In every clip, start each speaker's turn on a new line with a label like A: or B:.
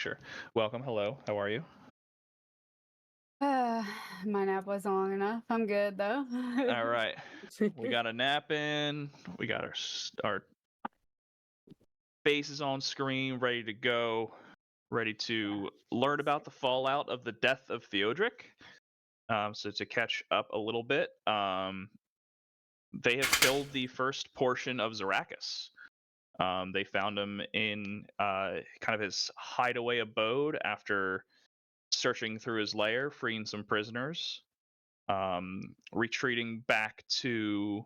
A: sure. Welcome. Hello. How are you?
B: Uh, my nap wasn't long enough. I'm good though.
A: All right. We got a nap in. We got our faces on screen, ready to go, ready to learn about the fallout of the death of Theodric. So to catch up a little bit, they have killed the first portion of Zarakis. They found him in kind of his hideaway abode after searching through his lair, freeing some prisoners, retreating back to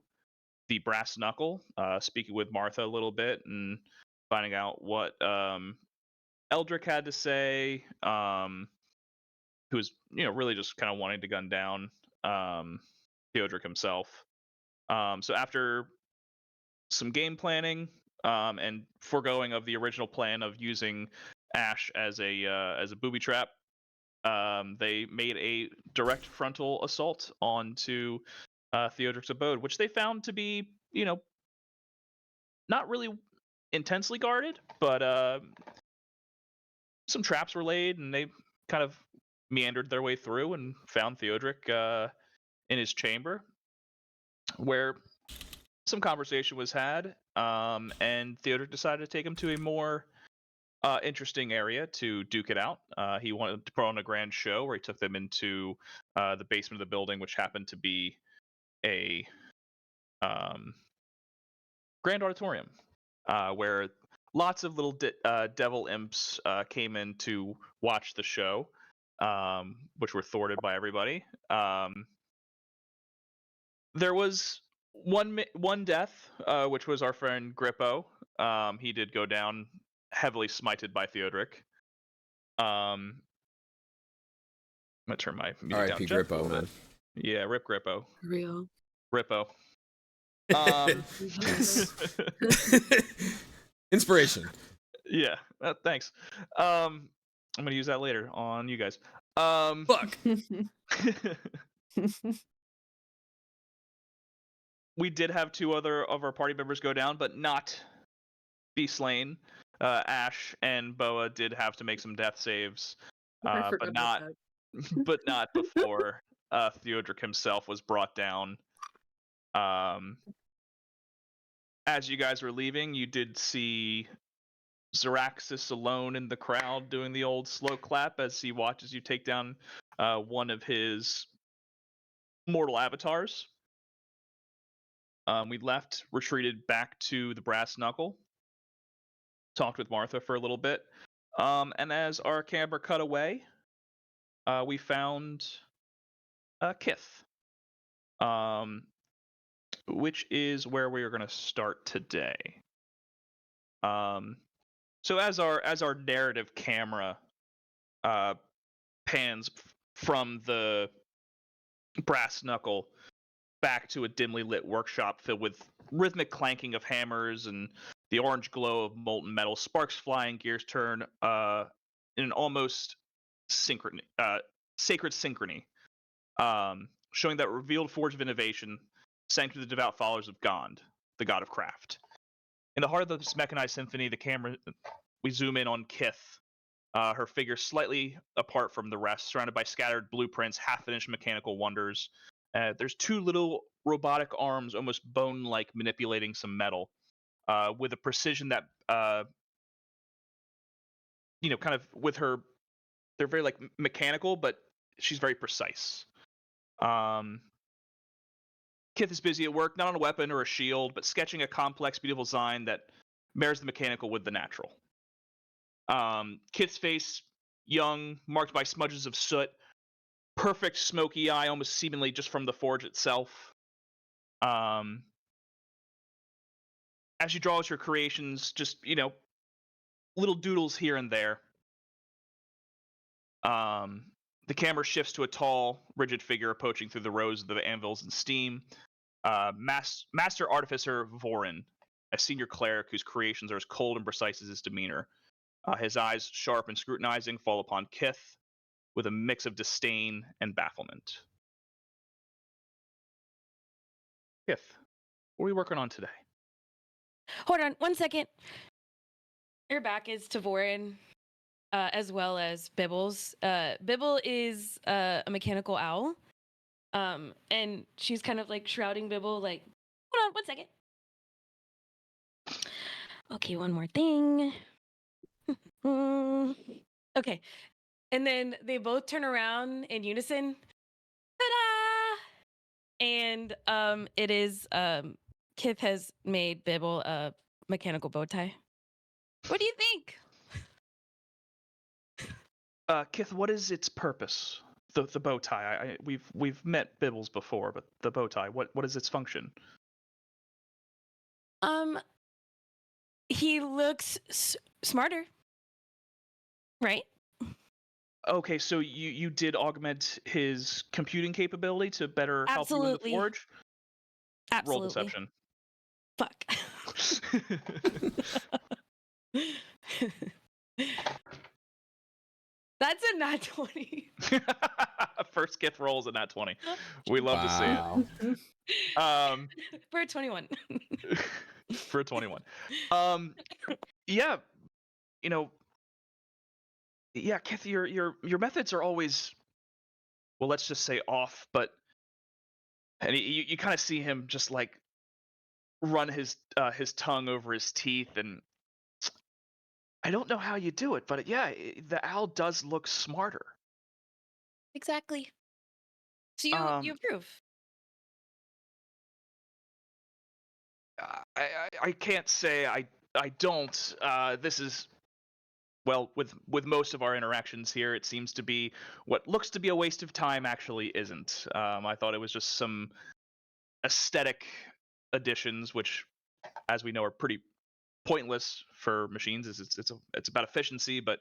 A: the Brass Knuckle, speaking with Martha a little bit and finding out what Eldrick had to say, who was really just kind of wanting to gun down Theodric himself. So after some game planning and foregoing of the original plan of using Ash as a booby trap, they made a direct frontal assault onto Theodric's abode, which they found to be, not really intensely guarded, but some traps were laid, and they kind of meandered their way through and found Theodric in his chamber, where some conversation was had, and Theodric decided to take him to a more interesting area to duke it out. He wanted to put on a grand show where he took them into the basement of the building, which happened to be a grand auditorium where lots of little devil imps came in to watch the show, which were thwarted by everybody. There was one death, which was our friend Grippo. He did go down heavily smited by Theodric. I'm gonna turn my music down
C: R.I.P.
A: just a
C: Grippo,
A: little
C: man.
A: bit. Yeah, rip Grippo.
D: Real.
A: Rippo.
C: Inspiration.
A: Yeah, thanks. I'm gonna use that later on you guys.
C: Fuck.
A: We did have two other of our party members go down, but not be slain. Ash and Boa did have to make some death saves, but not before Theodric himself was brought down. As you guys were leaving, you did see Zaraxis alone in the crowd doing the old slow clap as he watches you take down one of his mortal avatars. We left, retreated back to the Brass Knuckle, talked with Martha for a little bit, and as our camera cut away, we found Kith, which is where we are going to start today. So as our narrative camera pans from the Brass Knuckle back to a dimly lit workshop filled with rhythmic clanking of hammers and the orange glow of molten metal, sparks flying, gears turn in an almost sacred synchrony, showing that revealed forge of innovation sank to the devout followers of Gond, the god of craft. In the heart of this mechanized symphony, we zoom in on Kith, her figure slightly apart from the rest, surrounded by scattered blueprints, half-finished mechanical wonders. There's two little robotic arms, almost bone-like, manipulating some metal, with a precision that, kind of with her, they're very like mechanical, but she's very precise. Kith is busy at work, not on a weapon or a shield, but sketching a complex, beautiful design that marries the mechanical with the natural. Kith's face, young, marked by smudges of soot, perfect smoky eye, almost seemingly just from the forge itself. As she draws her creations, just, little doodles here and there. The camera shifts to a tall, rigid figure approaching through the rows of the anvils and steam. Master Artificer Wren, a senior cleric whose creations are as cold and precise as his demeanor. His eyes, sharp and scrutinizing, fall upon Kith with a mix of disdain and bafflement. Kith, what are we working on today?
D: Hold on 1 second. Your back is to Vorin. as well as Bibbles. Bibble is a mechanical owl. And she's kind of like shrouding Bibble, like, hold on 1 second. Okay, one more thing. Okay. And then they both turn around in unison. Ta-da! And it is Kith has made Bibble a mechanical bow tie. What do you think?
A: Kith, what is its purpose? The bow tie. We've met Bibbles before, but the bow tie. What is its function?
D: He looks smarter, right?
A: Okay, so you did augment his computing capability to better help you in the
D: Absolutely.
A: forge? Roll
D: Absolutely.
A: deception.
D: Fuck. That's a nat 20.
A: First Kith rolls a nat 20. We love to see it.
D: For a 21.
A: For a 21. Yeah, you know, yeah, Kith, your methods are always, well, let's just say off, but and you kind of see him just like run his tongue over his teeth, and I don't know how you do it, but yeah, the owl does look smarter.
D: Exactly. So you approve.
A: I can't say I don't. This is, well, with most of our interactions here, it seems to be what looks to be a waste of time actually isn't. I thought it was just some aesthetic additions, which, as we know, are pretty pointless for machines. It's about efficiency, but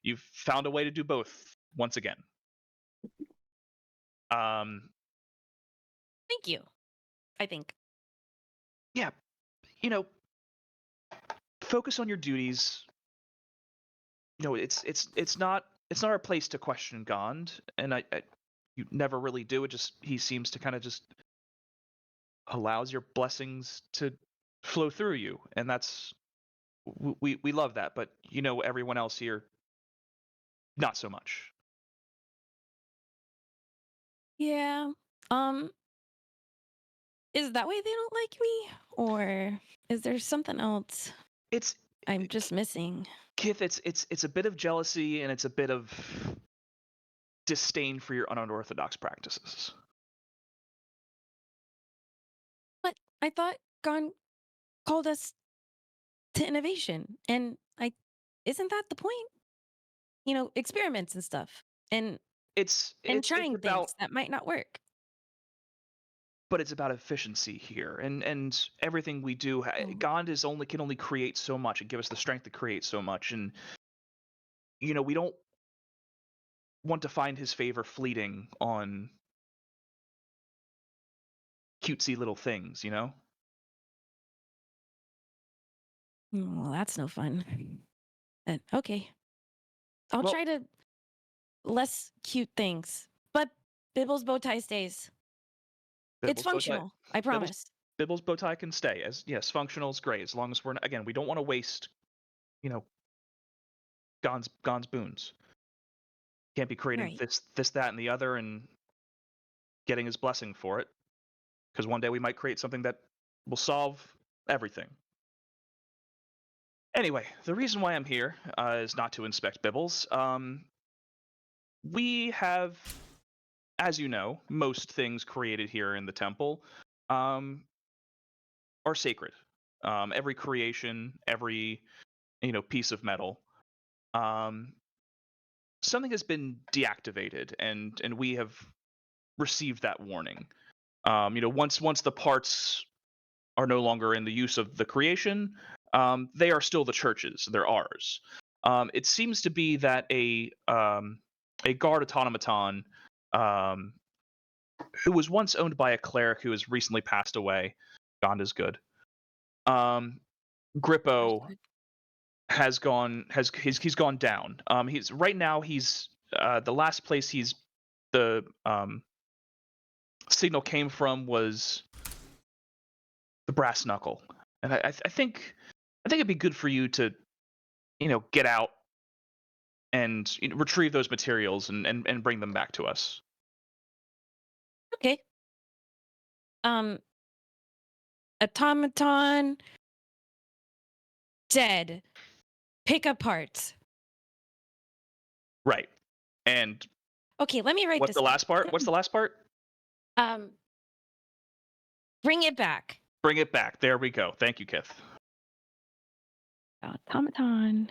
A: you've found a way to do both once again.
D: Thank you. I think.
A: Yeah, focus on your duties. It's not our place to question Gond, and I you never really do. It just, he seems to kind of just allows your blessings to flow through you, and that's, we love that. But everyone else here, not so much.
D: Yeah. Is that why they don't like me? Or is there something else
A: It's
D: I'm just missing?
A: Kith, it's a bit of jealousy, and it's a bit of disdain for your unorthodox practices.
D: But I thought Gon called us to innovation. And isn't that the point? Experiments and stuff. And
A: It's
D: trying
A: about,
D: things that might not work.
A: but it's about efficiency here, and everything we do. Gond can only create so much and give us the strength to create so much, and we don't want to find his favor fleeting on cutesy little things.
D: Well, that's no fun. Okay. I'll
A: Well,
D: try to less cute things. But Bibble's bow tie stays. It's
A: Bibble's bow tie-
D: functional. I promise.
A: Bibble's bow tie can stay, as yes, functional is great, as long as we're not, again, we don't want to waste Gon's boons. Can't be creating
D: Right.
A: this, that, and the other, and getting his blessing for it, because one day we might create something that will solve everything. Anyway, the reason why I'm here is not to inspect Bibbles. We have, as you know, most things created here in the temple are sacred. Every creation, every piece of metal, something has been deactivated, and we have received that warning. Once the parts are no longer in the use of the creation, they are still the church's. They're ours. It seems to be that a guard automaton, who was once owned by a cleric who has recently passed away, Gond is good. Grippo has gone down. He's right now, he's the last place the signal came from was the brass knuckle, and I think it'd be good for you to get out, and retrieve those materials and bring them back to us.
D: Okay. Automaton dead. Pick apart.
A: Right. And
D: Okay, let me write
A: what's
D: this
A: the
D: down.
A: last part? What's the last part?
D: Bring it back.
A: Bring it back. There we go. Thank you, Kith.
D: Automaton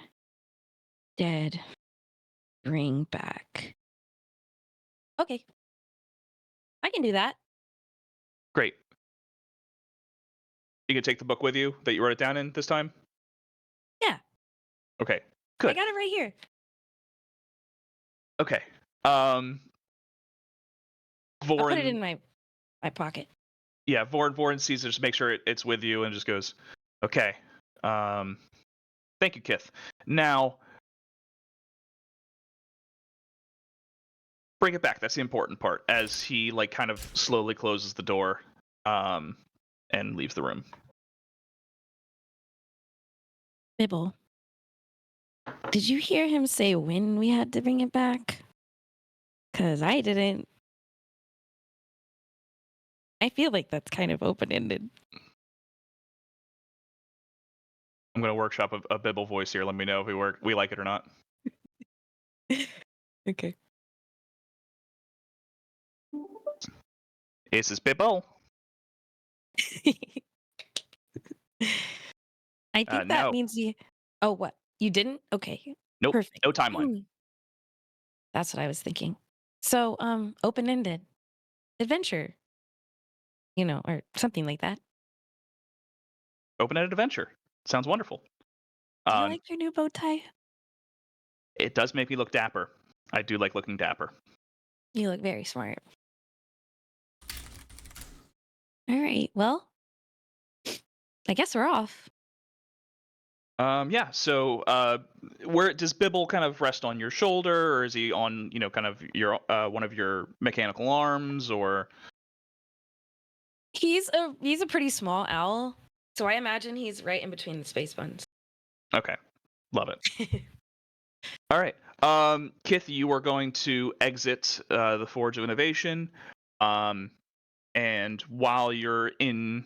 D: dead. Bring back. Okay. I can do that.
A: Great. You can take the book with you that you wrote it down in this time?
D: Yeah.
A: Okay.
D: I
A: Good.
D: got it right here.
A: Okay.
D: I'll put it
A: Vorin,
D: in my pocket.
A: yeah, Vorin sees it, just make sure it's with you and just goes, okay. Thank you, Kith. Now, bring it back. That's the important part. As he like kind of slowly closes the door, and leaves the room.
D: Bibble. Did you hear him say when we had to bring it back? Because I didn't. I feel like that's kind of open-ended.
A: I'm gonna workshop a Bibble voice here. Let me know if we like it or not.
D: Okay.
A: This is Bibble.
D: I think that
A: No.
D: means you. Oh, what? You didn't? Okay.
A: Nope.
D: Perfect.
A: No timeline.
D: That's what I was thinking. So, open-ended adventure, or something like that.
A: Open-ended adventure. Sounds wonderful.
D: Do you like your new bow tie?
A: It does make me look dapper. I do like looking dapper.
D: You look very smart. All right. Well, I guess we're off.
A: Yeah. So, where does Bibble kind of rest on your shoulder, or is he on, kind of your one of your mechanical arms, or?
D: He's a pretty small owl, so I imagine he's right in between the space buns.
A: Okay, love it. All right, Kith, you are going to exit the Forge of Innovation, and while you're in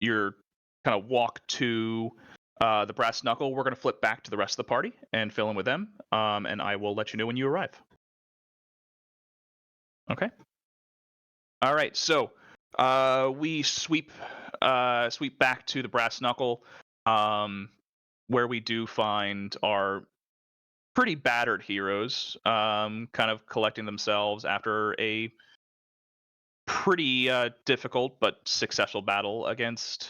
A: your kind of walk to the Brass Knuckle, we're going to flip back to the rest of the party and fill in with them, and I will let you know when you arrive. Okay. All right, so we sweep back to the Brass Knuckle, where we do find our pretty battered heroes, kind of collecting themselves after a pretty difficult but successful battle against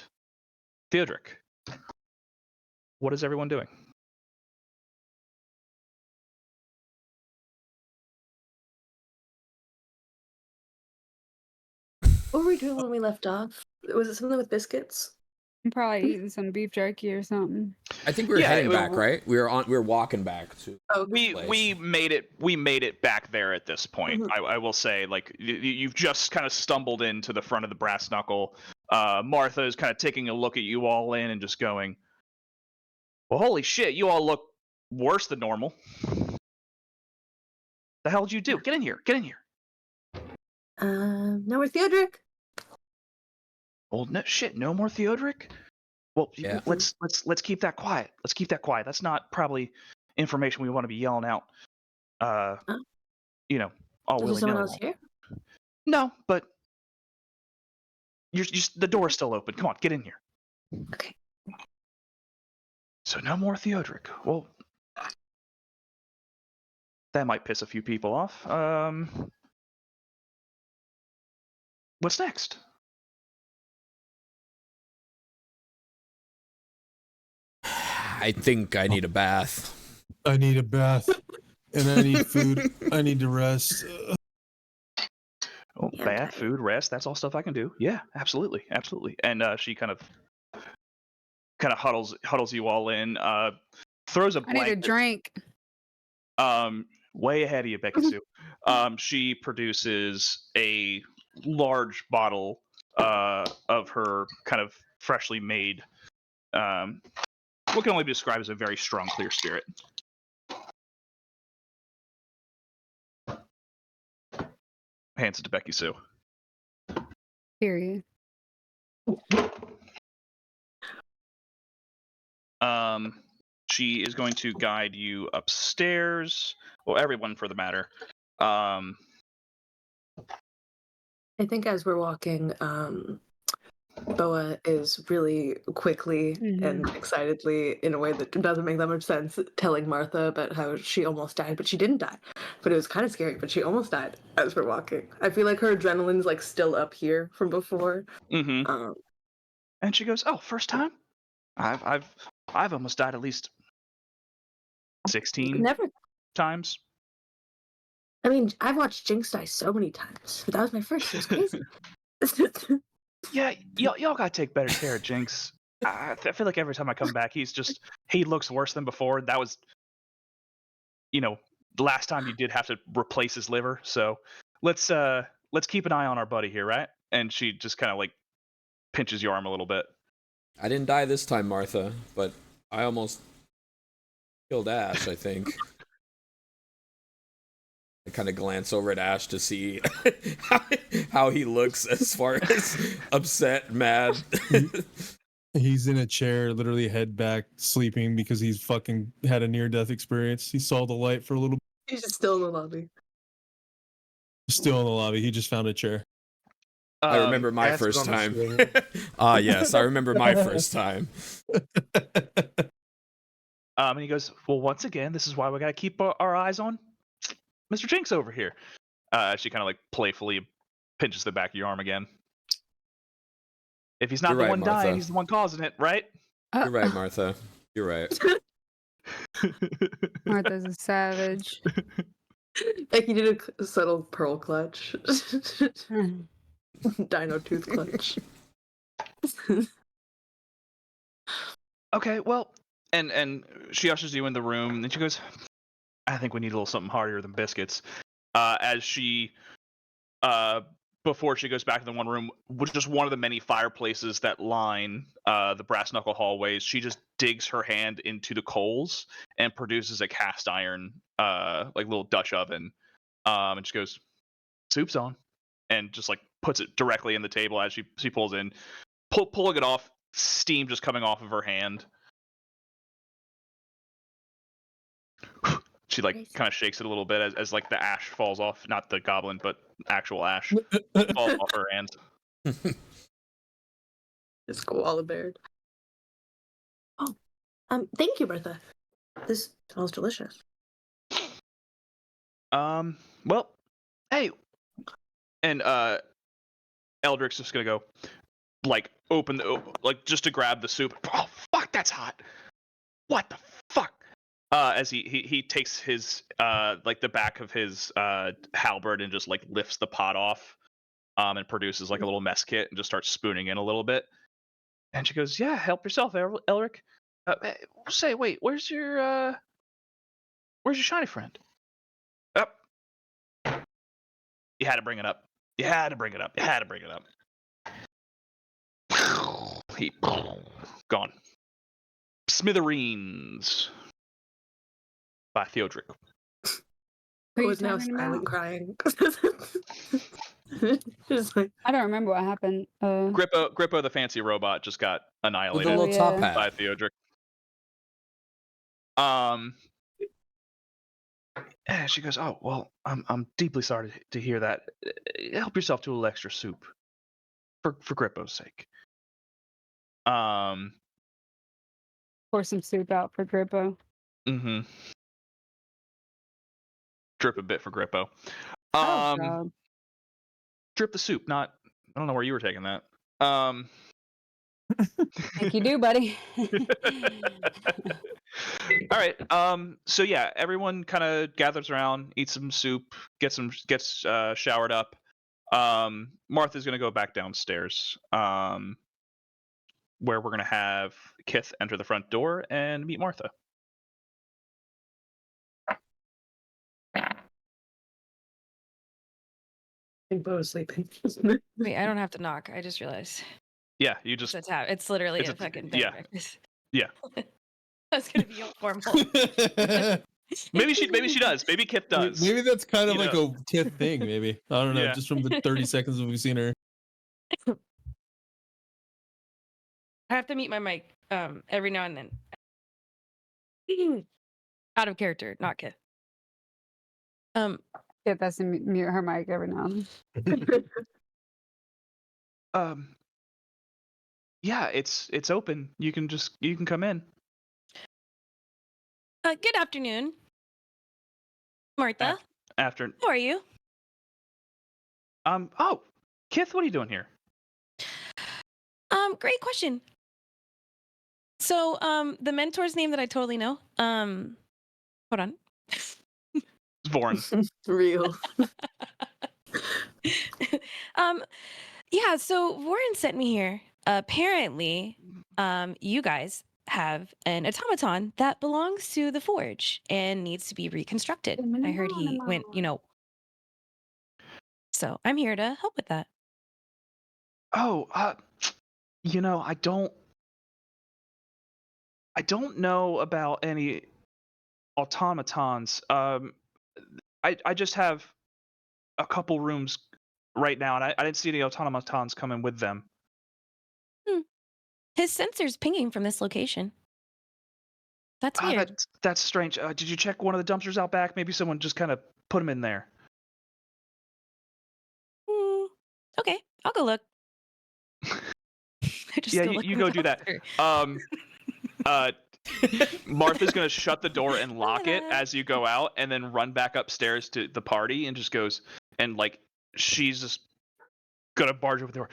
A: Theodric. What is everyone doing?
E: What were we doing when we left off? Was it something with biscuits?
B: I'm probably eating some beef jerky or something.
C: I think we were heading back, right? We were walking back to.
E: Oh,
A: We made it back there at this point. I will say, like, you've just kind of stumbled into the front of the Brass Knuckle. Martha is kind of taking a look at you all in and just going, well, holy shit, you all look worse than normal. The hell did you do? Get in here.
E: No more Theodric.
A: Oh no, shit, no more Theodric? Well,
C: Yeah.
A: let's keep that quiet. Let's keep that quiet. That's not probably information we want to be yelling out. All
E: Is someone else here?
A: No, but the door's still open. Come on, get in here.
E: Okay.
A: So no more Theodric. Well, that might piss a few people off. What's next?
C: I think I need a bath.
F: I need a bath, and I need food. I need to rest.
A: Oh,
E: Yeah,
A: bath,
E: okay.
A: food, rest. That's all stuff I can do. Yeah, absolutely. And she kind of huddles you all in. Throws a
B: I need a
A: blanket.
B: drink.
A: Way ahead of you, Becky-sue. She produces a large bottle of her kind of freshly made, what can only be described as a very strong, clear spirit. hands it to Becky-sue.
B: Period.
A: She is going to guide you upstairs. Well, everyone for the matter.
E: I think as we're walking, Boa is really quickly and excitedly, in a way that doesn't make that much sense, telling Martha about how she almost died, but she didn't die. But it was kind of scary, but she almost died as we're walking. I feel like her adrenaline's like still up here from before.
A: Mm-hmm. And she goes, "Oh, first time? I've almost died at least 16 times."
E: I mean, I've watched Jinx die so many times, but that was my first. It was crazy.
A: Yeah, y'all gotta take better care of Jinx. I feel like every time I come back, he looks worse than before. That was, the last time you did have to replace his liver. So let's keep an eye on our buddy here, right? And she just kind of like pinches your arm a little bit.
C: I didn't die this time, Martha, but I almost killed Ash, I think. I kind of glance over at Ash to see how he looks as far as upset, mad.
F: He's in a chair, literally head back, sleeping because he's fucking had a near-death experience. He saw the light for a little bit.
E: He's just still in the lobby.
F: Still in the lobby. He just found a chair.
C: I remember my
G: Ash
C: first
G: is on the
C: time.
G: swing.
C: Yes, I remember my first time.
A: And he goes, "Well, once again, this is why we gotta keep our eyes on Mr. Jinx over here." She kind of like playfully pinches the back of your arm again. If he's not
C: You're
A: the
C: right,
A: one
C: Martha.
A: dying, he's the one causing it, right?
C: You're right, Martha. You're right.
B: Martha's a savage.
E: Like, he did a subtle pearl clutch. Dino tooth clutch.
A: Okay, well, and she ushers you in the room, and then she goes, "I think we need a little something heartier than biscuits." As she, before she goes back to the one room, which is just one of the many fireplaces that line the brass knuckle hallways, she just digs her hand into the coals and produces a cast iron, like little Dutch oven. And she goes, "Soup's on," and just like puts it directly in the table as she pulls in, pulling it off, steam just coming off of her hand. She like kind of shakes it a little bit as like the ash falls off, not the goblin, but actual ash falls off her hands.
E: It's koala beard. Oh, thank you, Bertha. This smells delicious.
A: Well, hey, and Eldrick's just gonna go, like, open like just to grab the soup. Oh fuck, that's hot. What the fuck? As he takes his like the back of his halberd and just like lifts the pot off, and produces like a little mess kit and just starts spooning in a little bit. And she goes, "Yeah, help yourself, Elric. Say, wait, where's your shiny friend?" Up. You had to bring it up. You had to bring it up. You had to bring it up. He gone. Smithereens by Theodric.
B: Who are you
E: Was now
B: talking
E: silent
B: about?
E: crying. Just like,
B: I don't remember what happened.
A: Grippo the fancy robot just got
C: With the
A: annihilated
C: little top
B: yeah.
A: by
C: hat.
A: Theodric. And she goes, "Oh well, I'm deeply sorry to hear that. Help yourself to a little extra soup, for Grippo's sake."
B: Pour some soup out for Grippo.
A: Mm-hmm. Drip a bit for Grippo.
B: Oh, God.
A: Drip the soup. Not. I don't know where you were taking that.
B: Like you do, buddy.
A: All right. So yeah, everyone kind of gathers around, eats some soup, gets showered up. Martha's gonna go back downstairs. Where we're gonna have Kith enter the front door and meet Martha.
E: I think Bo was sleeping.
D: Wait, I don't have to knock. I just realized.
A: Yeah, you just
D: It's a tab. It's literally
A: it's
D: a
A: a-
D: fucking
A: yeah.
D: breakfast.
A: Yeah.
D: That's gonna be formal.
A: Maybe she does. Maybe Kith does.
F: Maybe that's kind of
A: You
F: like
A: know.
F: a Kith thing. Maybe I don't know.
A: Yeah.
F: Just from the 30 seconds that we've seen her.
D: I have to mute my mic every now and then. Out of character, not Kith.
B: Yeah, that's to mute her mic every now and then.
A: Yeah, it's open. You can come in.
D: Good afternoon, Martha.
A: After
D: How are you?
A: oh, Kith, what are you doing here?
D: Great question. So, the mentor's name that I totally know. Hold on.
A: It's Voren.
E: Real.
D: Yeah, so Warren sent me here. Apparently, you guys have an automaton that belongs to the forge and needs to be reconstructed. I heard he went, so I'm here to help with that.
A: Oh, I don't know about any automatons. I just have a couple rooms right now, and I didn't see any automatons coming with them.
D: His sensor's pinging from this location. That's weird.
A: That's strange. Did you check one of the dumpsters out back? Maybe someone just kind of put him in there.
D: Okay, I'll go look.
A: Yeah, you go do that. Martha's gonna shut the door and lock it as you go out, and then run back upstairs to the party, and just goes and like she's just gonna barge over the door.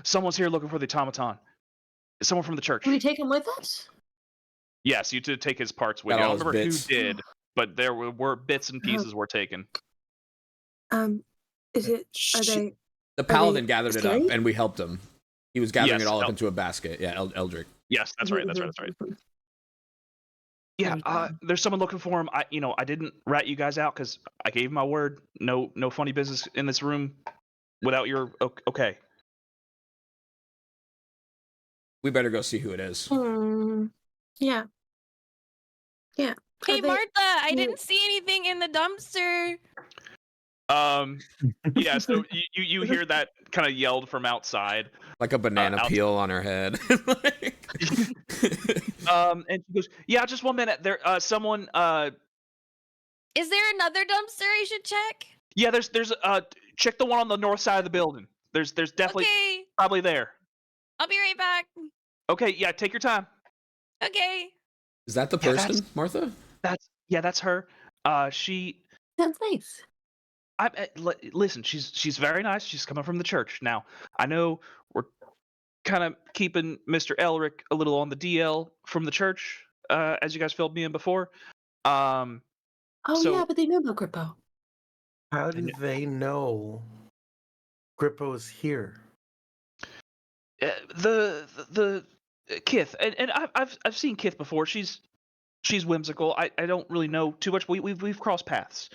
A: Someone's here looking for the automaton. Someone from the church.
E: Can we take him with us?
A: Yes, you did take his parts with you. I don't remember who did, but there were bits and pieces were taken.
E: Is it? Are they?
C: The paladin gathered it
E: scary?
C: up, and we helped him. He was gathering
A: Yes,
C: it all up into a basket. Yeah, Eldrick.
A: Yes, that's right. Yeah, there's someone looking for him. I didn't rat you guys out because I gave my word. No funny business in this room without your okay.
C: We better go see who it is.
E: Yeah. Yeah.
D: Hey, Martha, I didn't see anything in the dumpster.
A: Yeah, so you hear that kind of yelled from outside.
C: Like a banana peel on her head.
A: And she goes, "Yeah, just 1 minute. There, someone.
D: Is there another dumpster I should check?
A: Yeah, there's check the one on the north side of the building. There's definitely probably there.
D: I'll be right back.
A: Okay, yeah, take your time.
D: Okay.
C: Is that the person, Martha?
A: That's her. She.
E: That's nice.
A: Listen, she's very nice. She's coming from the church. Now, I know we're kind of keeping Mr. Elric a little on the DL from the church, as you guys filled me in before.
E: Yeah, but they know about Grippo.
G: How do they know Grippo's here?
A: The Kith, and I've seen Kith before. She's whimsical. I don't really know too much. We've crossed paths.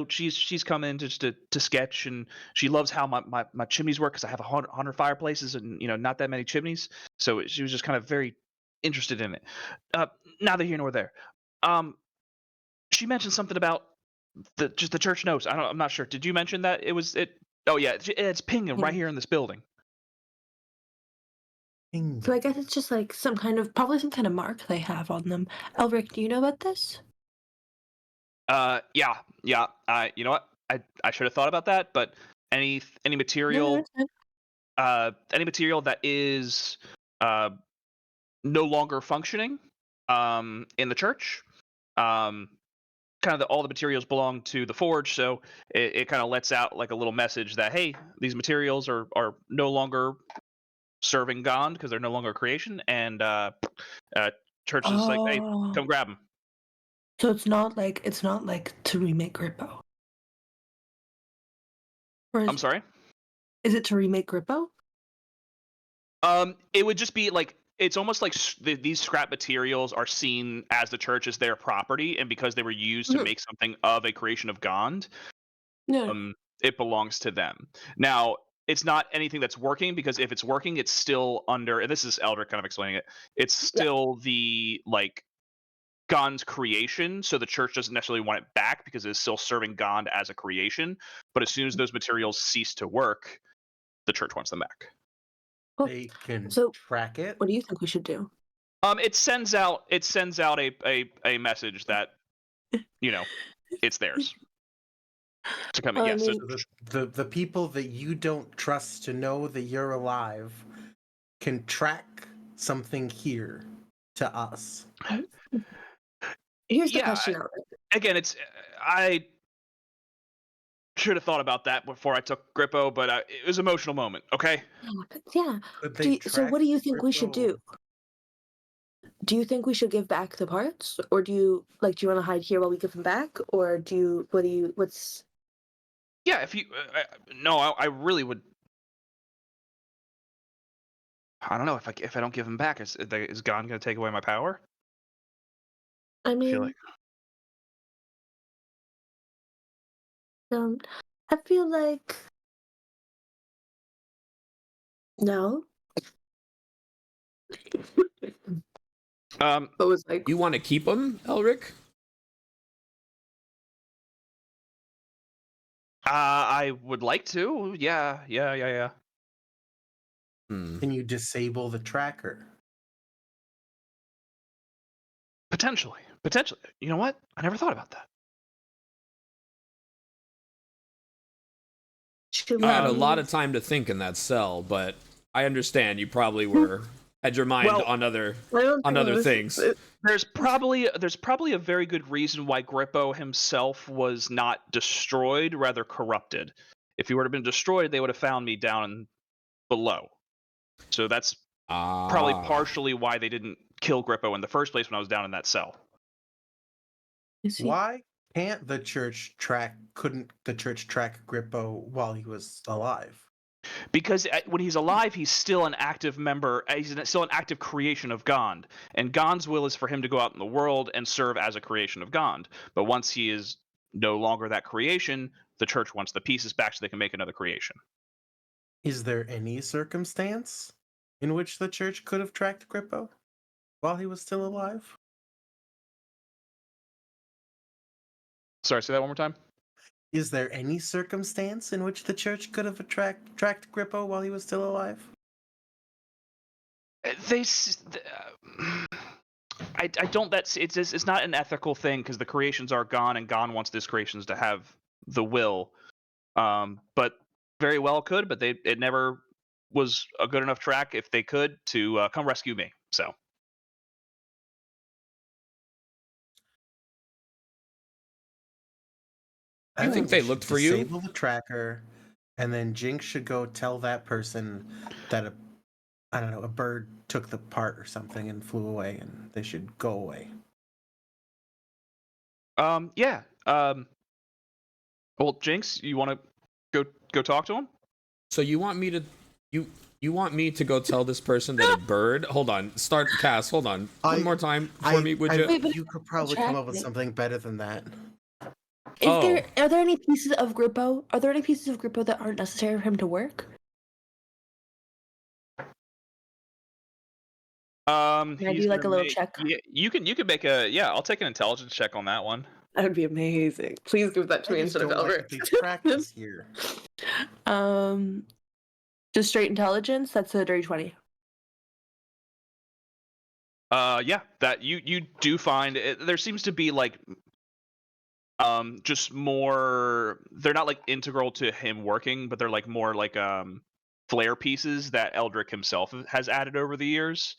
A: She's come in just to sketch, and she loves how my chimneys work because I have 100 fireplaces and not that many chimneys. So she was just kind of very interested in it. Neither here nor there. She mentioned something about the church notes. I'm not sure. Did you mention that it was it? Oh yeah, it's pinging right here in this building.
E: So I guess it's just like probably some kind of mark they have on them. Elric, do you know about this?
A: Yeah. You know what? I should have thought about that, but any material, any material that is no longer functioning, in the church, kind of all the materials belong to the forge, so it kind of lets out like a little message that hey, these materials are no longer serving God because they're no longer creation, and church is like, hey, come grab them.
E: So it's not like to remake Grippo.
A: I'm sorry?
E: Is it to remake Grippo?
A: It would just be like it's almost like these scrap materials are seen as the church as their property, and because they were used to make something of a creation of God, it belongs to them. Now, it's not anything that's working because if it's working, it's still under. And this is Eldrick kind of explaining it. It's still the like Gond's creation, so the church doesn't necessarily want it back because it's still serving Gond as a creation. But as soon as those materials cease to work, the church wants them back.
E: Well,
G: They can
E: so
G: track it.
E: what do you think we should do?
A: It sends out a message that, you know, it's theirs to come in.
E: I
A: Yes,
E: mean,
G: So the people that you don't trust to know that you're alive can track something here to us.
E: here's the
A: yeah,
E: question out.
A: again, I should have thought about that before I took Grippo, but it was an emotional moment. Okay.
E: Yeah.
G: Could they
E: So what
G: track
E: do you think we should
G: Grippo?
E: do? Do you think we should give back the parts, or do you want to hide here while we give them back, or what's?
A: Yeah, if you no, I really would. I don't know if I don't give him back, is Gon going to take away my power?
E: I
A: I
E: mean,
A: feel like
E: I feel like no. But was like,
C: You want to keep him, Elric?
A: I would like to. Yeah.
C: Hmm.
G: Can you disable the tracker?
A: Potentially. You know what? I never thought about that.
E: should
C: You had a
E: we-
C: lot of time to think in that cell, but I understand you probably had your mind
A: Well,
C: on other
E: I don't think
C: other
E: this-
C: things.
A: There's probably a very good reason why Grippo himself was not destroyed, rather corrupted. If he would have been destroyed, they would have found me down below. So that's probably partially why they didn't kill Grippo in the first place when I was down in that cell.
E: Is he-
G: Why can't the church track? Couldn't the church track Grippo while he was alive?
A: Because when he's alive, he's still an active member. He's still an active creation of Gond, and Gond's will is for him to go out in the world and serve as a creation of Gond. But once he is no longer that creation, the church wants the pieces back so they can make another creation.
G: Is there any circumstance in which the church could have tracked Grippo while he was still alive?
A: Sorry, say that one more time.
G: Is there any circumstance in which the church could have tracked Grippo while he was still alive?
A: I don't. It's not an ethical thing because the creations are gone, and Gon wants these creations to have the will. But very well could, but it never was a good enough track if they could to come rescue me. So.
C: You think they looked for you?
G: Disable the tracker, and then Jinx should go tell that person that a bird took the part or something and flew away, and they should go away.
A: Yeah. Well, Jinx, you want to go talk to him?
C: So you want me to you want me to go tell this person that a bird? Hold on. Start Cass. Hold on. One more time for me, would you?
E: Wait, but
G: You could probably come up with
E: track it.
G: something better than that.
E: Are there any pieces of Grippo? Are there any pieces of Grippo that aren't necessary for him to work? Can I
A: he's
E: do, like,
A: gonna
E: a little
A: make-
E: check?
A: Yeah, you can make I'll take an intelligence check on that one.
E: That would be amazing. Please give that to
G: I
E: me
G: just
E: instead of
G: don't like
E: Albert.
G: that they practice here.
E: Just straight intelligence. That's a dirty 20.
A: Yeah, that you do find there seems to be like just more. They're not like integral to him working, but they're like more like flair pieces that Eldrick himself has added over the years.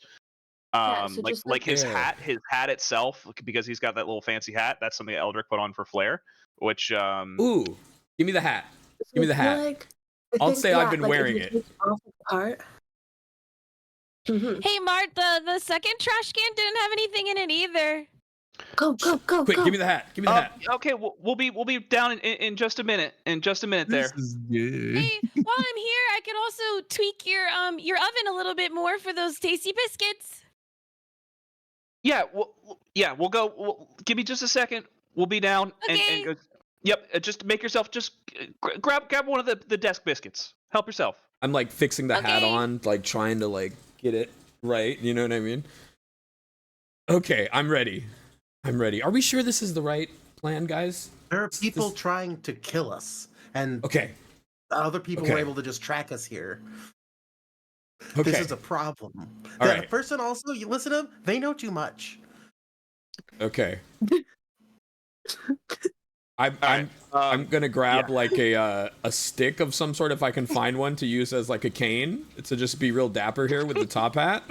E: Yeah, so just,
A: like his
C: Yeah.
A: hat itself, because he's got that little fancy hat. That's something that Eldrick put on for flair, which
C: Ooh, give me the hat. Give me the
E: I feel
C: hat.
E: like-
C: I'll
E: think,
C: say I've
E: yeah,
C: been
E: like, if
C: wearing
E: you
C: it.
E: take off the part- Mhm.
D: Hey, Martha, the second trash can didn't have anything in it either.
E: Go,
C: Quick,
E: go.
C: give me the hat. Give me the hat.
A: okay, we'll be down in just a minute. In just a minute there.
F: This is good.
D: Hey, while I'm here, I could also tweak your oven a little bit more for those tasty biscuits.
A: Yeah, we'll go. Give me just a second. We'll be down
D: Okay.
A: and go. Yep, just make yourself grab one of the desk biscuits. Help yourself.
C: I'm like fixing the hat
D: Okay.
C: on, like trying to like get it right. You know what I mean? Okay, I'm ready. I'm ready. Are we sure this is the right plan, guys?
G: There are people trying to kill us, and
C: Okay.
G: other people
C: Okay.
G: were able to just track us here.
C: Okay.
G: This is a problem.
C: All
G: The
C: right.
G: person also, you listen to them, they know too much.
C: Okay. I'm gonna grab like a stick of some sort if I can find one to use as like a cane to just be real dapper here with the top hat,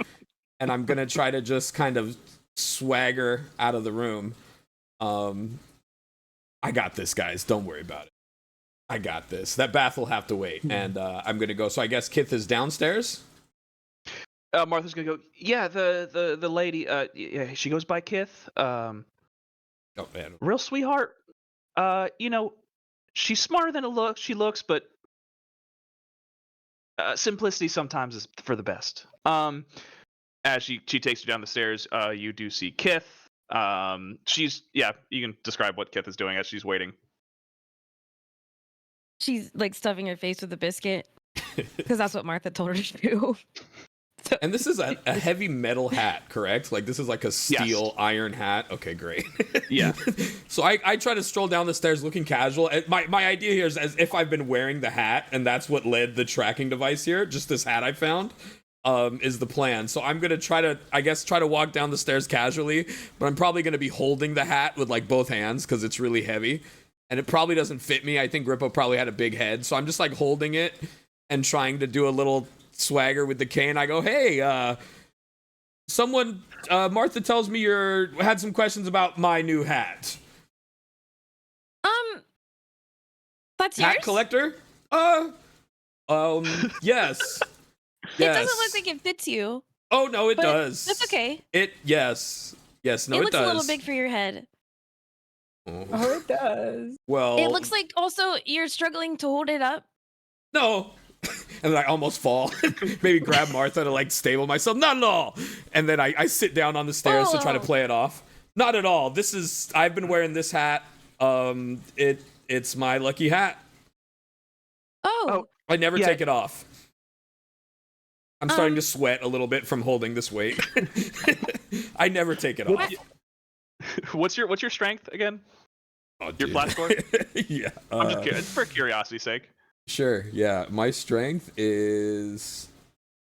C: and I'm gonna try to just kind of swagger out of the room. I got this, guys. Don't worry about it. I got this. That bath will have to wait, and I'm gonna go. So I guess Kith is downstairs.
A: Martha's gonna go. Yeah, the lady. Yeah, she goes by Kith.
C: Oh man.
A: Real sweetheart. You know, she's smarter than she looks, but simplicity sometimes is for the best. As she takes you down the stairs, you do see Kith. You can describe what Kith is doing as she's waiting.
D: She's like stuffing her face with a biscuit because that's what Martha told her to do.
C: And this is a heavy metal hat, correct? Like this is like a steel iron hat. Okay, great.
A: Yeah.
C: So I try to stroll down the stairs looking casual. My idea here is as if I've been wearing the hat, and that's what led the tracking device here. Just this hat I found is the plan. So I'm gonna try to walk down the stairs casually, but I'm probably gonna be holding the hat with like both hands because it's really heavy, and it probably doesn't fit me. I think Grippo probably had a big head, so I'm just like holding it and trying to do a little swagger with the cane. I go, hey, someone, Martha tells me you had some questions about my new hat.
D: That's
C: Hat
D: yours?
C: collector? Yes.
D: It doesn't look like it fits you.
C: Oh no, it
D: but
C: does.
D: That's okay.
C: Yes, no, it
D: looks
C: does.
D: a little big for your head.
B: Oh, it does.
C: Well,
D: It looks like also you're struggling to hold it up.
C: no. And then I almost fall. Maybe grab Martha to like stable myself. Not at all. And then I sit down on the stairs to try to play it off. Not at all. I've been wearing this hat. It's my lucky hat.
D: Oh.
C: I never take it off. I'm starting to sweat a little bit from holding this weight. I never take it off.
A: What's your strength again?
C: Oh,
A: your flat score?
C: Yeah.
A: I'm just curious, for curiosity's sake.
C: Sure. Yeah. My strength is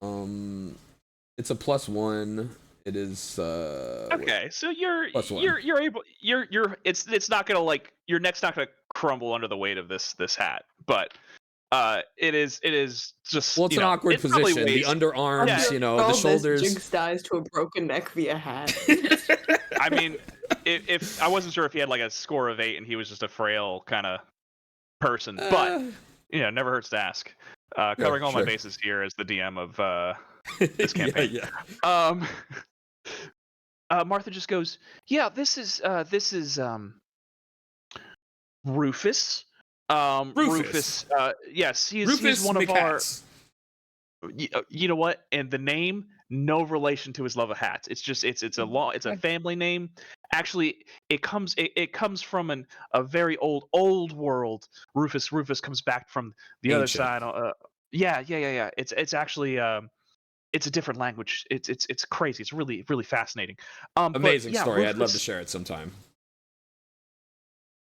C: it's a +1. It is
A: okay. So you're
C: +1.
A: you're able it's not gonna like your neck's not gonna crumble under the weight of this hat, but it is just
C: it's an awkward position. The underarms, the shoulders.
E: Jinx dies to a broken neck via hat.
A: I mean, if I wasn't sure if he had like a score of 8 and he was just a frail kind of person, but never hurts to ask. Covering all my bases here as the DM of this campaign. Martha just goes, "Yeah, this is Rufus. Rufus. Yes, he's one of our. You know what? And the name, no relation to his love of hats. It's just it's a family name. Actually, it comes from a very old world. Rufus comes back from the other side. Yeah. It's actually it's a different language. It's crazy. It's really fascinating.
C: Amazing story.
A: Rufus,
C: I'd love to share it sometime.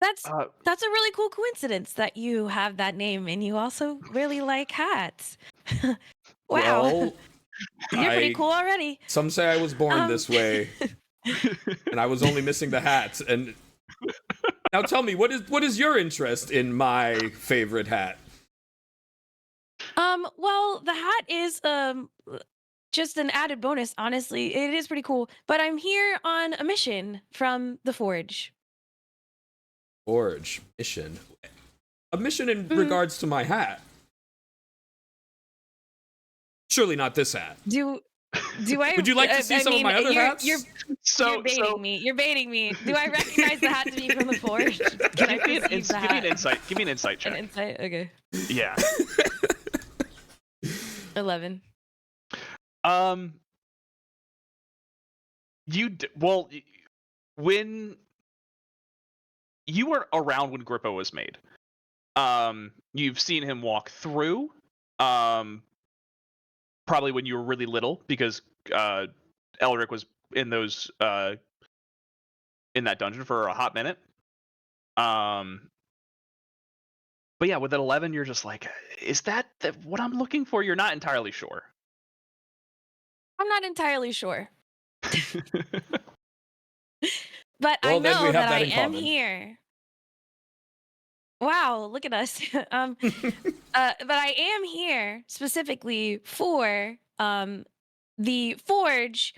D: That's a really cool coincidence that you have that name and you also really like hats. Wow.
C: Well,
D: you're pretty cool already.
C: Some say I was born this way, and I was only missing the hats. And now tell me, what is your interest in my favorite hat?
D: Well, the hat is just an added bonus. Honestly, it is pretty cool. But I'm here on a mission from the Forge.
C: Forge mission. A mission in regards to my hat. Surely not this hat.
D: Do I?
C: Would you like to see some of my other hats?
D: You're baiting me. You're baiting me. Do I recognize the hat to be from the Forge? Can I perceive the hat?
A: Give me an insight. Give me an insight check.
D: An insight. Okay.
A: Yeah.
D: 11.
A: When you were around when Grippo was made, you've seen him walk through. Probably when you were really little, because Elric was in in that dungeon for a hot minute. But yeah, with an 11, you're just like, is that what I'm looking for? You're not entirely sure.
D: I'm not entirely sure. But
C: Well,
D: I
C: then we
D: know
C: have
D: that
C: that
D: I
C: in
D: am
C: common.
D: here. Wow, look at us. But I am here specifically for the forge.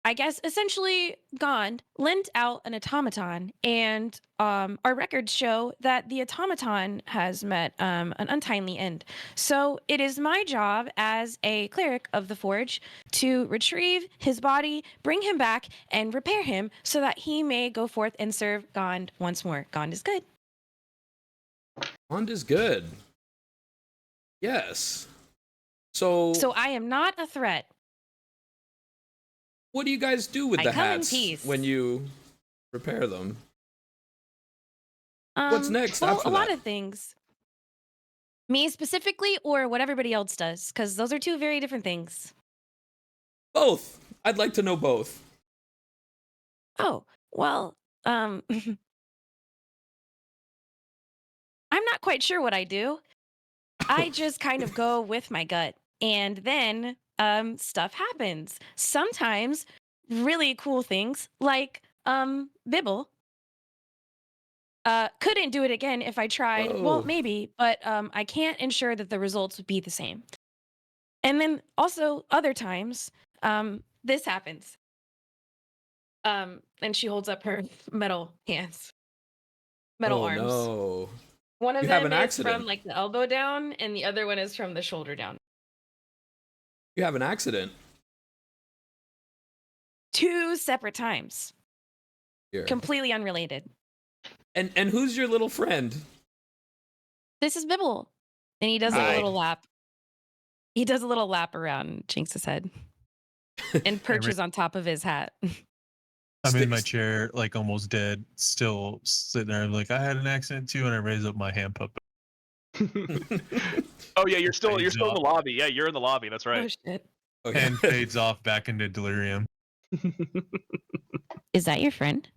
D: I guess essentially Gond lent out an automaton, and our records show that the automaton has met an untimely end. So it is my job as a cleric of the forge to retrieve his body, bring him back, and repair him so that he may go forth and serve Gond once more. Gond is good.
C: Gond is good. Yes. So
D: I am not a threat.
C: what do you guys do with
D: I
C: the
D: come in
C: hats
D: peace.
C: when you repair them? What's next
D: Well,
C: after
D: a lot
C: that?
D: of things. Me specifically, or what everybody else does, because those are two very different things.
C: Both. I'd like to know both.
D: Oh, well, I'm not quite sure what I do. I just kind of go with my gut, and then stuff happens. Sometimes really cool things, like Bibble. Couldn't do it again if I tried.
C: Whoa.
D: Well, maybe, but I can't ensure that the results would be the same. And then also other times, this happens. And she holds up her metal hands, metal
C: Oh
D: arms.
C: no.
D: One of
C: You have
D: them
C: an
D: is
C: accident.
D: from like the elbow down, and the other one is from the shoulder down.
C: You have an accident.
D: 2 separate times,
C: Here.
D: completely unrelated.
C: And who's your little friend?
D: This is Bibble, and he does
C: Hi.
D: a little lap. He does a little lap around Jinx's head and perches on top of his hat.
F: I'm in my
C: Sticks.
F: chair, like almost dead, still sitting there. I'm like, I had an accident too, and I raise up my hand puppet.
A: Oh yeah, you're still in
F: Fades
A: the
F: off.
A: lobby. Yeah, you're in the lobby. That's
D: Oh
A: right.
D: shit!
C: Okay.
F: And fades off back into delirium.
D: Is that your friend?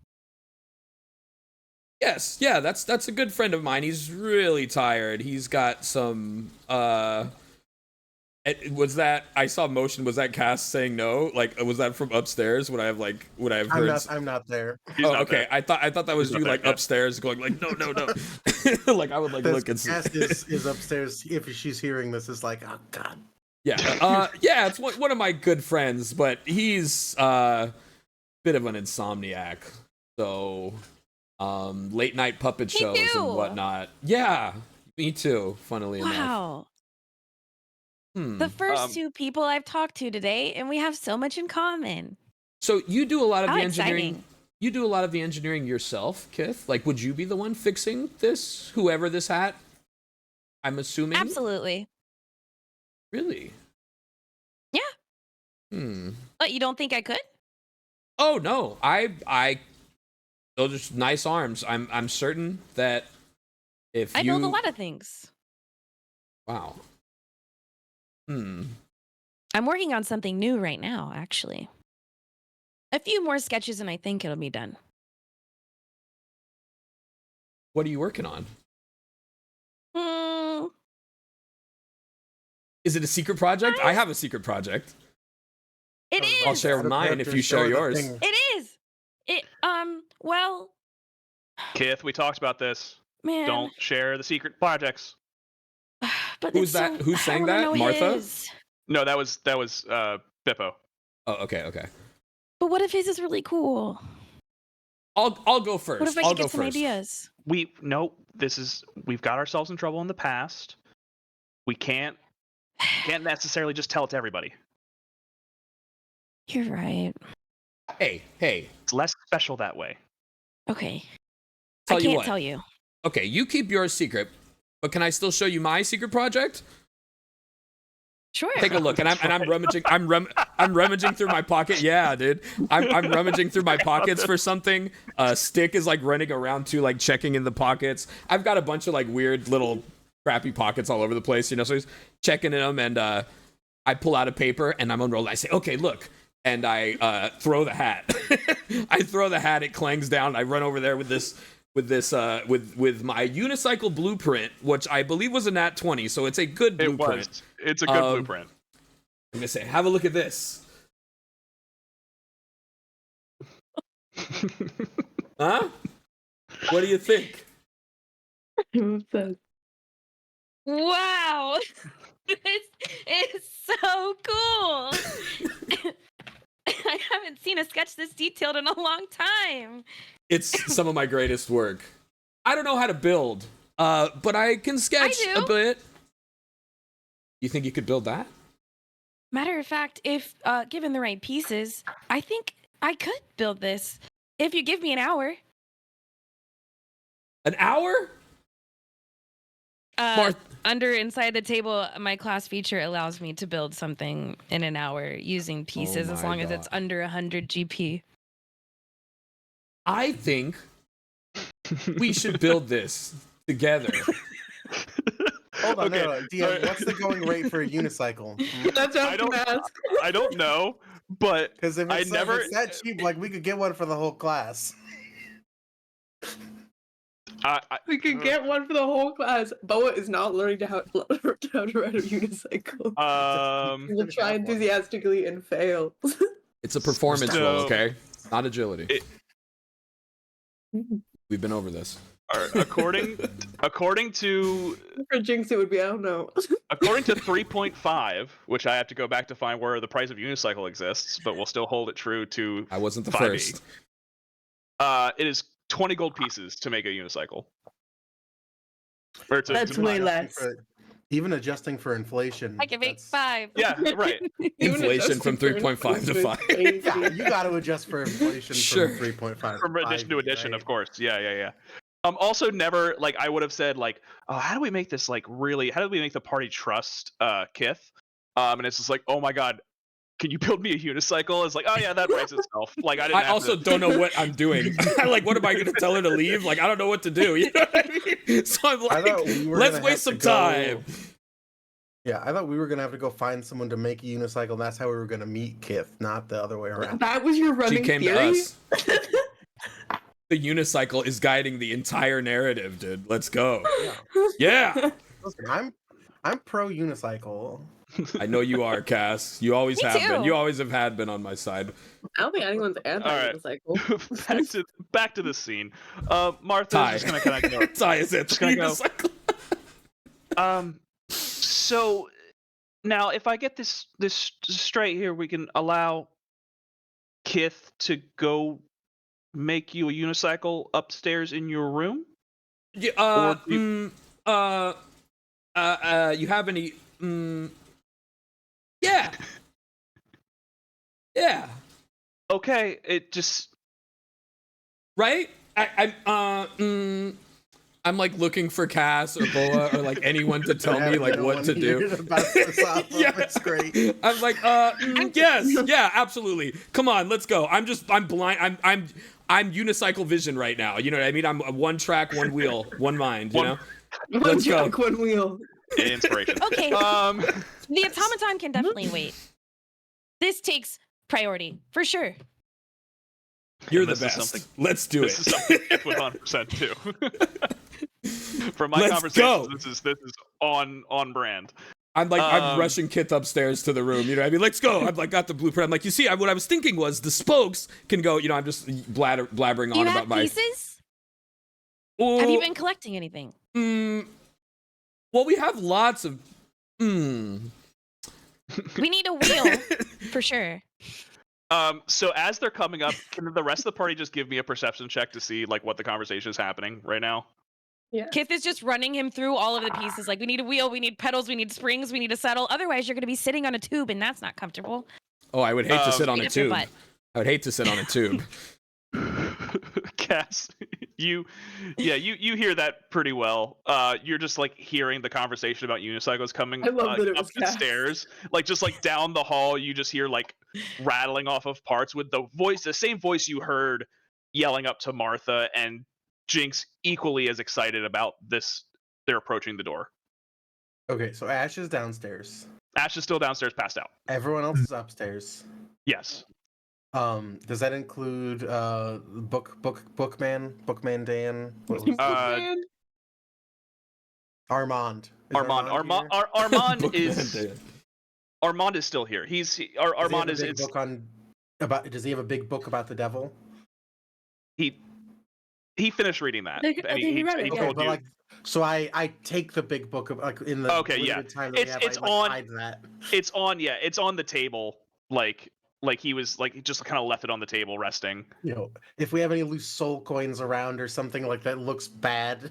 C: Yes, yeah, that's a good friend of mine. He's really tired. He's got some was that I saw motion, was that Cass saying no? Like was that from upstairs? Would I have heard
G: I'm not there.
A: He's
C: Oh,
A: not
C: okay.
A: there.
C: I thought that was
A: He's not
C: you
A: there,
C: like
A: yeah.
C: upstairs going like no. Like I would like look and see.
G: Cass is upstairs. If she's hearing this, is like, oh god.
C: Yeah. Yeah, it's one of my good friends, but he's a bit of an insomniac. So late night puppet
D: Me
C: shows
D: too.
C: and whatnot. Yeah, me too, funnily enough.
D: Wow.
C: Hmm.
D: The first 2 people I've talked to today, and we have so much in common.
C: So you do a lot of
D: How
C: the engineering.
D: exciting.
C: You do a lot of the engineering yourself, Kith? Like, would you be the one fixing this? Whoever this hat? I'm assuming.
D: Absolutely.
C: Really?
D: Yeah.
C: Hmm.
D: But you don't think I could?
C: Oh no, I those are just nice arms. I'm certain that if
D: I
C: you
D: build a lot of things.
C: Wow. Hmm.
D: I'm working on something new right now, actually. A few more sketches and I think it'll be done.
C: What are you working on?
D: Hmm.
C: Is it a secret project? I have a secret project.
D: It is.
C: I'll share mine if you share yours.
D: It is. Well,
A: Kith, we talked about this.
D: man.
A: Don't share the secret projects.
D: But
C: Who's
D: it's so-
C: that? Who's
D: I
C: saying
D: wanna
C: that?
D: know
C: Martha?
D: his.
A: No, that was Bippo.
C: Oh, okay.
D: But what if his is really cool?
C: I'll go first.
D: What if I
C: I'll
D: could
C: go
D: get some
C: first.
D: ideas?
A: We've got ourselves in trouble in the past. We can't necessarily just tell it to everybody.
D: You're right.
C: Hey.
A: It's less special that way.
D: Okay.
C: Tell
D: I
C: you
D: can't
C: what.
D: tell you.
C: Okay, you keep yours secret, but can I still show you my secret project?
D: Sure.
C: Take a look, and I'm rummaging. I'm rummaging through my pocket. Yeah, dude. I'm rummaging through my pockets for something. Stick is like running around too, like checking in the pockets. I've got a bunch of like weird little crappy pockets all over the place, you know. So he's checking in them, and I pull out a paper and I'm unrolled. I say, okay, look. and I throw the hat. I throw the hat. It clangs down. I run over there with my unicycle blueprint, which I believe was a nat 20, so it's a good blueprint.
A: It's a good blueprint.
C: I'm gonna say, have a look at this. Huh? What do you think?
D: Wow, this is so cool. I haven't seen a sketch this detailed in a long time.
C: It's some of my greatest work. I don't know how to build, but I can sketch a bit. You think you could build that?
D: Matter of fact, if given the right pieces, I think I could build this. If you give me an hour.
C: An hour?
D: Under inside the table, my class feature allows me to build something in an hour using pieces as long as it's under 100 GP.
C: I think we should build this together.
G: Hold on, no, DM, what's the going rate for a unicycle?
E: That's what I'm gonna ask.
A: I don't know, but
G: Because if it's that cheap, like we could get one for the whole class.
E: We could get one for the whole class. Boa is not learning how to ride a unicycle. He will try enthusiastically and fail.
C: It's a performance roll, okay? Not agility. We've been over this.
A: According to
E: For Jinx, it would be, I don't know.
A: according to 3.5, which I have to go back to find where the price of unicycle exists, but we'll still hold it true to.
C: I wasn't the
A: 5e.
C: first.
A: It is 20 gold pieces to make a unicycle.
E: That's way less.
G: Even adjusting for inflation.
D: I can make 5.
A: Yeah, right.
C: Inflation from 3.5 to 5.
G: Yeah, you got to adjust for inflation from 3.5
A: From addition to addition,
G: right?
A: of course. Yeah. Also never, like, I would have said, like, oh, how do we make this, like, really, how do we make the party trust Kith? And it's just like, oh my god, can you build me a unicycle? It's like, oh yeah, that writes itself. Like, I didn't
C: don't know what I'm doing. Like, what am I going to tell her to leave? Like, I don't know what to do. You know what I mean? So I'm like, let's waste some time.
G: Yeah, I thought we were going to have to go find someone to make a unicycle. And that's how we were going to meet Kith, not the other way around.
E: That was your running
C: She came
E: theory?
C: to us. The unicycle is guiding the entire narrative, dude. Let's go. Yeah.
G: Listen, I'm pro unicycle.
C: I know you are, Cass. You always
D: Me
C: have
D: too.
C: been. You always have had been on my side.
E: I don't think anyone's anti-unicycle.
A: back to the scene. Martha's
C: Ty.
A: just gonna kind of go.
C: Ty is it?
A: Just gonna go.
C: Unicycle.
A: So now, if I get this straight here, we can allow Kith to go make you a unicycle upstairs in your room.
C: Yeah, you have any? Yeah. Yeah.
A: Okay, it just
C: Right? I'm like looking for Cass or Boa or like anyone to tell me like what to do.
G: Yeah. It's great.
C: I'm like, yes, yeah, absolutely. Come on, let's go. I'm blind. I'm unicycle vision right now. You know what I mean? I'm one track, one wheel, one mind. You know.
E: One track, one wheel.
A: inspiration.
D: Okay. The automaton can definitely wait. This takes priority for sure.
C: You're
A: And
C: the
A: this is
C: best.
A: something-
C: Let's do
A: This
C: it.
A: is something I would 100% do. From my
C: Let's
A: conversations,
C: go.
A: this is on brand.
C: I'm rushing Kith upstairs to the room. You know what I mean? Let's go. I'm like, got the blueprint. I'm like, you see, what I was thinking was the spokes can go, you know, I'm just blabbering
D: Do you
C: on
D: have
C: about my...
D: pieces?
C: Oh,
D: Have you been collecting anything?
C: well, we have lots of...
D: We need a wheel for sure.
A: So as they're coming up, can the rest of the party just give me a perception check to see like what the conversation is happening right now?
E: Yeah.
D: Kith is just running him through all of the pieces. Like, we need a wheel, we need pedals, we need springs, we need a saddle. Otherwise, you're going to be sitting on a tube, and that's not comfortable.
C: Oh, I would hate to sit on
D: Beat
C: a
D: up your
C: tube.
D: butt.
C: I would hate to sit on a tube.
A: Cass, you hear that pretty well. You're just like hearing the conversation about unicycles coming
E: I love that it
A: up
E: was
A: the
E: Cass.
A: stairs, like just like down the hall. You just hear like rattling off of parts with the same voice you heard yelling up to Martha, and Jinx equally as excited about this. They're approaching the door.
G: Okay, so Ash is downstairs.
A: Ash is still downstairs, passed out.
G: Everyone else is upstairs.
A: Yes.
G: Does that include Bookman Dan? What was Armand? Is
A: Armand.
G: here?
A: Armand
C: Bookman
A: is
C: Dan.
A: Armand is still here.
G: Does he
A: Armand
G: have a big
A: is
G: book on about? Does he have a big book about the devil?
A: he finished reading that.
E: I
A: And
E: think he read it,
A: he
E: yeah.
A: told
G: but
A: you.
G: like, so I take the big book of, like, in the
A: Okay, yeah.
G: limited time that we have,
A: It's
G: I, like,
A: on-
G: hide that.
A: It's on the table. Like he was like he just kind of left it on the table resting.
G: You know, if we have any loose soul coins around or something like that looks bad,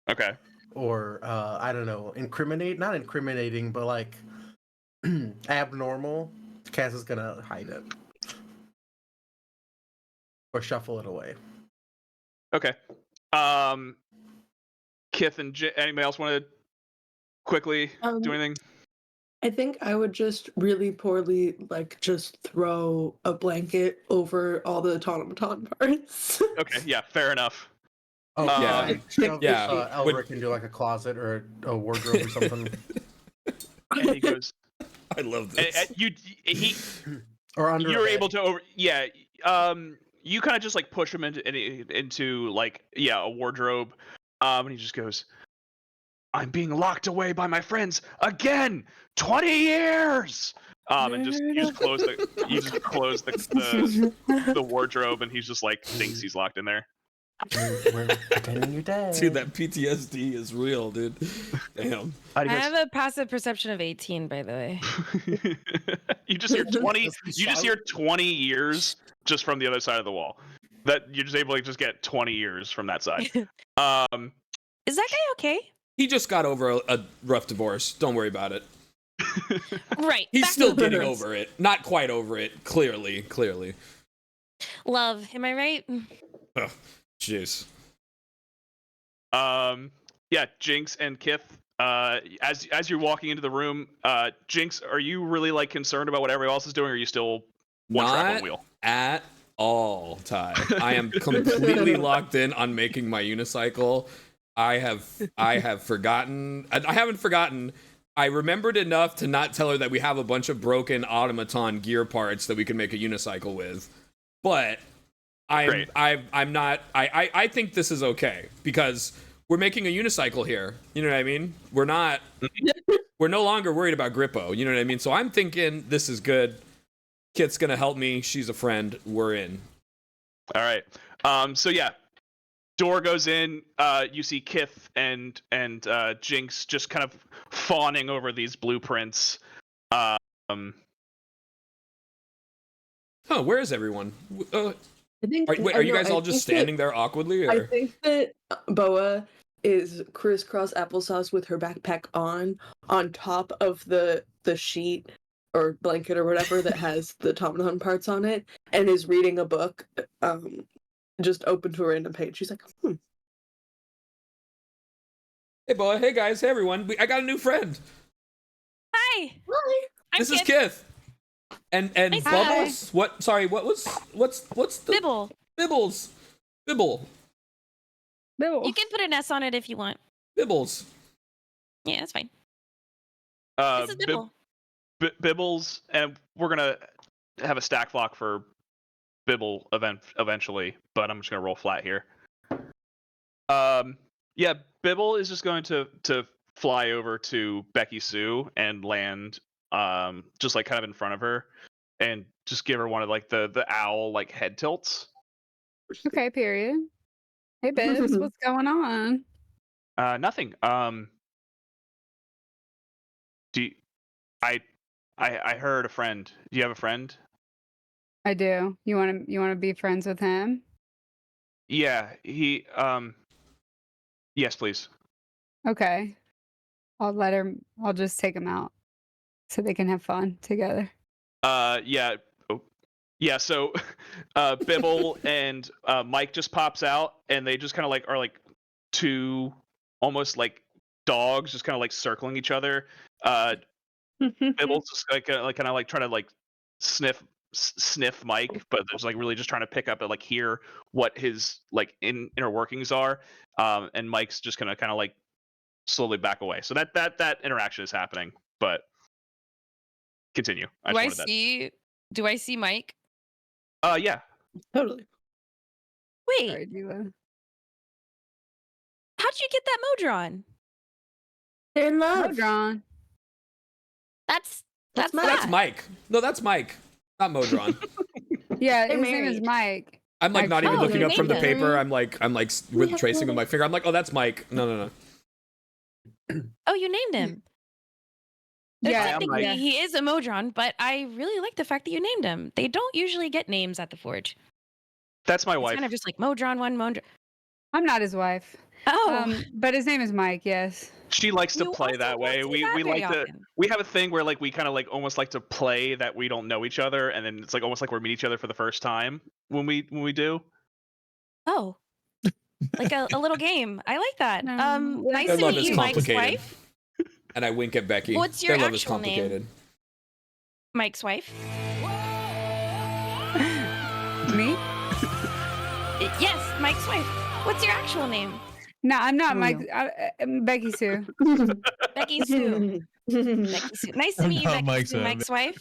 A: Okay.
G: or I don't know, not incriminating, but like abnormal, Cass is gonna hide it or shuffle it away.
A: Okay. Kith and anybody else want to quickly do anything?
E: I think I would just really poorly, like, just throw a blanket over all the automaton parts.
A: Okay, yeah, fair enough.
G: Oh
C: Yeah.
G: yeah.
C: Yeah.
G: Elric can do like a closet or a wardrobe or something,
A: And he goes,
C: I love this.
G: or under.
A: you're
G: a bed.
A: able to you kind of just like push him into like a wardrobe, and he just goes, I'm being locked away by my friends again. 20 years. And just you just close the wardrobe, and he's just like thinks he's locked in there.
G: We're pretending you're dead.
C: Dude, that PTSD is real, dude. Damn.
D: I have a passive perception of 18, by the way.
A: You just hear 20.
G: That's
A: You just hear 20 years just from the other side of the wall. That you're just able to just get 20 years from that side.
D: Is that guy okay?
C: He just got over a rough divorce. Don't worry about it.
D: Right.
C: He's
D: back
C: still
D: to the
C: getting
D: birds.
C: over it. Not quite over it. Clearly.
D: Love, am I right?
C: Ugh, jeez.
A: Yeah, Jinx and Kith. As you're walking into the room, Jinx, are you really like concerned about what everybody else is doing, or are you still one track on
C: Not
A: wheel?
C: at all, Ty. I am completely locked in on making my unicycle. I have forgotten. I haven't forgotten. I remembered enough to not tell her that we have a bunch of broken automaton gear parts that we can make a unicycle with. But I'm not. I think this is okay because we're making a unicycle here. You know what I mean? We're no longer worried about Grippo. You know what I mean? So I'm thinking this is good. Kit's gonna help me. She's a friend. We're in.
A: All right. So yeah, door goes in. You see Kith and Jinx just kind of fawning over these blueprints.
C: Huh? Where is everyone?
E: I think.
C: Are you guys all just standing there awkwardly? Or?
E: I think that Boa is crisscross applesauce with her backpack on top of the sheet or blanket or whatever that has the automaton parts on it, and is reading a book, just open to a random page. She's like,
C: Hey, boy. Hey, guys. Hey, everyone. I got a new friend.
D: Hi.
E: Hi.
D: I'm
C: This is
D: Kith.
C: Kith. And
D: Nice to
C: Bubbles. What? Sorry. What's the
D: Bibble.
C: Bibbles? Bibble.
B: No.
D: You can put an S on it if you want.
C: Bibbles.
D: Yeah, that's fine.
A: Uh,
D: This is Bibble.
A: Bibbles, and we're gonna have a stack block for Bibble eventually, but I'm just gonna roll flat here. Yeah, Bibble is just going to fly over to Becky-sue and land just like kind of in front of her, and just give her one of like the owl like head tilts.
B: Okay, period. Hey, Bibbs, what's going on?
A: Nothing. Do you, I heard a friend. Do you have a friend?
B: I do. You want to be friends with him?
A: Yeah, he yes, please.
B: Okay. I'll just take him out so they can have fun together.
A: Yeah. Oh, yeah, so Bibble and Mike just pops out, and they just kind of like are like two almost like dogs just kind of like circling each other. Bibble's just like kind of like trying to like sniff Mike, but there's like really just trying to pick up and like hear what his like inner workings are. And Mike's just gonna kind of like slowly back away. So that interaction is happening, but continue.
D: Do I
A: wanted that.
D: see do I see Mike?
A: Yeah.
E: Totally.
D: Wait,
B: Sorry, Diva.
D: how'd you get that Modron?
E: They're in love.
B: Modron.
D: That's
E: That's Mike.
D: that.
C: That's Mike. No, that's Mike. Not Modron.
B: Yeah,
E: They're
B: his name is
E: married.
B: Mike.
C: I'm like not even
B: Actually,
C: looking up from the
D: named him.
C: paper. I'm like with tracing with my finger. I'm like, oh, that's Mike. No.
D: Oh, you named him.
B: Yeah,
D: Technically,
B: yeah.
D: he is a Modron, but I really like the fact that you named him. They don't usually get names at the Forge.
A: That's my
D: It's
A: wife.
D: kind of just like Modron 1, Modron.
B: I'm not his wife.
D: Oh,
B: But his name is Mike. Yes.
A: She likes to
D: You
A: play
D: also
A: that
D: don't
A: way.
D: see
A: We
D: that
A: we
D: very
A: like to.
D: often.
A: We have a thing where like we kind of like almost like to play that we don't know each other, and then it's like almost like we're meeting each other for the first time when we do.
D: oh, like a little game. I like that.
B: No,
D: Nice
C: Their
D: to
C: love
D: meet
C: is
D: you, Mike's
C: complicated.
D: wife.
C: And I wink at Becky.
D: What's your
C: Their love is
D: actual name?
C: complicated.
D: Mike's wife.
B: Me?
D: Yes, Mike's wife. What's your actual name?
B: No, I'm not
E: Oh,
B: Mike. I'm Becky-sue.
D: Becky-sue. Becky-sue. Nice to
F: I'm
D: meet you,
F: not Mike's
D: Becky-sue, Mike's
F: wife.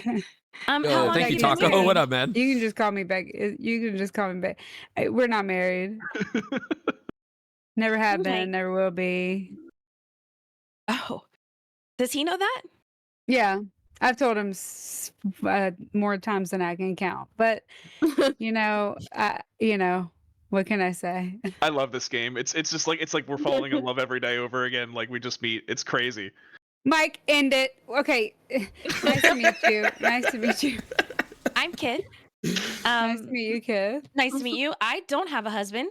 D: wife.
C: Yo,
D: How long
C: thank
D: have
C: you,
D: been
C: Taco.
D: married?
C: What up, man?
B: You can just call me Becky. You can just call me Becky. We're not married. Never have
D: Okay.
B: been. Never will be.
D: Oh, does he know that?
B: Yeah, I've told him more times than I can count. But you know, what can I say?
A: I love this game. It's just like we're falling in love every day over again. Like we just meet. It's crazy.
B: Mike, end it. Okay. Nice to meet you. Nice to meet you.
D: I'm Kith.
B: Nice to meet you, kid.
D: Nice to meet you. I don't have a husband.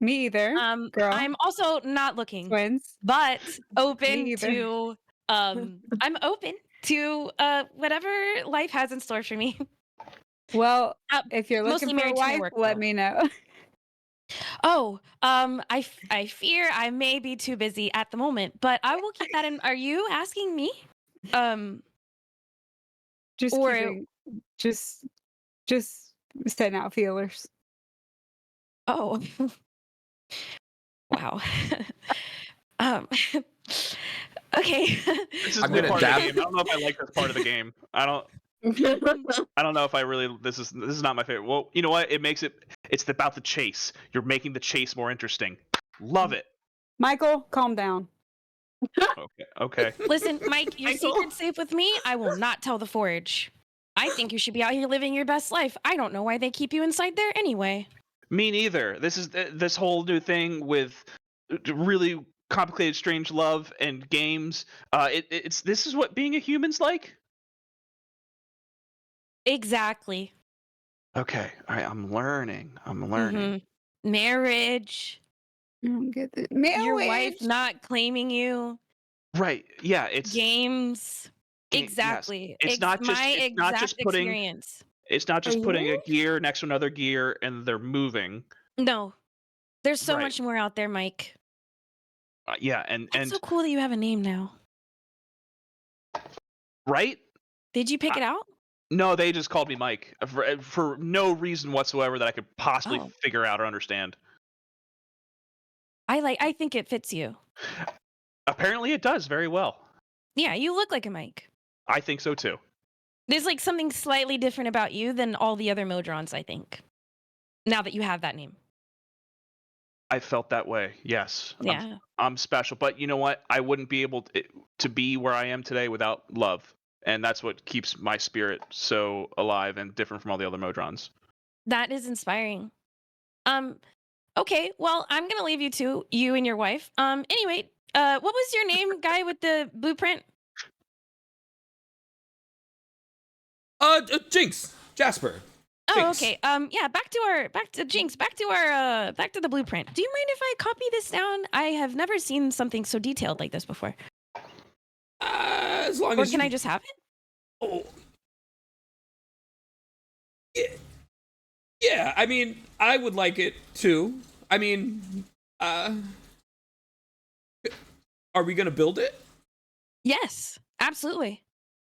B: Me either. Girl.
D: I'm also not looking,
B: Twins.
D: but open
B: either.
D: to I'm open to whatever life has in store for me.
B: Well,
D: Uh,
B: if you're
D: mostly
B: looking for a
D: married to my
B: wife,
D: work,
B: let
D: though.
B: me know.
D: Oh, I fear I may be too busy at the moment, but I will keep that in. Are you asking me?
B: Just
D: Or-
B: keeping, just setting out feelers.
D: Oh. Wow. um okay.
A: This is
C: I'm
A: new
C: gonna
A: part
C: dab-
A: of the game. I don't know if I like this part of the game. I don't know if I really. This is not my favorite. Well, you know what? It's about the chase. You're making the chase more interesting. Love it.
B: Michael, calm down.
A: Okay.
D: Listen, Mike, your
E: Michael.
D: secret's safe with me. I will not tell the Forge. I think you should be out here living your best life. I don't know why they keep you inside there anyway.
A: Me neither. This is this whole new thing with really complicated, strange love and games. This is what being a human's like.
D: Exactly.
A: Okay. All right. I'm learning.
D: Mhm. Marriage.
B: I don't get it.
D: Your wife
B: Marriage.
D: not claiming you.
A: Right. Yeah. It's
D: Games.
A: yes.
D: Exactly.
A: It's not just-
D: my
A: it's not
D: exact
A: just putting-
D: experience.
A: It's not just
E: Are
A: putting a
E: you?
A: gear next to another gear and they're moving.
D: No. There's so
A: Right.
D: much more out there, Mike.
A: Yeah. And
D: That's so cool that you have a name now.
A: right.
D: Did you pick it out?
A: No, they just called me Mike for no reason whatsoever that I could possibly
D: Oh.
A: figure out or understand.
D: I think it fits you.
A: Apparently, it does very well.
D: Yeah, you look like a Mike.
A: I think so too.
D: There's like something slightly different about you than all the other Modrons, I think. Now that you have that name.
A: I felt that way. Yes.
D: Yeah.
A: I'm special, but you know what? I wouldn't be able to be where I am today without love, and that's what keeps my spirit so alive and different from all the other Modrons.
D: That is inspiring. Okay, well, I'm gonna leave you and your wife. Anyway, what was your name, guy with the blueprint?
C: Jinx. Jasper.
D: Oh,
C: Jinx.
D: okay. Yeah, back to Jinx, back to the blueprint. Do you mind if I copy this down? I have never seen something so detailed like this before.
C: As long
D: Or
C: as
D: can
C: you...
D: I just have it?
C: Oh. Yeah, I mean, I would like it too. I mean, are we gonna build it?
D: Yes, absolutely.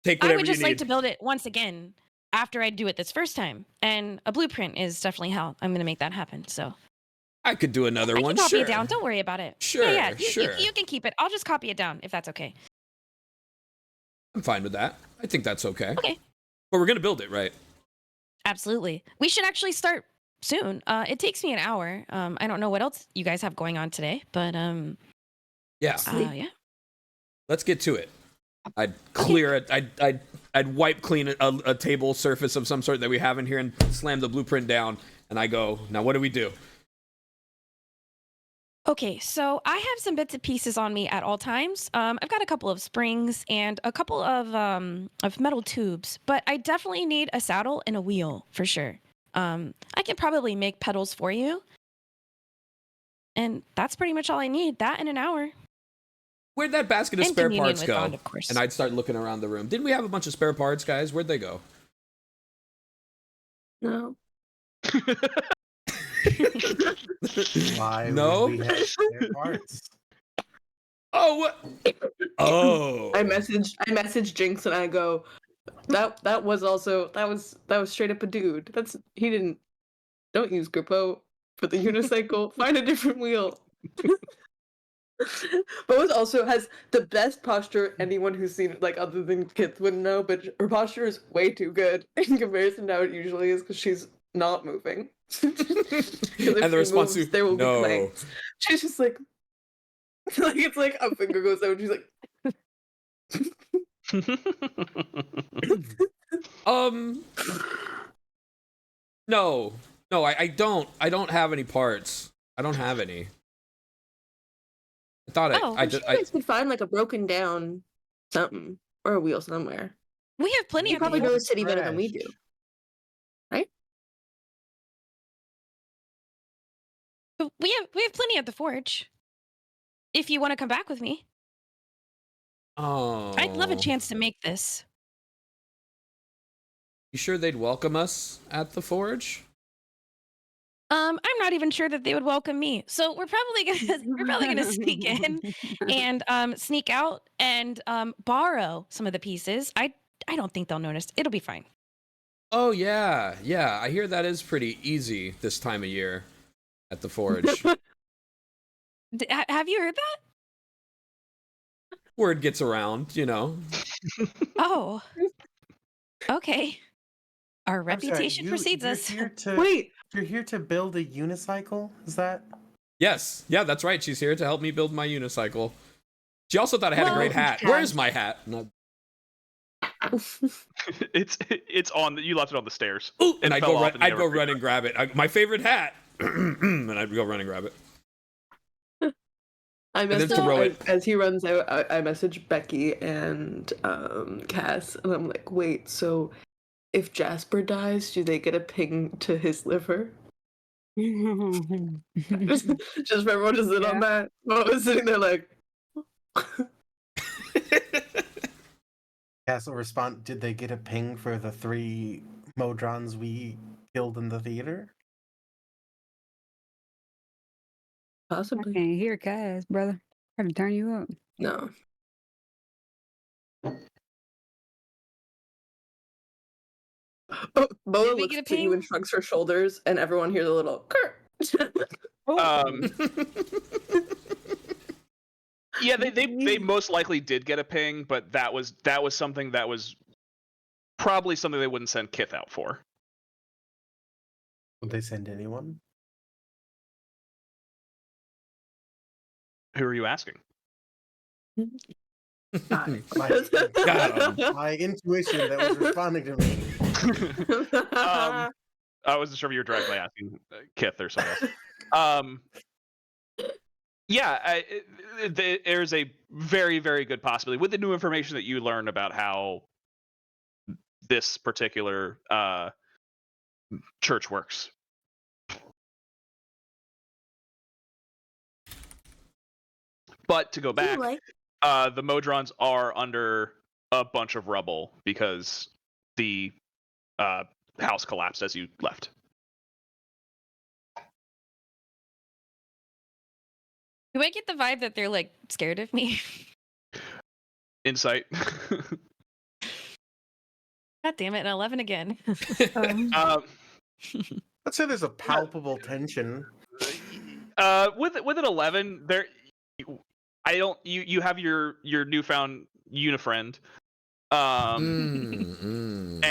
C: Take
D: I
C: whatever
D: would
C: you
D: just
C: need.
D: like to build it once again after I do it this first time. And a blueprint is definitely how I'm gonna make that happen. So
C: I could do another
D: I
C: one.
D: can copy
C: Sure.
D: it down. Don't worry about it.
C: Sure,
D: Yeah,
C: sure.
D: You can keep it. I'll just copy it down if that's okay.
C: I'm fine with that. I think that's okay.
D: Okay.
C: But we're gonna build it, right?
D: Absolutely. We should actually start soon. It takes me an hour. I don't know what else you guys have going on today, but
C: Yeah.
D: yeah.
C: Let's get to it. I'd clear it. I'd wipe clean a table surface of some sort that we have in here and slam the blueprint down. And I go, now what do we do?
D: Okay, so I have some bits and pieces on me at all times. I've got a couple of springs and a couple of metal tubes, but I definitely need a saddle and a wheel for sure. I can probably make pedals for you, and that's pretty much all I need. That in an hour.
C: Where'd that basket of
D: In
C: spare
D: communion
C: parts
D: with
C: go?
D: Bond, of course.
C: And I'd start looking around the room. Didn't we have a bunch of spare parts, guys? Where'd they go?
E: No.
G: Why
C: No?
G: would we have spare parts?
C: Oh, what? Oh.
E: I messaged Jinx and I go, that was straight up a dude. Don't use Grippo for the unicycle. Find a different wheel. Boaz also has the best posture anyone who's seen it, like other than Kith wouldn't know, but her posture is way too good in comparison to how it usually is because she's not moving.
C: And the response to
E: there will be
C: no.
E: clanks. She's just like it's like a finger goes out and she's like
C: No, I don't have any parts. I don't have any. I thought
E: you guys could find like a broken down something or a wheel somewhere.
D: We have plenty
E: You
D: of
E: probably
D: people.
E: know the city better than we do. Right?
D: We have plenty at the forge. If you want to come back with me,
C: Oh.
D: I'd love a chance to make this.
C: You sure they'd welcome us at the forge?
D: I'm not even sure that they would welcome me. So we're probably gonna sneak in and sneak out and borrow some of the pieces. I don't think they'll notice. It'll be fine.
C: Oh yeah. I hear that is pretty easy this time of year at the forge.
D: Have you heard that?
C: Word gets around, you know.
D: Oh. Okay. Our
G: I'm sorry,
D: reputation precedes
G: you're
D: us.
G: Here to,
E: Wait.
G: You're here to build a unicycle? Is that?
C: Yes. Yeah, that's right. She's here to help me build my unicycle. She also thought I had a great hat.
E: Cat.
C: Where's my hat? No.
A: It's on. You left it on the stairs.
C: Ooh, and
A: It
C: I'd
A: fell
C: go
A: off
C: run.
A: and you
C: I'd
A: never
C: go run and grab it. My favorite hat. And I'd go run and grab it.
E: I
C: then
E: message
C: throw it.
E: as he runs out. I message Becky and Cass, and I'm like, "Wait, so if Jasper dies, do they get a ping to his liver?" just for everyone to sit on that. I was sitting there like,
G: Cass will respond. Did they get a ping for the 3 Modrons we killed in the theater?
B: I
E: possibly
B: can't hear Kaz, brother. Got to turn you up.
E: no. Oh, Boa
D: Did we
E: looks
D: get a
E: at you
D: ping?
E: and shrugs her shoulders, and everyone hears a little.
A: Yeah, they most likely did get a ping, but that was something that was probably something they wouldn't send Kith out for.
G: Would they send anyone?
A: Who are you asking?
G: My,
C: Got
G: my intuition that was responding to me.
A: I wasn't sure if you were directly asking Kith or someone else. Yeah, there's a very, very good possibility with the new information that you learned about how this particular church works. But to go back, the Modrons are under a bunch of rubble because the house collapsed as you left.
D: Do I get the vibe that they're like scared of me?
A: Insight.
D: God damn it, an 11 again.
G: Let's say there's a palpable tension.
A: With an 11, there, you have your newfound unifriend. And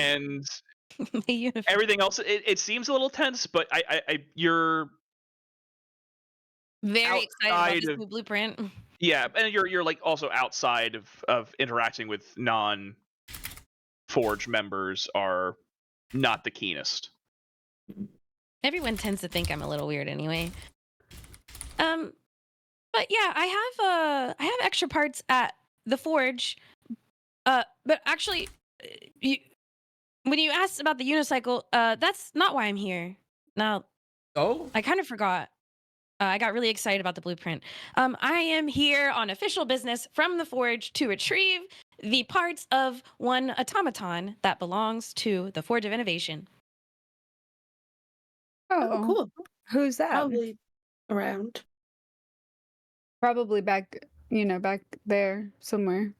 D: The uniform.
A: everything else, it seems a little tense, but you're
D: Very excited about
A: outside
D: this
A: of-
D: new blueprint.
A: yeah, and you're like also outside of interacting with non-Forge members are not the keenest.
D: Everyone tends to think I'm a little weird anyway. But yeah, I have extra parts at the forge. But actually, when you asked about the unicycle, that's not why I'm here. Now,
C: Oh,
D: I kind of forgot. I got really excited about the blueprint. I am here on official business from the forge to retrieve the parts of one automaton that belongs to the Forge of Innovation.
E: Oh, cool.
B: Who's that?
E: Probably around.
B: Probably back, back there somewhere.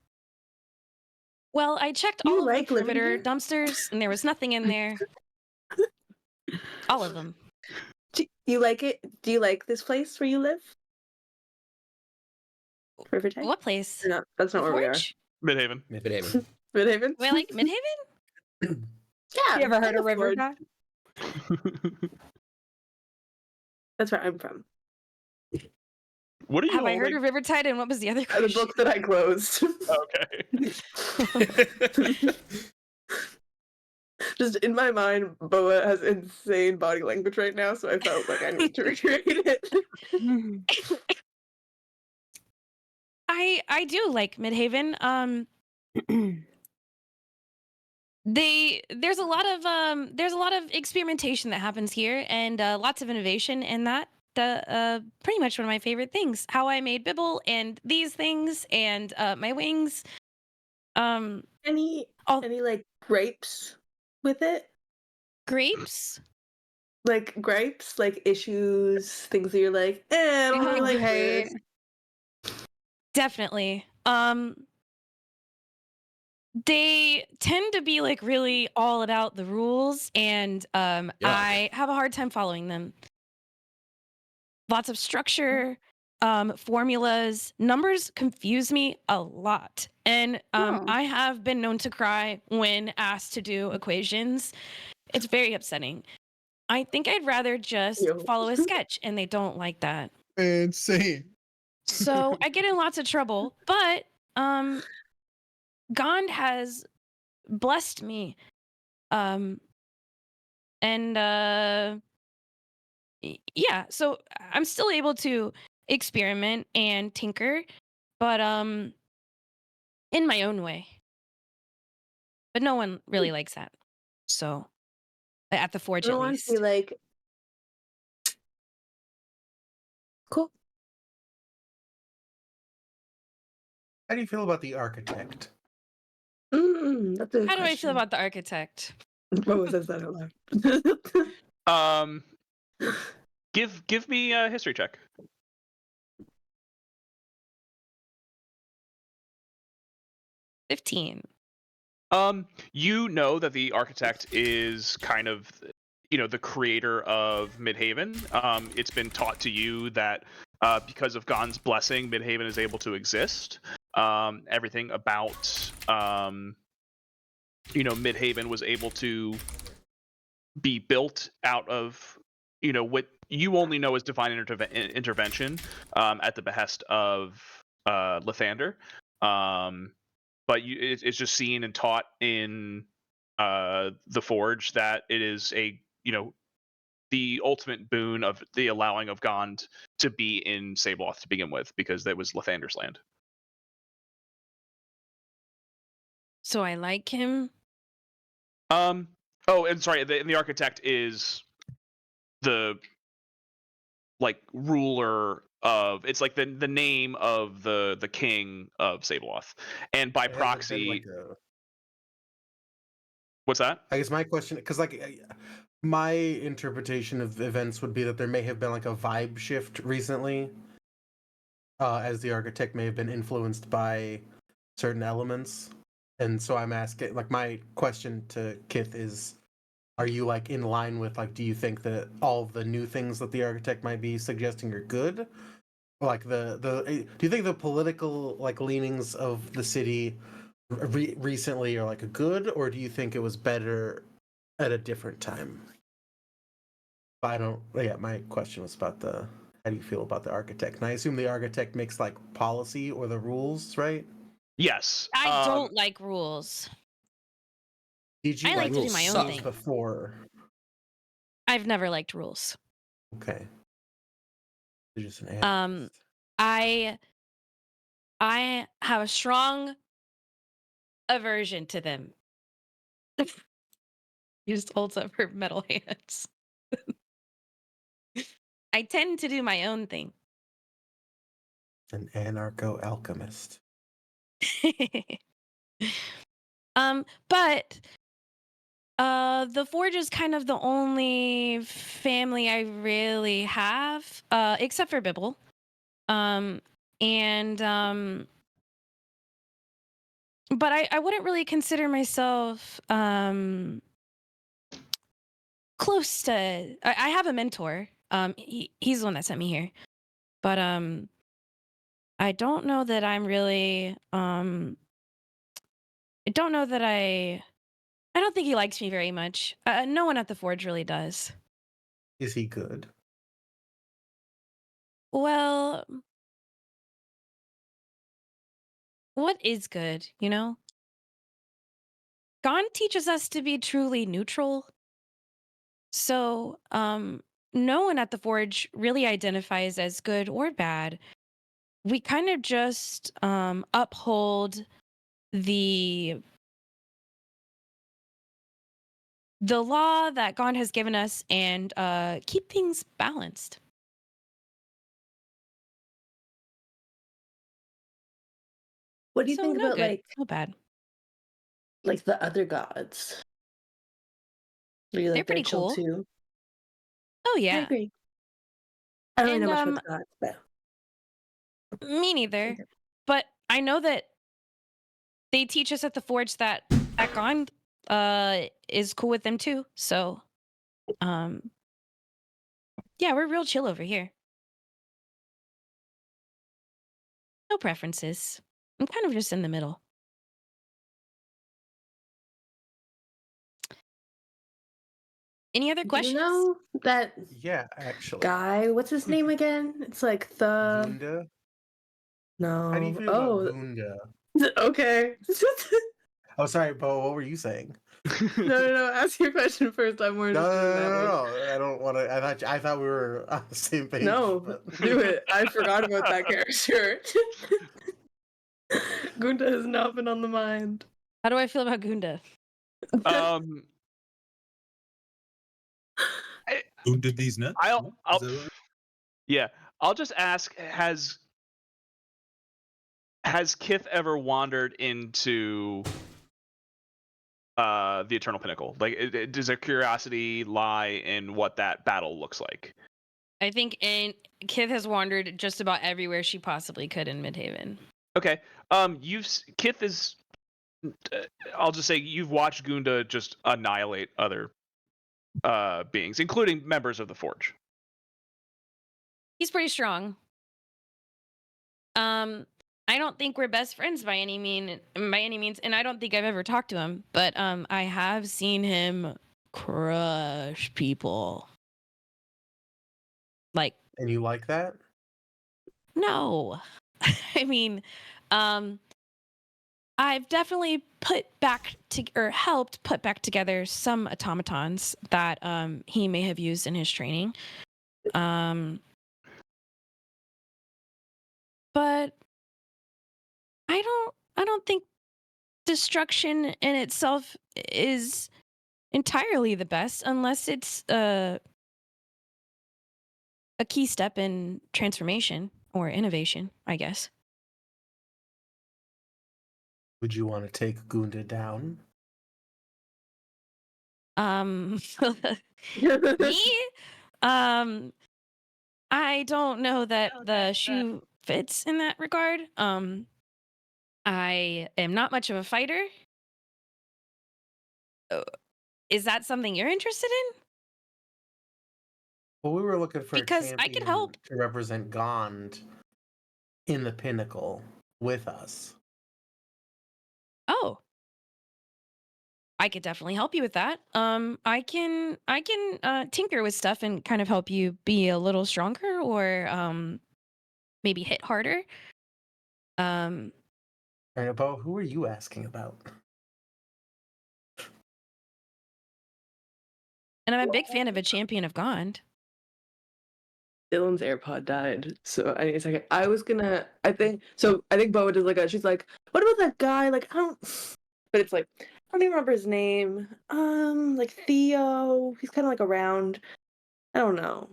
D: Well, I checked
E: You
D: all of
E: like
D: the
E: living
D: perimeter
E: here?
D: dumpsters, and there was nothing in there. All of them.
E: Do you like it? Do you like this place where you live? Rivertide?
D: What place?
E: No, that's not
D: The
E: where we are.
D: Forge?
A: Midhaven.
C: Midhaven.
E: Midhaven?
D: Wait, like Midhaven?
E: Yeah.
B: You ever heard of
E: the Forge.
B: Riverside?
E: That's where I'm from.
A: What are you
D: Have I heard
A: holding?
D: of Rivertide? And what was the other
E: The
D: question?
E: book that I closed.
A: Okay.
E: Just in my mind, Boa has insane body language right now, so I felt like I need to recreate it.
D: I do like Midhaven. There's a lot of experimentation that happens here, and lots of innovation, and that pretty much one of my favorite things. How I made Bibble and these things and my wings.
E: Any
D: All
E: like grapes with it?
D: grapes.
E: Like gripes, like issues, things that you're like, I don't really like
B: Okay.
E: this.
D: Definitely. They tend to be like really all about the rules, and I have a hard time following them. Lots of structure, formulas, numbers confuse me a lot. And
B: Oh.
D: I have been known to cry when asked to do equations. It's very upsetting. I think I'd rather just
E: Yo.
D: follow a sketch, and they don't like that.
F: Insane.
D: So I get in lots of trouble, but Gond has blessed me. And yeah, so I'm still able to experiment and tinker, but in my own way. But no one really likes that. So at the forge
E: I
D: at
E: don't want
D: least.
E: to be like, cool.
G: How do you feel about the architect?
E: That's a good
D: How do I feel
E: question.
D: about the architect?
E: Boa says that out loud.
A: Give me a history check.
D: $15.
A: You know that the architect is kind of, the creator of Midhaven. It's been taught to you that because of Gond's blessing, Midhaven is able to exist. Everything about, Midhaven was able to be built out of, what you only know as divine intervention at the behest of Lathander. But it's just seen and taught in the Forge that it is the ultimate boon of the allowing of Gond to be in Sabeloth to begin with, because that was Lathander's land.
D: So I like him.
A: Oh, and sorry, the architect is the ruler of, it's like the name of the king of Sabeloth, and by
G: Has there been,
A: proxy. What's that?
G: I guess my question, because my interpretation of events would be that there may have been like a vibe shift recently, as the architect may have been influenced by certain elements, and so I'm asking, my question to Kith is, are you in line with do you think that all of the new things that the architect might be suggesting are good? Do you think the political leanings of the city recently or like a good, or do you think it was better at a different time? I don't. Yeah, my question was about the. How do you feel about the architect? And I assume the architect makes like policy or the rules, right?
A: Yes.
D: I don't like rules.
G: Did you
D: I like to do
C: rules
D: my own
C: suck.
D: thing.
G: before?
D: I've never liked rules.
G: Okay. You're just an
D: Um,
G: anarchist.
D: I have a strong aversion to them. He just holds up her metal hands. I tend to do my own thing.
G: An anarcho-alchemist.
D: But the Forge is kind of the only family I really have, except for Bibble. But I wouldn't really consider myself close to. I have a mentor. He's the one that sent me here, but I don't know that I'm really. I don't know that I don't think he likes me very much. No one at the Forge really does.
G: Is he good?
D: Well, what is good, you know? Gon teaches us to be truly neutral. So, no one at the Forge really identifies as good or bad. We kind of just uphold the law that Gon has given us and keep things balanced.
E: What do you
D: So
E: think
D: no
E: about
D: good, no bad.
E: like the other gods? Do you
D: They're
E: like
D: pretty
E: chill
D: cool.
E: too?
D: Oh
E: I
D: yeah,
E: agree. I don't really
D: and
E: know much about the gods, but
D: me neither. But I know that they teach us at the Forge that Gon is cool with them too. So, yeah, we're real chill over here. No preferences. I'm kind of just in the middle. Any other
E: do you
D: questions?
E: know that
G: Yeah, actually.
E: guy? What's his name again? It's like the
G: Gunda?
E: no.
G: How do you feel about
E: Oh,
G: Gunda?
E: okay.
G: Oh, sorry, Bo. What were you saying?
E: No. Ask your question first. I'm more
G: No,
E: interested in that one.
G: no. I don't want to. I thought we were on the same page.
E: No,
G: but...
E: do it. I forgot about that character. Gunda has not been on the mind.
D: How do I feel about Gunda?
A: Um,
F: Who did these nuts?
A: I'll
F: Is that right?
A: yeah. I'll just ask: Has Kith ever wandered into the Eternal Pinnacle? Like, does their curiosity lie in what that battle looks like?
D: I think Kith has wandered just about everywhere she possibly could in Midhaven.
A: Okay. Kith is. I'll just say you've watched Gunda just annihilate other beings, including members of the Forge.
D: He's pretty strong. I don't think we're best friends by any means, and I don't think I've ever talked to him. But I have seen him crush people. Like,
G: And you like that?
D: no, I mean, I've definitely helped put back together some automatons that he may have used in his training. But I don't think destruction in itself is entirely the best unless it's a key step in transformation or innovation, I guess.
G: Would you want to take Gunda down?
D: Me? I don't know that the shoe fits in that regard. I am not much of a fighter. Is that something you're interested in?
G: Well, we were looking for
D: Because
G: a
D: I could
G: champion
D: help.
G: to represent Gond in the Pinnacle with us.
D: Oh, I could definitely help you with that. I can tinker with stuff and kind of help you be a little stronger, or maybe hit harder. Um,
G: Alright, Bo, who are you asking about?
D: and I'm a big fan of a champion of Gond.
E: Dylan's AirPod died, so I need a second. I think Boa does she's like, what about that guy? Like, I don't, but it's like, I don't even remember his name. Like Theo, he's kind of like around. I don't know.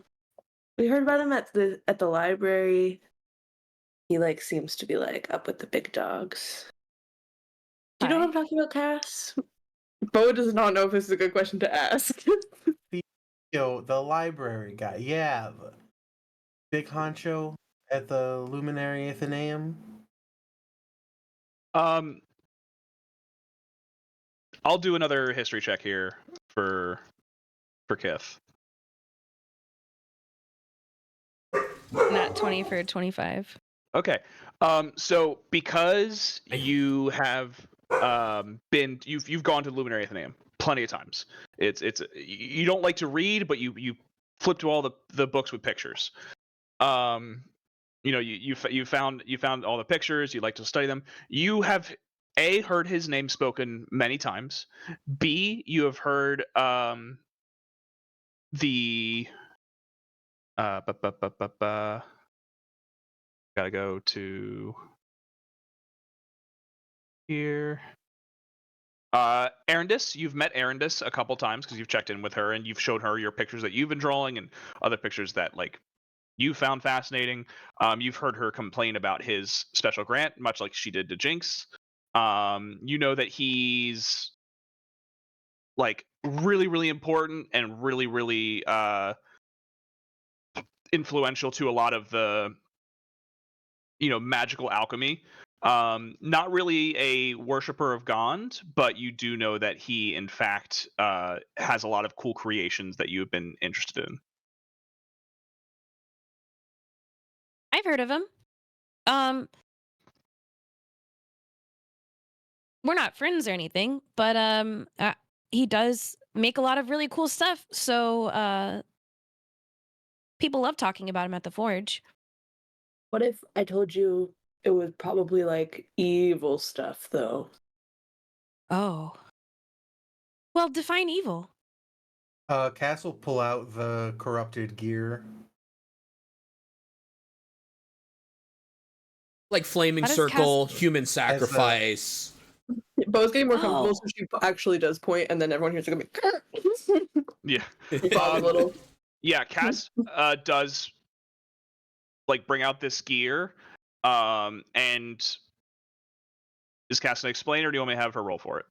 E: We heard about him at the library. He seems to be up with the big dogs. Do you know what I'm talking about, Cass? Boa does not know if this is a good question to ask.
G: Yo, the library guy. Yeah. The big honcho at the Luminary Athenaeum.
A: I'll do another history check here for Kith.
D: Not 20 for 25.
A: Okay. So because you have you've gone to Luminary Athenaeum plenty of times. It's you don't like to read, but you flip to all the books with pictures. You found all the pictures. You like to study them. You have heard his name spoken many times. B, you have heard the gotta go to here. Arendis, you've met Arendis a couple times because you've checked in with her and you've shown her your pictures that you've been drawing and other pictures that you found fascinating. You've heard her complain about his special grant, much like she did to Jinx. You know that he's really, really important and really, really influential to a lot of the magical alchemy. Not really a worshiper of Gond, but you do know that he in fact has a lot of cool creations that you have been interested in.
D: I've heard of him. We're not friends or anything, but he does make a lot of really cool stuff. So people love talking about him at the Forge.
E: What if I told you it was probably evil stuff, though?
D: Oh. Well, define evil.
G: Cass will pull out the corrupted gear.
C: Like flaming
D: How does
C: circle, human sacrifice.
E: Bo's getting more comfortable,
D: Oh.
E: so she actually does point, and then everyone hears it go.
A: Yeah.
E: Bob a little.
A: Yeah, Cass does bring out this gear. And is Cass gonna explain, or do you want me to have her roll for it?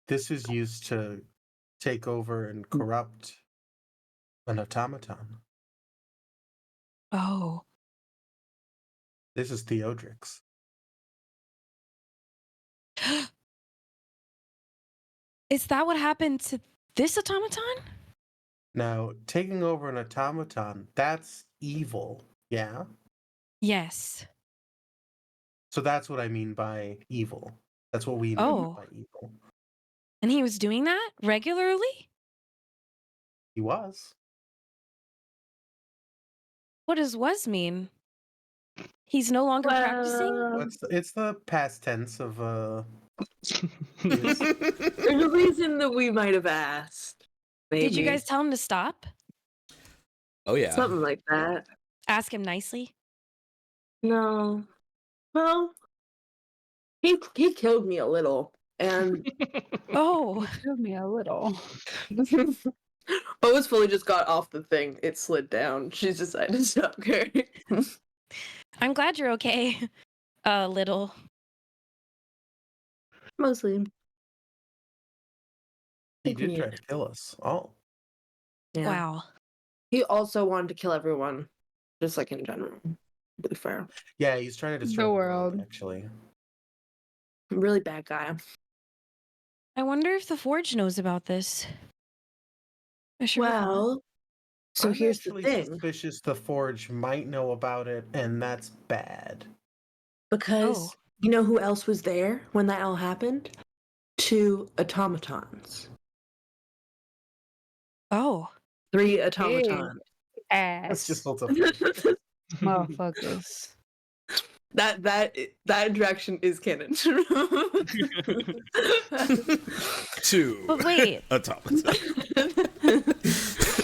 G: This is used to take over and corrupt an automaton.
D: Oh.
G: This is Theodrix.
D: Is that what happened to this automaton?
G: Now, taking over an automaton, that's evil, yeah?
D: Yes.
G: So that's what I mean by evil. That's what we mean by evil.
D: And he was doing that regularly?
G: He was.
D: What does was mean? He's no longer practicing?
G: It's the past tense of
E: There's a reason that we might have asked. Maybe.
D: Did you guys tell him to stop?
C: Oh yeah.
E: Something like that.
D: Ask him nicely?
E: No. Well, he killed me a little, and
D: Oh.
B: Killed me a little.
E: Bo's fully just got off the thing. It slid down. She's decided to stop carrying.
D: I'm glad you're okay. Little.
E: Mostly.
G: he did try to kill us all.
E: Yeah.
D: Wow.
E: He also wanted to kill everyone, just in general. To be fair.
G: Yeah, he's trying to destroy
B: The
G: the
B: world.
G: world, actually.
E: Really bad guy.
D: I wonder if the Forge knows about this. I sure hope not.
E: Well, so
G: I'm
E: here's the
G: actually
E: thing.
G: suspicious the Forge might know about it, and that's bad.
E: Because You know who else was there when that all happened? 2 automatons.
D: Oh.
E: 3 automatons.
G: That's
B: Ass
G: just hold up.
B: motherfuckers.
E: That interaction is canon.
C: 2
D: But wait,
C: automaton.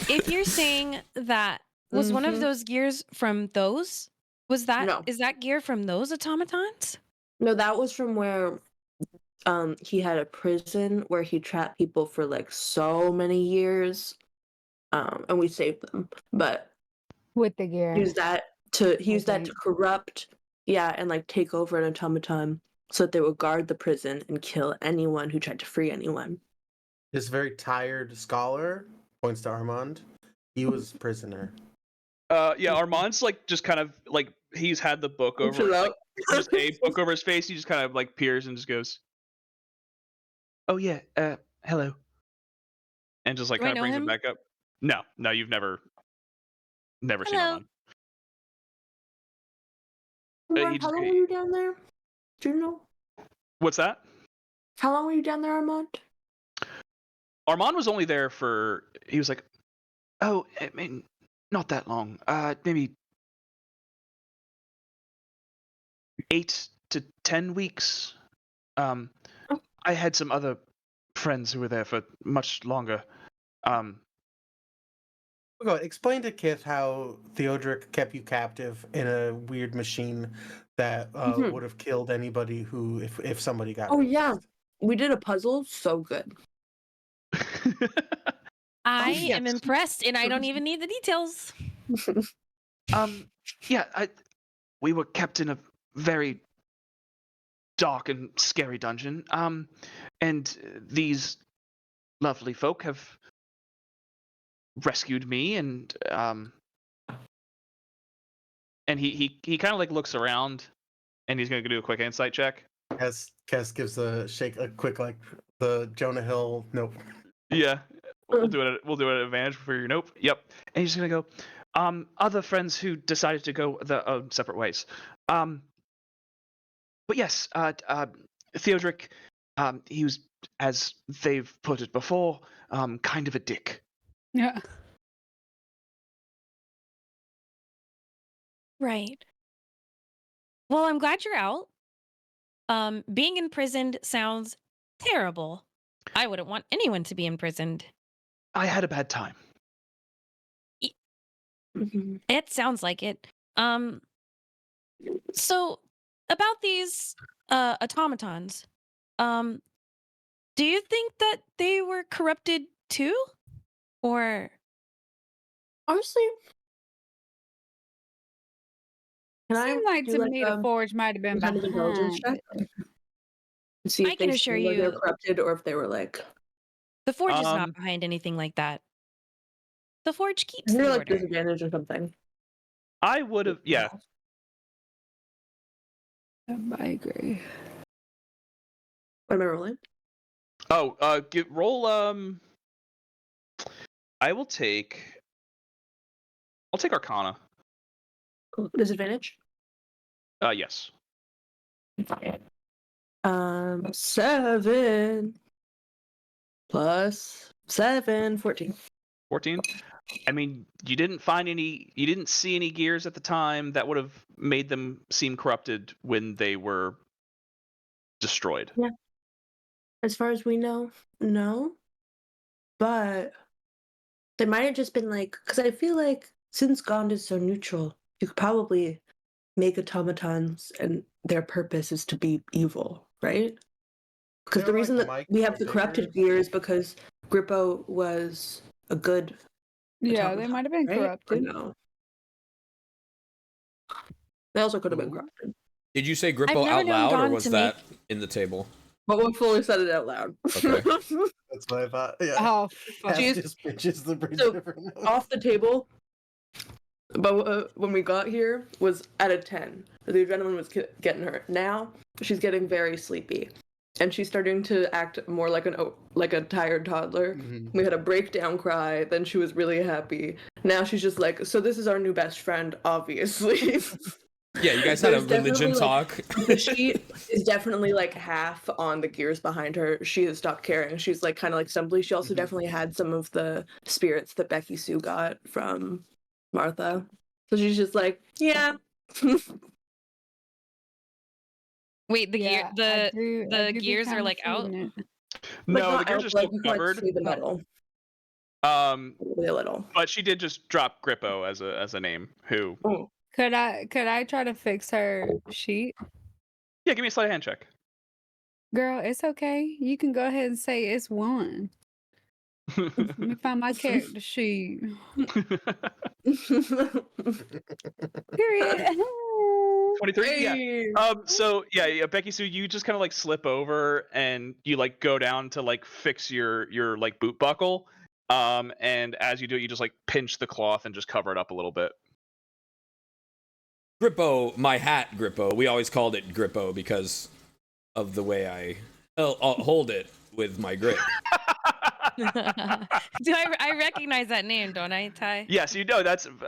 D: if you're saying that was one of
E: Mhm.
D: those gears from those, is
E: No.
D: that gear from those automatons?
E: No, that was from where he had a prison where he trapped people for like so many years. And we saved them. But
B: With the gear.
E: he used that to
B: Okay.
E: corrupt, and like take over an automaton so that they would guard the prison and kill anyone who tried to free anyone.
G: This very tired scholar points to Armand. He was prisoner.
A: Yeah, Armand's like just kind of like he's had the book over,
E: Chill
A: like,
E: out.
A: just a book over his face. He just kind of like peers and just goes, "Oh yeah, hello," and just like
D: Do I
A: kind of
D: know
A: brings
D: him?
A: him back up. No, you've never seen
D: Hello.
A: Armand.
E: Armand,
A: He
E: how
A: just
E: long were you down there? Do you know?
A: what's that?
E: How long were you down there, Armand?
A: Armand was only there for. He was like, "Oh, I mean, not that long. Maybe 8 to 10 weeks.
E: Oh.
A: I had some other friends who were there for much longer.
G: Go explain to Kith how Theodoric kept you captive in a weird machine that
E: Mhm.
G: would have killed anybody who, if somebody got.
E: Oh yeah,
G: released.
E: we did a puzzle. So good.
D: I
A: yes.
D: am impressed, and I don't even need the details.
A: Yeah, we were kept in a very dark and scary dungeon. And these lovely folk have rescued me, and he kind of like looks around, and he's gonna do a quick insight check.
G: Cass gives a quick like the Jonah Hill nope.
A: Yeah, we'll do it. We'll do it at advantage for your nope. Yep. And he's gonna go. Other friends who decided to go their own separate ways. But yes, Theodoric, he was, as they've put it before, kind of a dick.
B: Yeah.
D: Right. Well, I'm glad you're out. Being imprisoned sounds terrible. I wouldn't want anyone to be imprisoned.
A: I had a bad time.
E: Mhm.
D: It sounds like it. So about these automatons, do you think that they were corrupted too? Or
E: Honestly, can I
B: Seemed like
E: do
B: to
E: like
B: me the Forge might have been
E: some kind of intelligence
B: behind
E: check
B: it.
E: to see
D: I
E: if
D: can
E: they
D: assure
E: seem like they're
D: you-
E: corrupted or if they were like
D: the Forge is not
A: Um,
D: behind anything like that. The Forge keeps
E: they're
D: the
E: like
D: order.
E: disadvantage or something.
A: I would have. Yeah.
B: I agree.
E: What am I rolling?
A: Oh, roll. I will take. I'll take Arcana.
E: Disadvantage.
A: Yes.
E: 7 plus 7, 14.
A: 14. I mean, you didn't see any gears at the time that would have made them seem corrupted when they were destroyed.
E: Yeah. As far as we know, no. But they might have just been like, because I feel like since Gond is so neutral, you could probably make automatons and their purpose is to be evil, right? Because
G: They're
E: the
G: like
E: reason that
G: Mike
E: we have
G: the
E: the corrupted
G: Digger.
E: gear is because Grippo was a good
B: Yeah, they
E: automaton,
B: might have been
E: right? Or
B: corrupted.
E: no. They also could have been
G: Ooh.
E: corrupted.
C: Did you say
D: I've
C: Grippo
D: never
C: out
D: known
C: loud, or
D: Gon
C: was
D: to
C: that in the table?
E: But we fully said it out loud.
C: Okay.
G: That's what I thought. Yeah.
B: Oh,
G: Cass
B: fuck.
E: Jeez.
G: just pitches the bridge
E: So,
G: different notes.
E: Off the table, but when we got here was at a 10. The adrenaline was getting her. Now she's getting very sleepy, and she's starting to act more like a tired toddler.
G: Mhm.
E: We had a breakdown cry. Then she was really happy. Now she's just like, so this is our new best friend, obviously.
C: Yeah, you guys had a
E: There's
C: religion
E: definitely,
C: talk.
E: The sheet is definitely like half on the gears behind her. She has stopped caring. She's like kind of like stumbly. She also definitely had some of the spirits that Becky-sue got from Martha. So she's just like, yeah.
D: Wait, the
B: Yeah,
D: gear,
B: I do be
D: gears are
B: kinda
D: like out.
B: feeling it.
A: No, the
E: not
A: gears
E: out,
A: are still
E: you can, like,
A: covered.
E: see the metal. Really a little.
A: But she did just drop Grippo as a name. Who?
E: Oh.
B: Could I try to fix her sheet?
A: Yeah, give me a sleight of hand check.
B: Girl, it's okay. You can go ahead and say it's one. Let me find my character sheet. Period.
A: 23. Yeah.
E: Hey.
A: So yeah, Becky-sue, you just kind of like slip over and you like go down to like fix your like boot buckle. And as you do it, you just like pinch the cloth and just cover it up a little bit.
C: Grippo, my hat, Grippo. We always called it Grippo because of the way I'll hold it with my grip.
D: Do I recognize that name, don't I, Ty?
A: Yes, you know that's
C: Would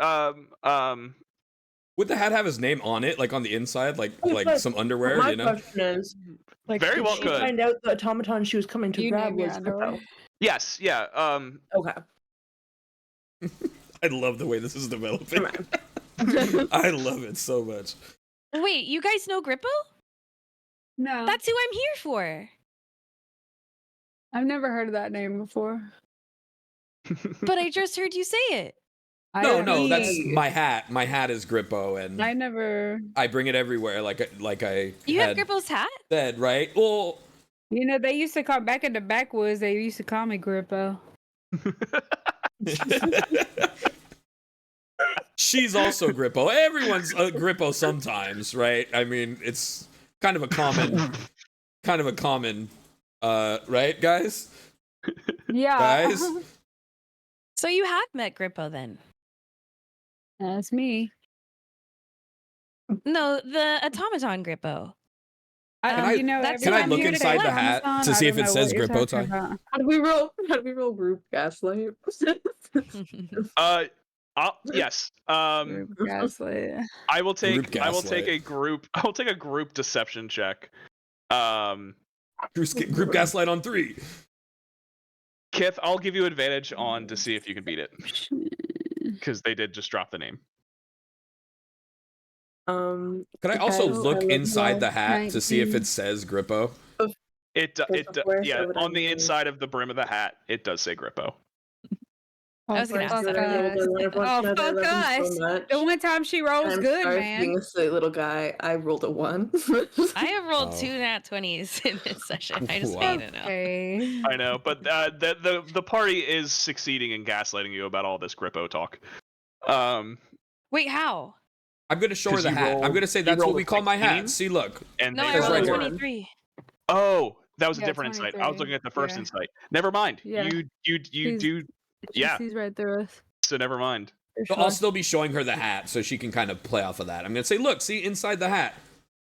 C: the hat have his name on it, like on the inside, like
E: but
C: some underwear?
E: My
C: You know?
E: question is, like,
A: Very
E: did
A: well
E: she
A: could.
E: find out the automaton she was coming to
B: You
E: grab
B: name your
E: was
B: underwear.
E: Grippo?
A: yes, yeah.
E: Okay.
C: I love the way this is developing.
E: Come
C: I love it so much.
D: Wait, you guys know Grippo?
B: No,
D: That's who I'm here for.
B: I've never heard of that name before.
D: But I just heard you say it.
C: No, that's my hat. My hat is Grippo, and
B: I never.
C: I bring it everywhere, like I
D: You have
C: had
D: Grippo's hat?
C: said, right? Well,
B: You know, they used to call back in the backwoods. They used to call me Grippo.
C: she's also Grippo. Everyone's a Grippo sometimes, right? I mean, it's kind of a common, right, guys?
B: Yeah,
C: Guys?
D: So you have met Grippo then?
B: that's me.
D: No, the automaton Grippo.
C: I-
B: You know,
D: that's
C: Can
B: every
C: I
B: time
C: look
B: you
C: inside
B: say
C: the hat
B: Amazon,
C: to
B: I
C: see if
B: don't
C: it
B: know
C: says
B: what you're
C: Grippo,
B: talking
C: Ty?
B: about.
E: How do we roll group gaslight?
A: Yes.
B: Group gaslight.
A: I will take
C: Group
A: I will take
C: gaslight.
A: a group deception check.
C: Group gaslight on 3.
A: Kith, I'll give you advantage on to see if you can beat it because they did just drop the name.
C: Could I also look inside the hat to see if it says Grippo?
A: Yeah, on the inside of the brim of the hat, it does say Grippo.
D: I was gonna ask
B: fuck
D: that.
B: us. Oh, fuck us. The one time she rolls
E: I'm
B: good,
E: sorry for
B: man.
E: being a silly little guy. I rolled a 1.
D: I have rolled
C: Oh.
D: 2 nat 20s in this session. I just
C: Wow.
D: want you to know.
B: Okay.
A: I know, but the party is succeeding in gaslighting you about all this Grippo talk.
D: Wait, how?
C: I'm gonna show her
A: 'Cause
C: the
A: you
C: hat. I'm
A: rolled-
C: gonna say
A: you
C: that's what
A: rolled
C: we
A: a
C: call my
A: 16?
C: hat. See, look.
A: And
D: No,
A: they
D: I
C: says
D: rolled
C: right
D: a
C: here.
D: 23.
A: Oh, that was a
B: Yeah,
A: different insight. I was
B: 23.
A: looking at the first
B: Yeah.
A: insight. Never mind.
B: Yeah.
A: You
B: He's-
A: do.
B: She
A: Yeah.
B: sees right through us.
A: So never mind.
B: For
C: So
B: sure.
C: I'll still be showing her the hat so she can kind of play off of that. I'm gonna say, look, see inside the hat,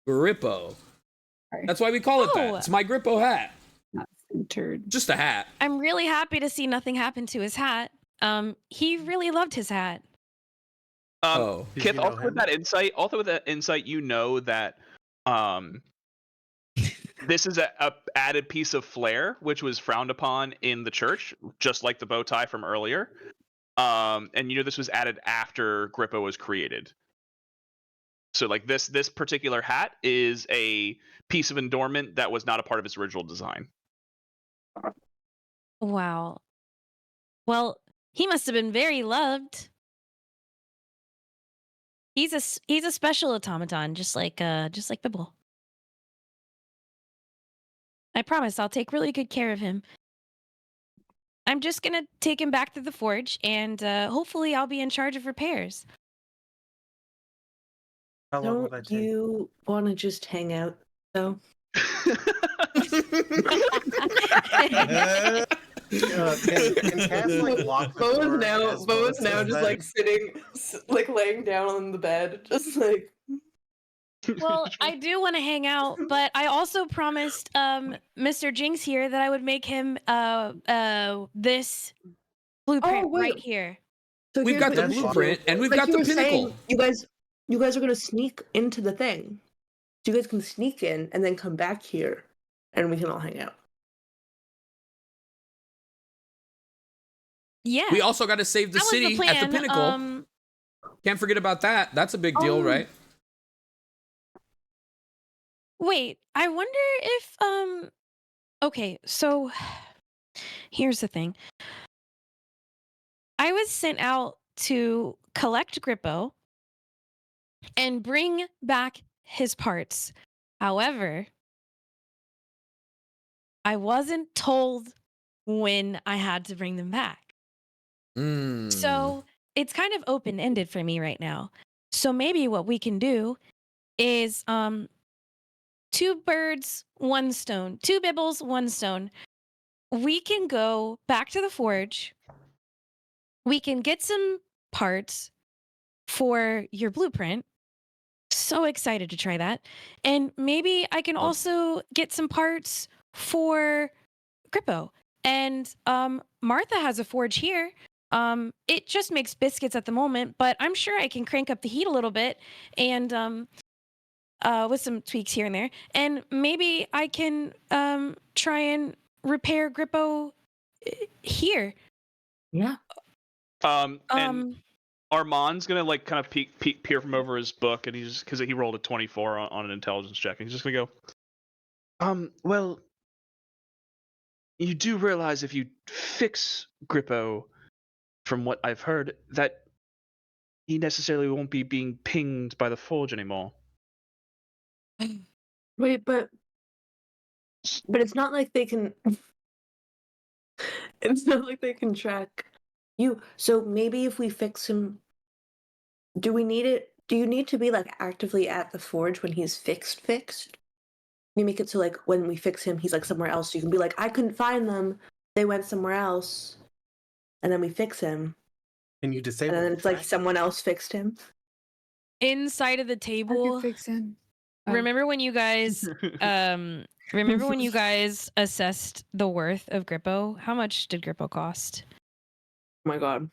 C: Grippo.
B: Sorry.
C: That's why we call it
D: Oh.
C: that. It's my Grippo hat.
B: Not centered.
C: Just a hat.
D: I'm really happy to see nothing happen to his hat. He really loved his hat.
C: Oh.
G: Did
A: Kith,
G: you know
A: also with
G: him?
A: that insight, you know that this is a added piece of flair, which was frowned upon in the church, just like the bow tie from earlier. And you know this was added after Grippo was created. So like this particular hat is a piece of adornment that was not a part of its original design.
D: Wow. Well, he must have been very loved. He's a special automaton, just like Bibble. I promise I'll take really good care of him. I'm just gonna take him back to the forge, and hopefully I'll be in charge of repairs.
G: How long will
E: Don't
G: that take?
E: you want to just hang out, though?
G: Can Cass, like, lock the door as
E: Bo
G: well
E: is
G: as
E: now
G: says
E: just
G: that?
E: like sitting, like laying down on the bed, just like.
D: Well, I do want to hang out, but I also promised Mr. Jinx here that I would make him this blueprint
E: Oh, wait.
D: right here.
E: So
C: We've
E: here's
C: got
E: what
C: the
G: That's
E: you should
C: blueprint
E: do.
C: and we've
E: Like
C: got
E: you
C: the
E: were saying,
C: pinnacle.
E: you guys, you guys are gonna sneak into the thing. So you guys can sneak in and then come back here, and we can all hang out.
D: Yeah.
C: We also got to save the
D: that was
C: city
D: the
C: at the
D: plan.
C: pinnacle. Can't forget about that. That's a big deal,
E: Oh.
C: right?
D: Wait, I wonder if okay, so here's the thing. I was sent out to collect Grippo and bring back his parts. However, I wasn't told when I had to bring them back.
C: Mm.
D: So it's kind of open-ended for me right now. So maybe what we can do is 2 birds, 1 stone. 2 bibbles, 1 stone. We can go back to the forge. We can get some parts for your blueprint. So excited to try that. And maybe I can also get some parts for Grippo. And Martha has a forge here. It just makes biscuits at the moment, but I'm sure I can crank up the heat a little bit and with some tweaks here and there. And maybe I can try and repair Grippo here.
E: Yeah.
A: And Armand's gonna like kind of peer from over his book, and he's because he rolled a 24 on an intelligence check, and he's just gonna go, well, you do realize if you fix Grippo, from what I've heard, that he necessarily won't be being pinged by the forge anymore.
E: Wait, but it's not like they can. It's not like they can track you. So maybe if we fix him, do we need it? Do you need to be like actively at the forge when he's fixed? You make it so like when we fix him, he's like somewhere else. So you can be like, I couldn't find them. They went somewhere else, and then we fix him.
G: And you disable.
E: And then
G: the
E: it's like
G: track?
E: someone else fixed him.
D: Inside of the
B: I can
D: table.
B: fix him. Oh.
D: Remember when you guys remember when you guys assessed the worth of Grippo? How much did Grippo cost?
E: Oh my god.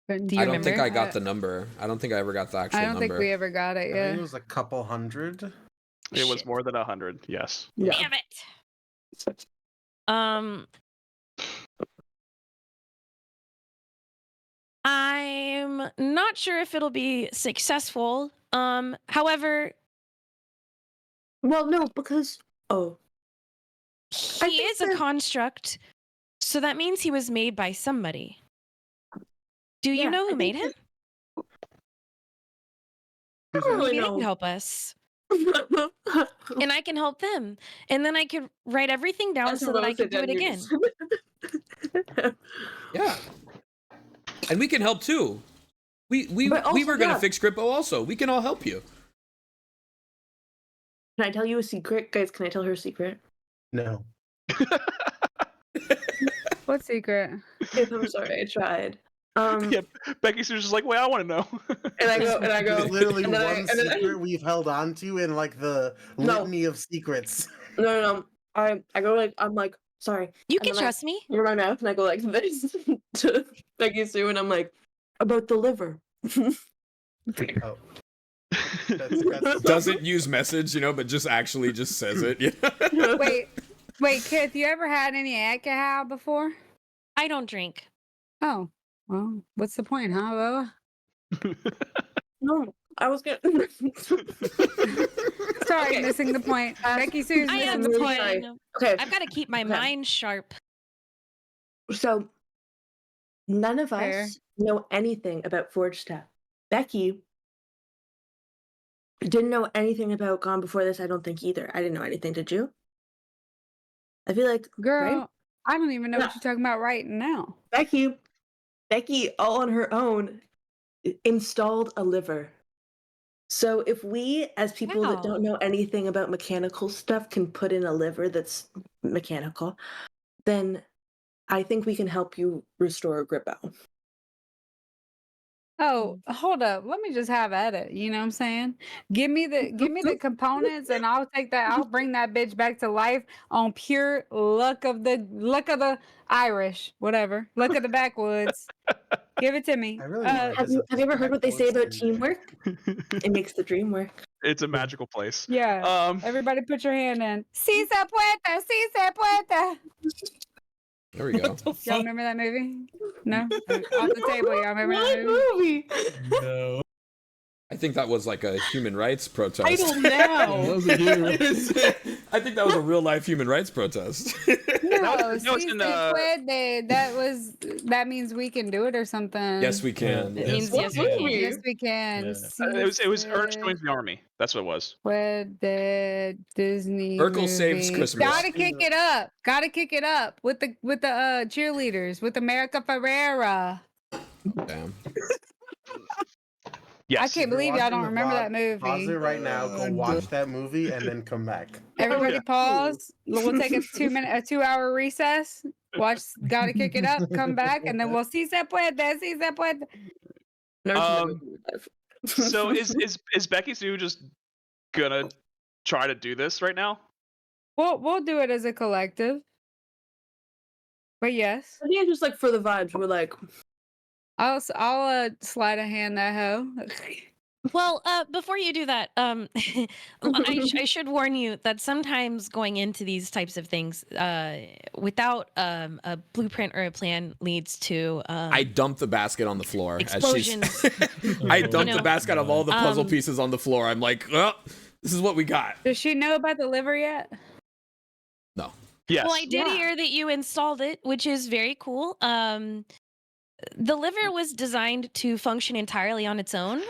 B: But
D: Do you
C: I don't think
D: remember?
C: I got the number. I don't think I ever got the actual
B: I don't
C: number.
B: think we ever got it.
G: I think
B: Yeah.
G: it was a couple hundred.
A: It was
D: Shit.
A: more than 100. Yes.
E: Yeah.
D: Damn it. I'm not sure if it'll be successful. However,
E: Well, no, because I
D: he
E: think
D: is a
E: that-
D: construct, so that means he was made by somebody. Do you
E: Yeah,
D: know
E: I
D: who made
E: think
D: him?
E: I don't really
D: Maybe they
E: know.
D: can help us, and I can help them, and then I could write everything down so that I could do it again.
C: Yeah. And we can help too. We
E: But also,
C: were gonna
E: yeah.
C: fix Grippo also. We can all help you.
E: Can I tell you a secret, guys? Can I tell her a secret?
G: No.
B: What secret?
E: If I'm sorry, I tried.
A: Yeah, Becky-sue's just like, wait, I want to know.
E: And I go,
G: There's literally
E: and then I-
G: one
E: and then I-
G: secret we've held on to in like the
E: No.
G: litany of secrets.
E: no. I go like, I'm like, sorry.
D: You
E: And
D: can
E: then
D: trust me.
E: I run my mouth and I go like this to Becky-sue, and I'm like, about the liver.
G: Oh. That's
C: Doesn't use message, but just actually just says it. Yeah.
B: Wait, Kith, you ever had any alcohol before?
D: I don't drink.
B: Oh, well, what's the point, huh, Loa?
E: No, I was gonna.
B: Sorry,
E: Okay.
B: missing the point. Becky-sue's
D: I
B: missing
D: am
B: the
E: really
B: point.
E: sorry.
D: fine.
E: Okay,
D: I've got to keep my
E: Okay.
D: mind sharp.
E: so none of
B: Fair.
E: us know anything about Forge stuff. Becky didn't know anything about Gone before this. I don't think either. I didn't know anything. Did you? I feel like
B: Girl,
E: right?
B: I don't even know
E: Yeah.
B: what you're talking about right now.
E: Becky, all on her own, installed a liver. So if we, as people that
D: Wow.
E: don't know anything about mechanical stuff, can put in a liver that's mechanical, then I think we can help you restore Grippo.
B: Oh, hold up. Let me just have at it. You know what I'm saying? Give me the components and I'll take that. I'll bring that bitch back to life on pure luck of the Irish, whatever. Luck of the backwoods. Give it to me.
G: I really want to
E: Have you
G: visit
E: ever heard what they say about
G: backwoods and-
E: teamwork? It makes the dream work.
A: It's a magical place.
B: Yeah. Everybody put your hand in. Si se puede, si se puede.
C: There we go.
B: Y'all remember that movie? No? Off the table, y'all remember that
E: What
B: movie?
E: movie?
F: No.
C: I think that was like a human rights protest.
E: I don't
F: That
E: know.
F: was a huge-
C: I think that was a real life human rights protest.
B: No,
A: no, it's
B: si
A: in,
B: se puede. That means we can do it or something.
C: Yes, we can.
D: It means
E: What
D: yes, we can.
E: movie?
B: Yes, we can.
F: Yeah.
B: Si
A: It was Ernst
B: se
A: joins the army. That's what it was.
B: puede Disney
C: Urkel saves
B: movie.
C: Christmas.
B: Gotta kick it up. Gotta kick it up with the cheerleaders with America Ferrera.
C: Damn.
A: Yes.
B: I can't believe y'all don't remember that
G: Pause it
B: movie.
G: right now. Go watch that movie and then come back.
B: Everybody
A: Yeah.
B: pause. We'll take a 2-hour recess. Watch Gotta Kick It Up, come back, and then we'll si se puede, si se puede.
E: Never seen that
A: Um,
E: movie in my life.
A: So is Becky-sue just gonna try to do this right now?
B: We'll do it as a collective. But yes,
E: I think it's just like for the vibes. We're like,
B: I'll slide a hand that hoe.
D: Well, before you do that, I should warn you that sometimes going into these types of things without a blueprint or a plan leads to
C: I dumped the basket on the floor.
D: explosions.
C: I dumped
D: know,
C: the basket of all the puzzle
D: um,
C: pieces on the floor. I'm like, oh, this is what we got.
B: Does she know about the liver yet?
C: No.
A: Yes.
D: Well, I did
E: Yeah.
D: hear that you installed it, which is very cool. The liver was designed to function entirely on its own.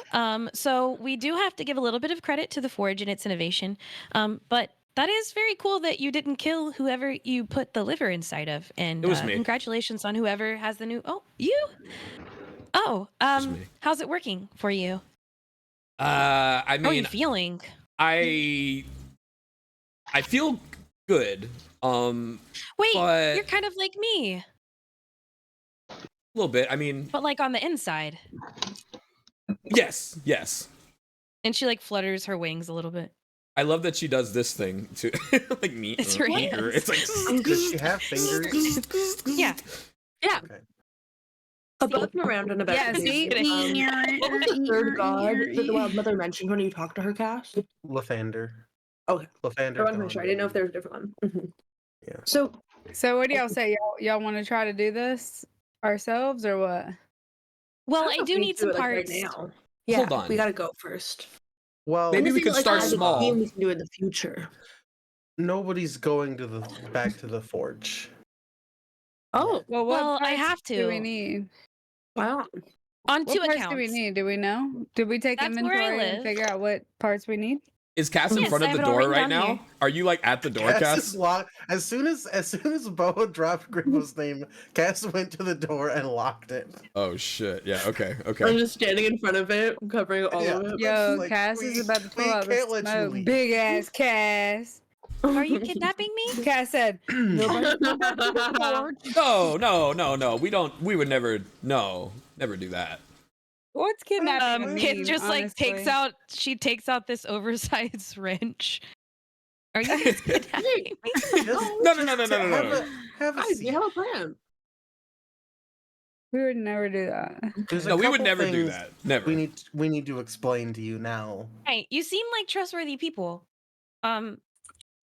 D: So we do have to give a little bit of credit to the Forge and its innovation. But that is very cool that you didn't kill whoever you put the liver inside of. And
C: It was me.
D: Congratulations on whoever has the new. Oh, you? Oh,
C: was me.
D: how's it working for you?
C: I
D: How are you
C: mean,
D: feeling?
C: I feel good.
D: Wait,
C: but-
D: you're kind of like me,
C: A little bit. I mean,
D: but like on the inside.
C: yes.
D: And she like flutters her wings a little bit.
C: I love that she does this thing too. Like me.
D: It's her hands.
C: It's like
G: Does she have fingers?
D: Yeah.
E: yeah.
G: Okay.
E: Above and around and about.
B: Yeah,
E: the
B: see?
E: table. What was the third god that the Wild Mother mentioned when you talked to her, Cass?
G: Lathander.
E: Okay.
G: Lathander.
E: I wasn't really sure. I didn't know if there was a different one. Mhm.
G: Yeah.
E: So
B: So what do y'all say? Y'all want to try to do this ourselves or what?
D: Well,
E: don't
D: I
E: know if
D: do
E: we
D: need
E: do
D: some
E: it, like,
D: parts.
E: right now. Yeah,
C: Hold on.
E: we gotta go first.
G: Well,
C: Maybe we
E: Anything,
C: could
E: like,
C: start
E: as a
C: small.
E: team, we can do it in the future.
G: nobody's going to the back to the forge.
E: Oh,
B: Well,
D: Well, I
B: parts
D: have
B: do we
D: to.
B: need?
E: wow.
D: On
B: What
D: two
B: parts
D: accounts.
B: do we need? Do we know? Did we take
D: That's where I
B: inventory and
D: live.
B: figure out what parts we need?
C: Is Cass in
D: Yes,
C: front
D: I
C: of
D: have
C: the
D: it all
C: door
D: written
C: right
D: down
C: now?
D: here.
C: Are you like at the door,
G: Cass
C: Cass?
G: is locked. As soon as Boa dropped Griffo's name, Cass went to the door and locked it.
C: Oh shit. Yeah, okay.
E: I'm just standing in front of it, covering all
G: Yeah.
E: of it.
B: Yo,
G: like,
B: Cass
G: we-
B: is about to pull
G: we
B: out the
G: can't let you
B: smoke.
G: leave.
B: Big ass Cass.
D: Are you kidnapping me?
B: Cass said, "Nobody come back to the forge."
C: No. We would never never do that.
B: What's kidnapping mean,
D: Kith just like
B: honestly?
D: she takes out this oversized wrench. Are you guys kidnapping me?
C: No.
G: Have a
E: Guys,
G: seat.
E: you have a plan.
B: We would never do that.
G: There's a
C: No, we would
G: couple
C: never do
G: things
C: that. Never.
G: We need to explain to you now.
D: Hey, you seem like trustworthy people.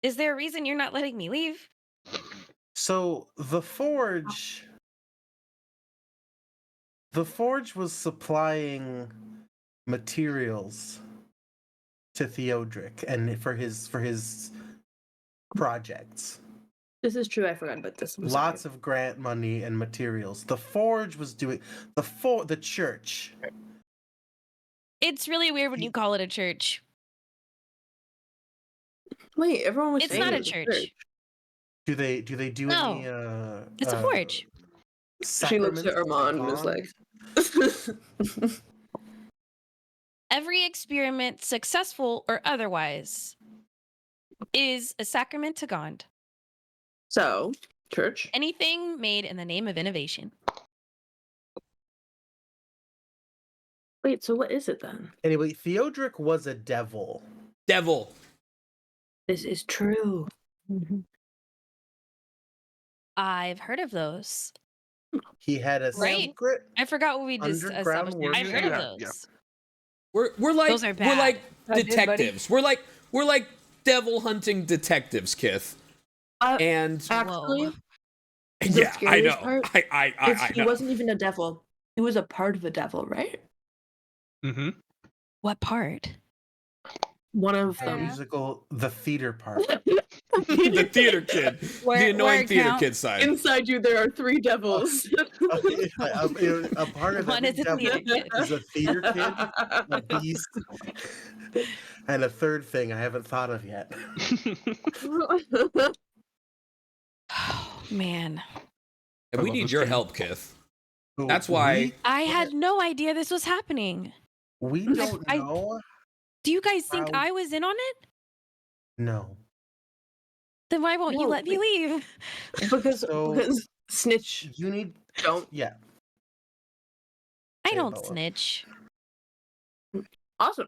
D: Is there a reason you're not letting me leave?
G: So the forge was supplying materials to Theodric and for his projects.
E: This is true. I forgot about this. I'm
G: Lots
E: sorry.
G: of grant money and materials. The forge was doing the church.
D: It's really weird when you call it a church.
E: Wait, everyone was
D: It's
E: saying
D: not
E: it
D: a
E: was
D: church.
G: Do they do
D: No.
G: any
D: It's a forge.
E: She looks at
G: sacraments
E: Armand and is
G: on?
E: like,
D: Every experiment, successful or otherwise, is a sacrament to God.
E: so, church.
D: Anything made in the name of innovation.
E: Wait, so what is it then?
G: Anyway, Theodric was a devil.
C: Devil.
E: This is true.
D: I've heard of those.
G: He had a
D: Right?
G: secret.
D: I forgot what we just
G: Underground
D: established. I've heard
A: workshop.
D: of
A: Yeah.
D: those.
C: We're like
D: Those are
C: we're
D: bad.
C: like
B: I did, buddy.
C: detectives. We're like devil hunting detectives, Kith. And
E: Actually,
D: Whoa.
E: the
C: yeah, I
E: scariest
C: know.
E: part
C: I
E: he
C: know.
E: wasn't even a devil. He was a part of a devil, right?
A: Mm-hmm.
D: What part?
E: One of
G: the
E: them.
G: musical, the theater part.
C: The theater kid.
B: Where-
C: the
B: where
C: annoying
B: it
C: theater
B: count?
C: kid side.
E: Inside you, there are 3 devils.
G: A part of
D: One
G: every
D: is a theater
G: devil
D: kid.
G: is a theater kid, a beast, and a third thing I haven't thought of yet.
D: Oh, man.
C: And
A: I
C: we
A: love
C: need
A: this
C: your
A: game.
C: help, Kith.
G: Who-
C: That's why-
D: I had no idea this was happening.
G: we don't
D: I-
G: know.
D: Do you guys think
G: How-
D: I was in on it?
G: No.
D: Then why won't you
E: No,
D: let me leave?
E: because
G: So-
E: snitch
G: You need.
E: don't.
G: Yeah.
D: I
G: Say
D: don't
G: Boa.
D: snitch.
E: Awesome.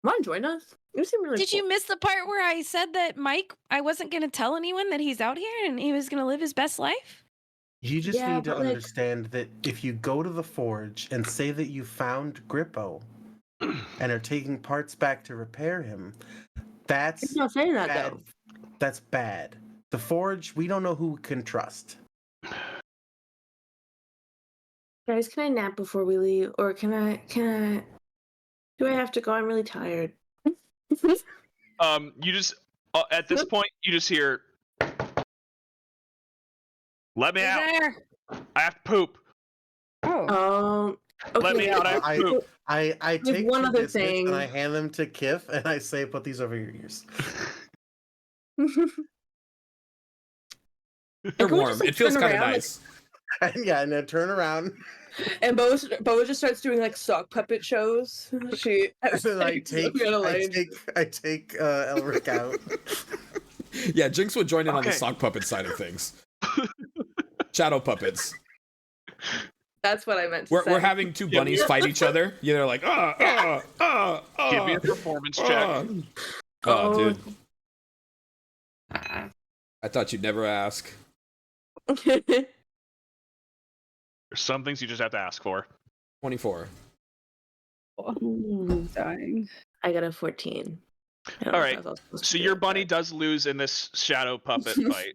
E: Want to join us? You seem really.
D: Did you miss the part where I said that I wasn't going to tell anyone that he's out here and he was going to live his best life?
G: You just
E: Yeah,
G: need to
E: but, like-
G: understand that if you go to the forge and say that you found Grippo and are taking parts back to repair him, that's
E: He's not saying that
G: bad.
E: though.
G: That's bad. The forge, we don't know who we can trust.
E: Guys, can I nap before we leave, or can I? Do I have to go? I'm really tired.
A: You just at this point you just hear, "Let me
B: Who's
A: out!
B: there?
A: I have to poop.
B: Oh.
E: Okay.
A: Let me out! I have to poop."
G: I take
E: one
G: 2
E: other
G: biscuits
E: thing.
G: and I hand them to Kith and I say, "Put these over your ears."
C: They're
E: can we
C: warm.
E: just, like,
C: It feels
E: turn
C: kind of
E: around, like-
C: nice.
G: And yeah, and then turn around.
E: And Boa just starts doing like sock puppet shows. She
G: And then I take Elric out.
C: Yeah, Jinx would join in on the
A: Okay.
C: sock puppet side of things. Shadow puppets.
E: That's what I meant to
C: We're
E: say.
C: having 2
A: Yeah,
C: bunnies fight each other. Yeah, they're like,
A: Give me a performance check.
C: Oh, dude. I thought you'd never ask.
A: There's some things you just have to ask for.
C: 24.
B: I'm dying.
E: I got a 14. I don't
A: All
E: know if
A: right,
E: I was also supposed to
A: So
E: do
A: your
E: it,
A: bunny
E: but-
A: does lose in this shadow puppet fight.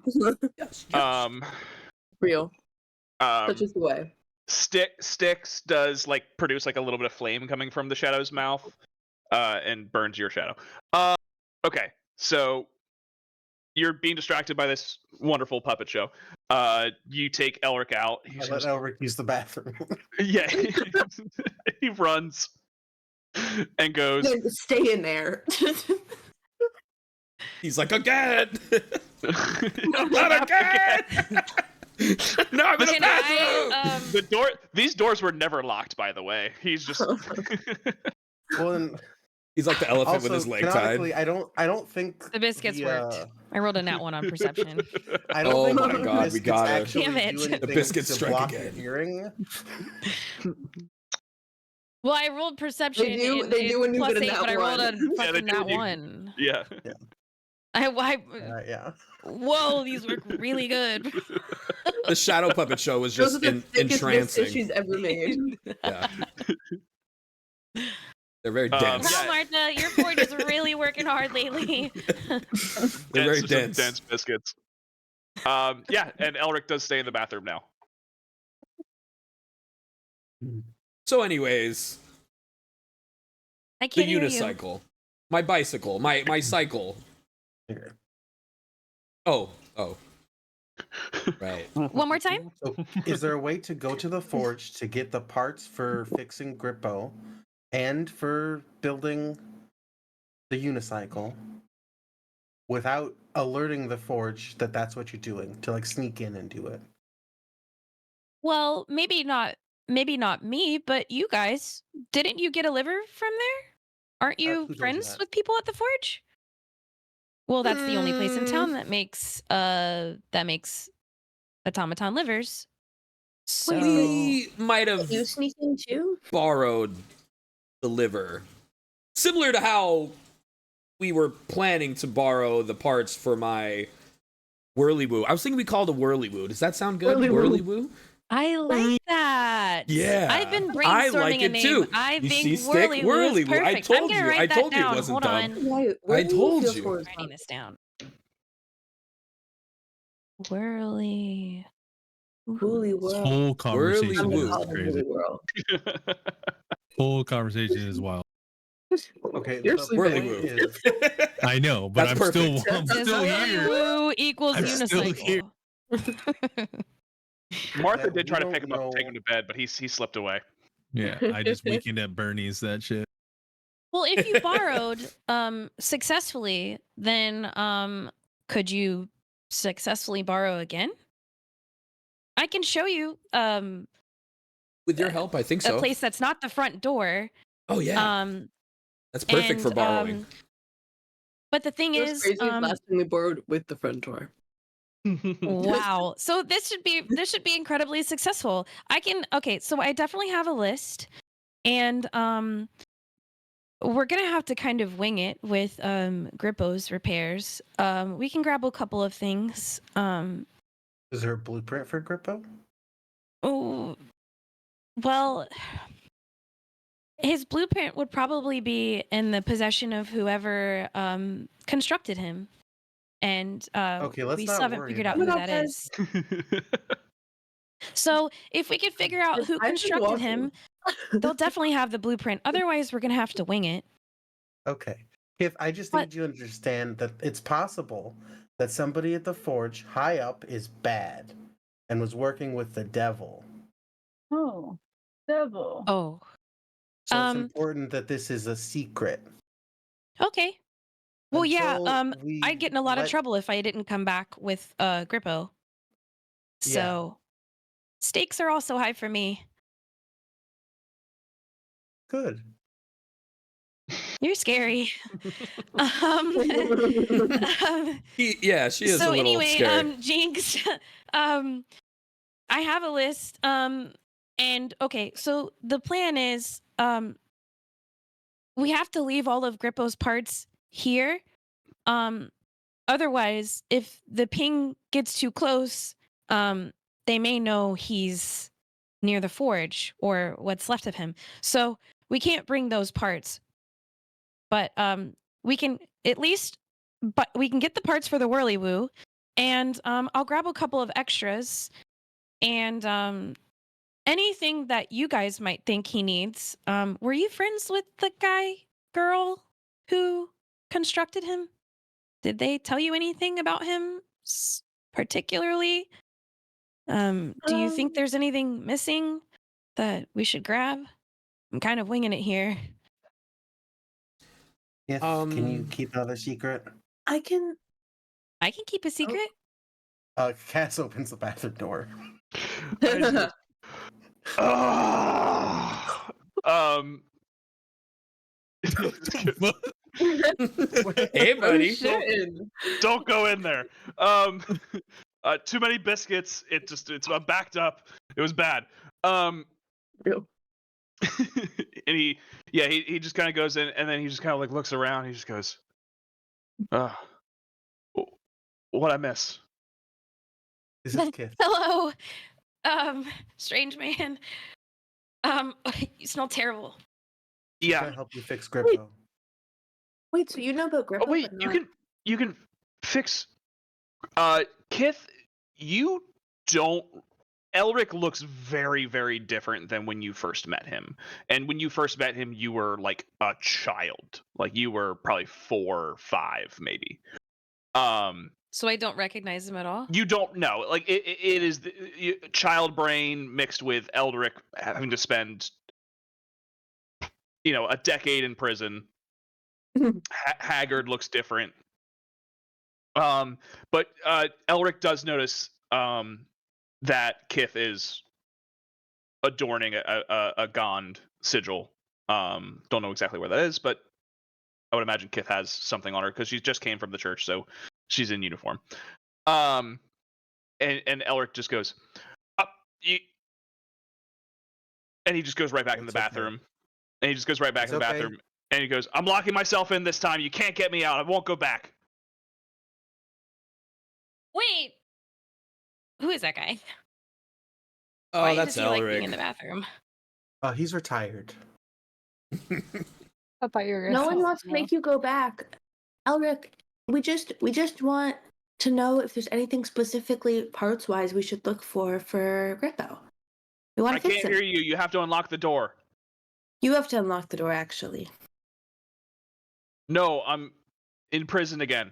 C: Yes.
E: Real. Such
A: Um,
E: is the way.
A: Styx does like produce like a little bit of flame coming from the shadow's mouth, and burns your shadow. Okay, so you're being distracted by this wonderful puppet show. You take Elric out.
G: I
A: He's
G: let Elric use the bathroom.
A: yeah, he runs and goes.
E: Then stay in there.
C: He's like, again!
A: Not
C: Not again! No, I'm in the
D: Can
C: bathroom!
D: I,
A: The door. These doors were never locked, by the way. He's just.
G: Well, and
C: He's like the elephant with
G: also,
C: his leg tied.
G: canonically, I don't think
D: The biscuits
G: the,
D: worked. I rolled a nat 1 on perception.
G: I don't
C: Oh
G: think
C: my
G: the
C: God, we
G: biscuits
C: got her.
G: actually
D: Damn it.
G: do
D: The
G: anything
C: biscuits
G: to
C: strike
G: block
C: again.
G: your hearing.
D: Well, I rolled perception.
E: They do-
D: in-
E: they do
D: in
E: when you
D: plus
E: get a
D: 8,
E: nat
D: but I rolled a
E: one.
A: Yeah, they
D: fucking
A: do
D: nat
A: when you-
D: 1.
A: Yeah.
G: Yeah.
D: Whoa, these work really good.
C: The shadow puppet show was
E: Those
C: just
E: are the thickest biscuits
C: entrancing.
E: she's ever made.
C: Yeah. They're very
A: Um,
C: dense.
D: Wow,
A: Yeah.
D: Martha, your forge is really working hard lately.
C: They're very
A: Some
C: dense.
A: dense biscuits. Yeah, and Elric does stay in the bathroom now.
C: So, anyways,
D: I
C: the
D: can't hear you.
C: unicycle, my bicycle, my cycle.
G: Okay.
C: Oh, right.
D: One more time?
G: So, is there a way to go to the forge to get the parts for fixing Grippo and for building the unicycle without alerting the forge that that's what you're doing, to like sneak in and do it?
D: Well, maybe not me, but you guys. Didn't you get a liver from there? Aren't
G: who
D: you
G: told you
D: friends
G: that?
D: with people at the forge? Well, that's the only place in town that makes automaton livers. So
C: We might have
E: You sneak in too?
C: borrowed deliver. Similar to how we were planning to borrow the parts for my whirly-woo. I was thinking we called a whirly-woo. Does that sound good? Whirly-woo?
D: I like that.
C: Yeah.
D: I've been
C: I
D: brainstorming
C: like
D: a
C: it
D: name.
C: too.
D: I
C: You
D: think
C: see, Stick,
D: Whirly-Woo is
C: Whirly-Woo. I
D: perfect.
C: told
D: I'm gonna
C: you.
D: write
C: I
D: that
C: told you it
D: down.
C: wasn't
D: Hold
C: dumb.
D: on.
E: Right,
C: I told
E: feels
C: you.
E: more
D: Writing this down. Whirly.
E: Woolly
F: This
E: world.
F: whole conversation
E: I'm gonna
C: Whirly-woo.
F: is
E: call it
F: crazy.
E: Woolly world.
F: Whole conversation is wild.
G: Okay,
E: You're
G: the
E: sleeping.
G: point
C: Whirly-woo.
G: is,
F: I know, but
C: That's
F: I'm still
C: perfect.
F: I'm
D: Says
F: still here.
D: Whirly-Woo equals
F: I'm still here.
D: unicycle.
A: Martha
G: that
A: did
G: we
A: try to
G: don't
A: pick him up and take
G: know-
A: him to bed, but he slipped away.
F: Yeah, I just weekend at Bernie's that shit.
D: Well, if you borrowed successfully, then could you successfully borrow again? I can show you
C: With your help, I think
D: a
C: so.
D: place that's not the front door.
C: Oh yeah, that's perfect for
D: and,
C: borrowing.
D: But the thing
E: It was
D: is,
E: crazy last time we borrowed with the front door.
D: wow. So this should be incredibly successful. So I definitely have a list, and we're gonna have to kind of wing it with Grippo's repairs. We can grab a couple of things.
G: is there a blueprint for Grippo?
D: Oh, well, his blueprint would probably be in the possession of whoever constructed him, and
G: Okay, let's
D: we
G: not
D: still haven't
G: worry
D: figured out
G: about
D: who
E: it.
D: that is. So if we could figure out who
E: I've been
D: constructed him, they'll definitely have the blueprint. Otherwise, we're gonna have to wing it.
G: Okay. If I just
D: But-
G: need you to understand that it's possible that somebody at the forge high up is bad and was working with the devil.
B: Oh, devil.
D: Oh,
G: So it's
D: Um,
G: important that this is a secret.
D: okay. Well, yeah.
G: Until we
D: I'd get in a lot of
G: let-
D: trouble if I didn't come back with Grippo. So stakes are also high for me.
G: Good.
D: You're scary.
C: Yeah, she is
D: so
C: a little
D: anyway,
C: scary.
D: Jinx, I have a list. And okay, so the plan is, we have to leave all of Grippo's parts here. Otherwise, if the ping gets too close, they may know he's near the forge or what's left of him. So we can't bring those parts. But we can at least, but we can get the parts for the Whirly-Woo, and I'll grab a couple of extras, and anything that you guys might think he needs. Were you friends with the girl who constructed him? Did they tell you anything about him particularly? Do you think there's anything missing that we should grab? I'm kind of winging it here.
G: Yes. Can you keep another secret?
E: I can.
D: I can keep a secret.
G: Cass opens the bathroom door.
A: Ah!
C: Hey, buddy.
A: Don't go in there. Too many biscuits. It's backed up. It was bad.
E: Real.
A: And he just kind of goes in, and then he just kind of like looks around. He just goes, what I miss?
G: This is Kith.
D: Hello, strange man. You smell terrible.
G: Can I
A: Yeah.
G: help you fix Grippo?
E: Wait, so you know about Grippo?
A: Oh wait,
E: but
A: you
E: not-
A: can fix. Kith, you don't. Elric looks very, very different than when you first met him. And when you first met him, you were like a child. Like you were probably 4 or 5, maybe.
D: So I don't recognize him at all.
A: You don't know. Like it is child brain mixed with Eldric having to spend, a decade in prison. Haggard looks different. But Elric does notice that Kith is adorning a Gond sigil. Don't know exactly where that is, but I would imagine Kith has something on her because she just came from the church, so she's in uniform. And Elric just goes, and he just goes right back in the
G: It's okay.
A: bathroom. And he just goes right back
G: It's
A: to the
G: okay.
A: bathroom. And he goes, I'm locking myself in this time. You can't get me out. I won't go back.
D: Wait, who is that guy?
C: Oh,
D: Why
C: that's
D: does he like being
C: Elric.
D: in the bathroom?
G: He's retired.
B: I thought you were
E: No
B: gonna
E: one
B: say
E: wants to
B: something
E: make you go back. Elric, we just want to know if there's anything specifically parts wise we should look for Grippo. We want
A: I
E: to fix
A: can't
E: it.
A: hear you. You have to unlock the door.
E: You have to unlock the door, actually.
A: No, I'm in prison again.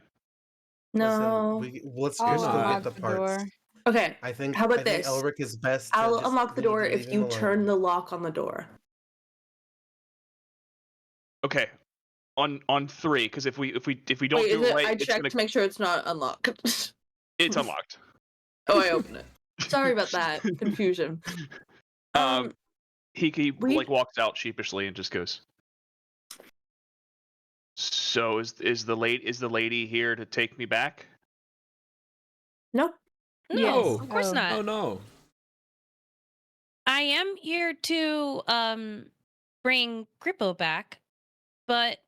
E: No.
G: Listen, let's
B: I'll
G: just go
C: unlock
G: get the
B: the
G: parts.
B: door.
E: Okay.
G: I think.
E: How about
G: I think
E: this?
G: Elric is best. To
E: I'll
G: just
E: unlock the
G: leave
E: door if
G: him
E: you
G: alone.
E: turn the lock on the door.
A: Okay. On 3, because if we don't
E: Wait,
A: do
E: is
A: it
E: it?
A: right,
E: I
A: it's
E: checked
A: gonna
E: to make sure it's not unlocked.
A: it's unlocked.
E: Oh, I opened it. Sorry about that confusion.
A: He
E: we-
A: like walks out sheepishly and just goes. So is the lady here to take me back?
E: No.
D: No,
B: Yes.
D: of course
B: Oh.
D: not.
C: Oh no.
D: I am here to bring Grippo back, but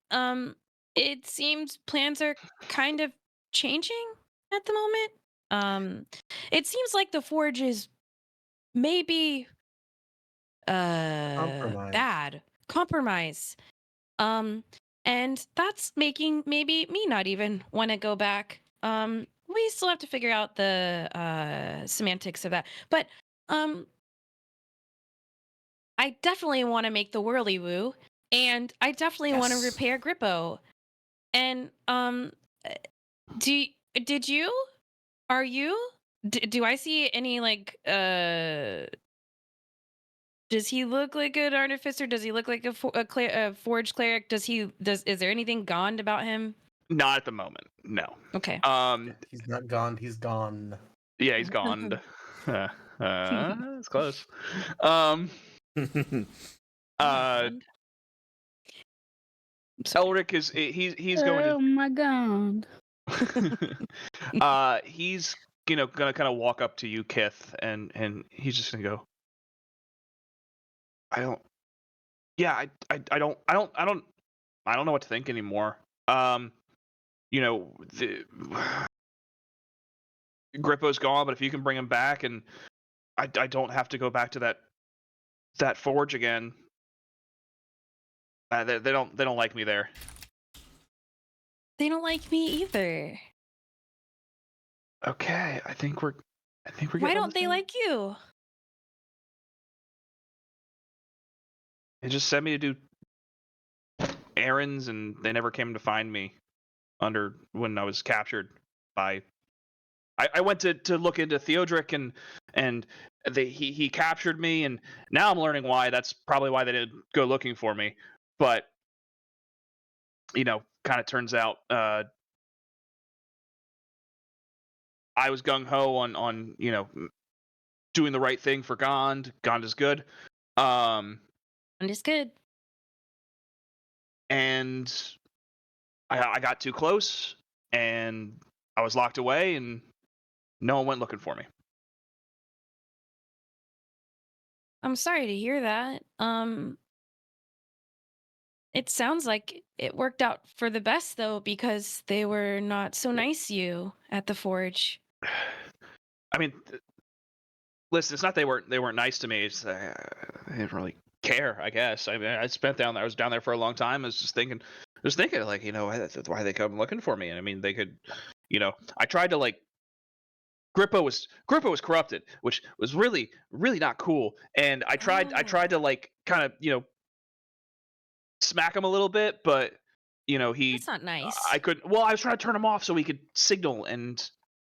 D: it seems plans are kind of changing at the moment. It seems like the forge is maybe
G: Compromise.
D: bad compromise. And that's making maybe me not even want to go back. We still have to figure out the semantics of that, but I definitely want to make the whirly woo, and I definitely want to
C: Yes.
D: repair Grippo. And did you? Are you? Do I see any like Does he look like an artificer? Does he look like a forge cleric? Is there anything gone about him?
A: Not at the moment. No.
D: Okay.
G: He's not gone. He's gone.
A: Yeah, he's gone. It's close. Elric is he's going
B: Oh my god.
A: to he's gonna kind of walk up to you, Kith, and he's just gonna go. I don't know what to think anymore. The Grippo's gone, but if you can bring him back, and I don't have to go back to that forge again. They don't like me there.
D: They don't like me either.
A: Okay, I think we're getting
D: Why
A: on
D: don't
A: the
D: they
A: same-
D: like you?
A: They just sent me to do errands, and they never came to find me when I was captured by. I went to look into Theodric, and he captured me, and now I'm learning why. That's probably why they didn't go looking for me. But kind of turns out I was gung ho on doing the right thing for Gond. Gond is good.
D: Understood.
A: And I got too close, and I was locked away, and no one went looking for me.
D: I'm sorry to hear that. It sounds like it worked out for the best though, because they were not so nice to you at the forge.
A: I mean, listen, it's not they weren't nice to me. It's they didn't really care, I guess. I mean, I was down there for a long time. I was just thinking like, why they come looking for me? And I mean, they could, I tried to like. Grippo was corrupted, which was really not cool. And I tried to like kind of smack him a little bit, but
D: That's not nice.
A: I couldn't. Well, I was trying to turn him off so he could signal, and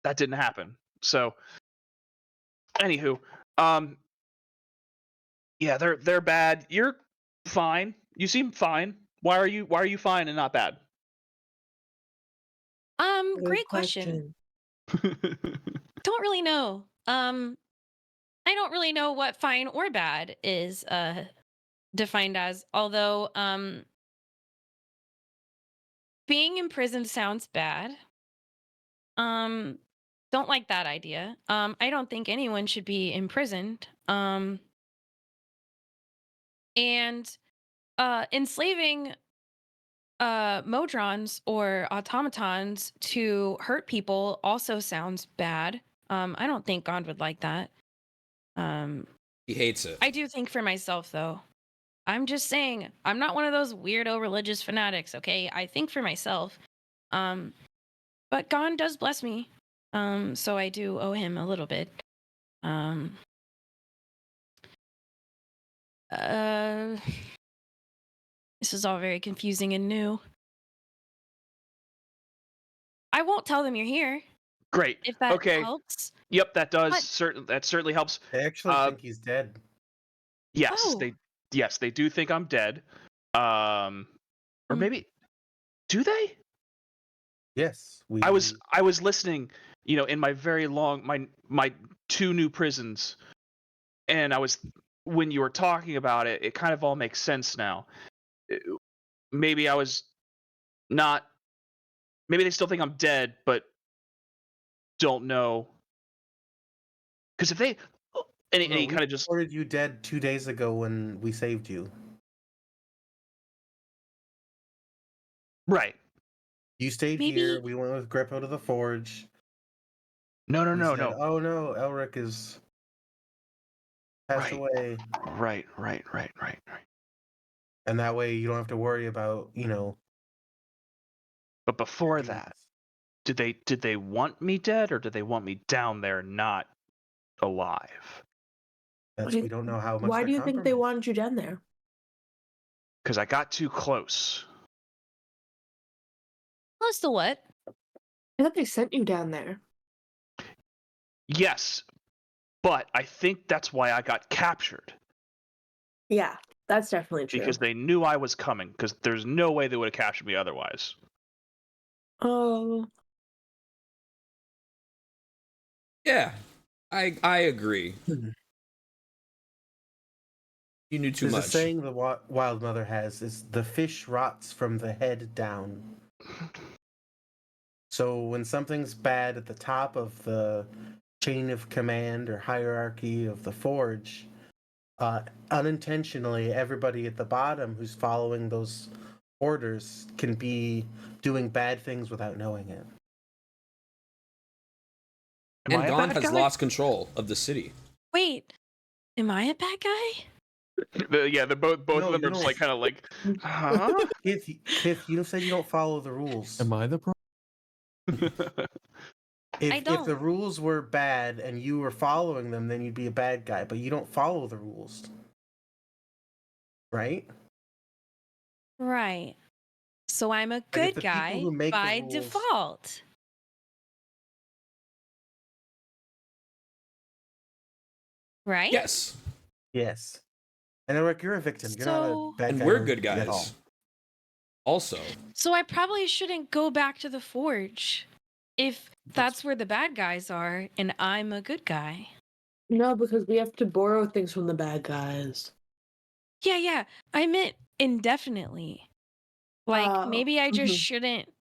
A: that didn't happen. So, anywho, yeah, they're bad. You're fine. You seem fine. Why are you fine and not bad?
D: Great question. Don't really know. I don't really know what fine or bad is defined as, although being imprisoned sounds bad. Don't like that idea. I don't think anyone should be imprisoned. And enslaving modrons or automatons to hurt people also sounds bad. I don't think God would like that.
C: He hates it.
D: I do think for myself though. I'm just saying, I'm not one of those weirdo religious fanatics, okay? I think for myself. But God does bless me. So I do owe him a little bit. This is all very confusing and new. I won't tell them you're here.
A: Great.
D: If that
A: Okay.
D: helps.
A: Yep, that does.
D: But-
A: That certainly helps.
G: They actually think he's dead.
A: Yes,
D: Oh.
A: they do think I'm dead. Or maybe do they?
G: Yes,
A: I was listening, in my very long my 2 new prisons, and when you were talking about it, it kind of all makes sense now. Maybe I was not. Maybe they still think I'm dead, but don't know. Because if they, and he kind of just
G: reported you dead 2 days ago when we saved you.
A: right.
G: You stayed
D: Maybe-
G: here. We went with Grippo to the forge.
A: No.
G: We said, oh no, Elric is passed
A: Right.
G: away.
A: Right.
G: And that way you don't have to worry about,
A: But before that, did they want me dead, or did they want me down there not alive?
G: we don't know how much.
E: Why do you think they
G: compromised.
E: wanted you down there?
A: Because I got too close.
D: Close to what?
E: I thought they sent you down there.
A: Yes, but I think that's why I got captured.
E: Yeah, that's definitely true.
A: Because they knew I was coming. Because there's no way they would have captured me otherwise.
E: Oh.
C: Yeah, I agree. You knew too
G: There's
C: much.
G: a saying the Wild Mother has is the fish rots from the head down. So when something's bad at the top of the chain of command or hierarchy of the forge, unintentionally everybody at the bottom who's following those orders can be doing bad things without knowing it.
A: Am
C: And
A: I a
C: Gond
A: bad
C: has
A: guy?
C: lost control of the city.
D: Wait, am I a bad guy?
A: They're both
G: No,
A: of them
G: you
A: are just
G: don't.
A: kind of like, huh?
G: Kith, you said you don't follow the rules.
F: Am I the problem?
G: If
D: don't.
G: the rules were bad and you were following them, then you'd be a bad guy. But you don't follow the rules, right?
D: Right. So I'm a
G: if
D: good
G: the people
D: guy
G: who make the
D: by
G: rules-
D: default. Right?
C: Yes,
G: Yes. And Eric, you're a victim. You're not a
D: So-
G: bad
C: and
G: guy.
C: we're
G: or
C: good
G: at all.
C: guys. Also,
D: So I probably shouldn't go back to the forge if that's where the bad guys are and I'm a good guy.
E: No, because we have to borrow things from the bad guys.
D: Yeah. I meant indefinitely. Like
E: Oh,
D: maybe I just
E: mhm.
D: shouldn't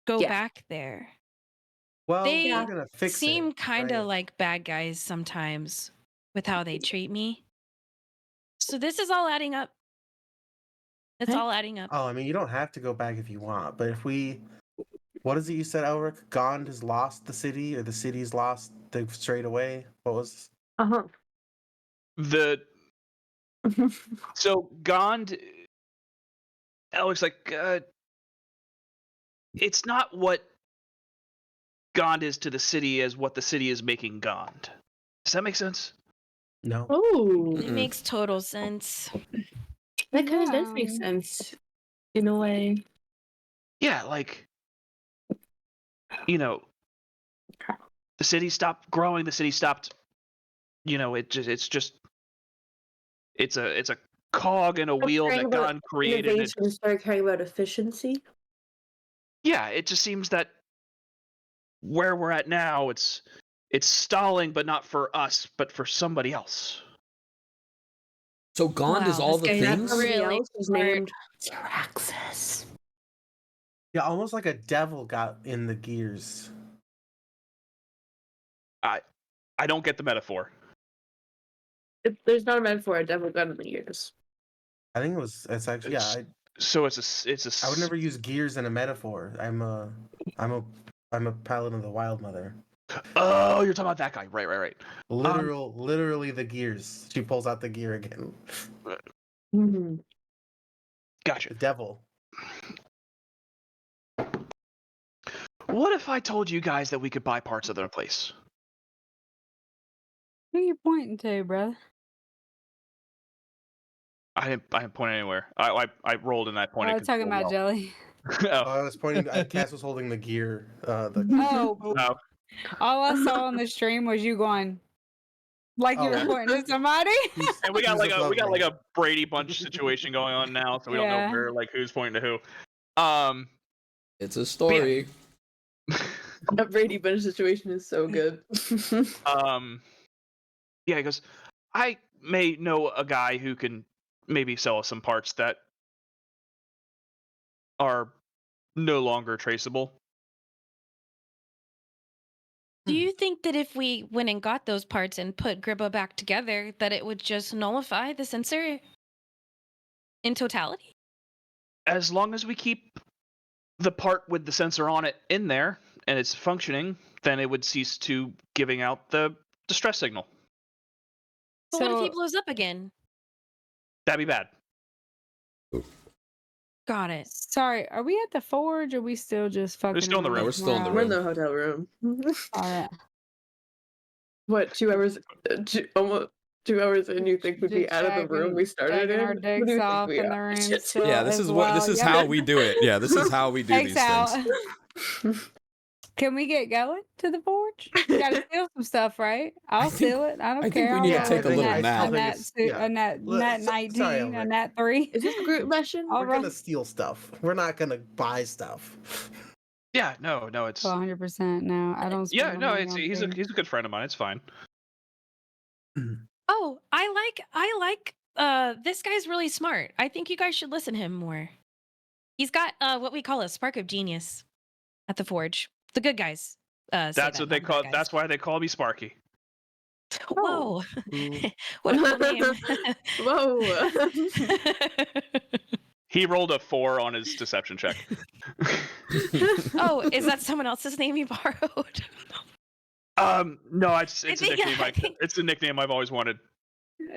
D: go
E: Yeah.
D: back there.
G: Well,
D: They
G: we're gonna fix
D: Seem
G: it.
D: kind of
G: right?
D: like bad guys sometimes with how they treat me. So this is all adding up. It's
E: Okay.
D: all adding up.
G: Oh, I mean, you don't have to go back if you want, but if we, what is it you said, Elric? Gond has lost the city, or the city's lost the straight away. What was?
E: Uh-huh.
A: So Gond, Alex, like, it's not what Gond is to the city as what the city is making Gond. Does that make sense?
G: No.
E: Oh,
D: It makes total sense.
E: that kind of does
B: Yeah.
E: make sense in a way.
A: Yeah, like, the city stopped growing. The city stopped. It's a cog in a wheel
E: caring
A: that
E: about
A: Gond created. And
E: Innovation and start caring about efficiency.
A: yeah, it just seems that where we're at now, it's stalling, but not for us, but for somebody else.
C: so Gond is
D: Wow,
C: all
D: this
C: the
D: guy's
C: things.
E: Somebody
D: Really
E: else is
D: smart.
E: named Traxxas.
G: Yeah, almost like a devil got in the gears.
A: I don't get the metaphor.
E: There's not a metaphor. A devil got in the ears.
G: I think it's actually
A: So it's a
G: I would never use gears in a metaphor. I'm a paladin of the Wild Mother.
A: Oh, you're talking about that guy. Right.
G: Literally the gears. She pulls out the gear again.
A: Gotcha.
G: The devil.
A: What if I told you guys that we could buy parts of their place?
B: Who are you pointing to, brother?
A: I didn't point anywhere. I rolled and I
B: I
A: pointed.
B: was talking about Jelly.
A: Oh.
G: I was pointing. Cass was holding the gear.
B: Oh,
A: Oh.
B: all I saw on the stream was you going like you were pointing to somebody.
A: And we got like a Brady Bunch situation going on now, so we don't know where who's pointing to who.
C: It's a story.
E: That Brady Bunch situation is so good.
A: Yeah, he goes, I may know a guy who can maybe sell us some parts that are no longer traceable.
D: Do you think that if we went and got those parts and put Gribba back together, that it would just nullify the sensor in totality?
A: As long as we keep the part with the sensor on it in there and it's functioning, then it would cease to giving out the distress signal.
D: But what if he blows up again?
A: That'd be bad.
D: Got it.
B: Sorry, are we at the forge or are we still just fucking?
A: still in the room.
C: We're still in the
E: We're in
C: room.
E: the hotel room.
B: All right.
E: What, 2 hours? Almost 2 hours in, you think we'd be out of the room we started in?
B: Our
E: What do
B: dicks
E: you think
B: off
E: we
B: in the
E: are?
B: room.
E: Shit.
B: still
C: Yeah, this
B: as
C: is
B: well.
C: this is
B: Yeah.
C: how we do it. Yeah, this is how we do
B: Takes
C: these
B: out.
C: things.
B: Can we get going to the forge? We gotta steal some stuff, right? I'll steal it. I don't
C: think
B: care.
C: we
B: I'll
C: need to
B: roll
C: take a
B: with
C: little
B: a
C: nap.
B: nat 19, a nat 3.
E: Is this a group mission?
B: All
G: We're
B: right.
G: gonna steal stuff. We're not gonna buy stuff.
A: Yeah, no, it's
B: 100% no. I don't.
A: yeah,
B: spend
A: no,
B: money
A: it's
B: on
A: he's a
B: food.
A: good friend of mine. It's fine.
D: Oh, I like this guy's really smart. I think you guys should listen to him more. He's got what we call a spark of genius at the forge. The good guys.
A: That's what they call. That's why they call me Sparky.
D: Whoa.
E: Mm.
D: What a cool name.
E: Whoa.
A: He rolled a 4 on his deception check.
D: Oh, is that someone else's name you borrowed?
A: No, it's a
D: think-
A: nickname.
D: I think-
A: It's a nickname I've always wanted.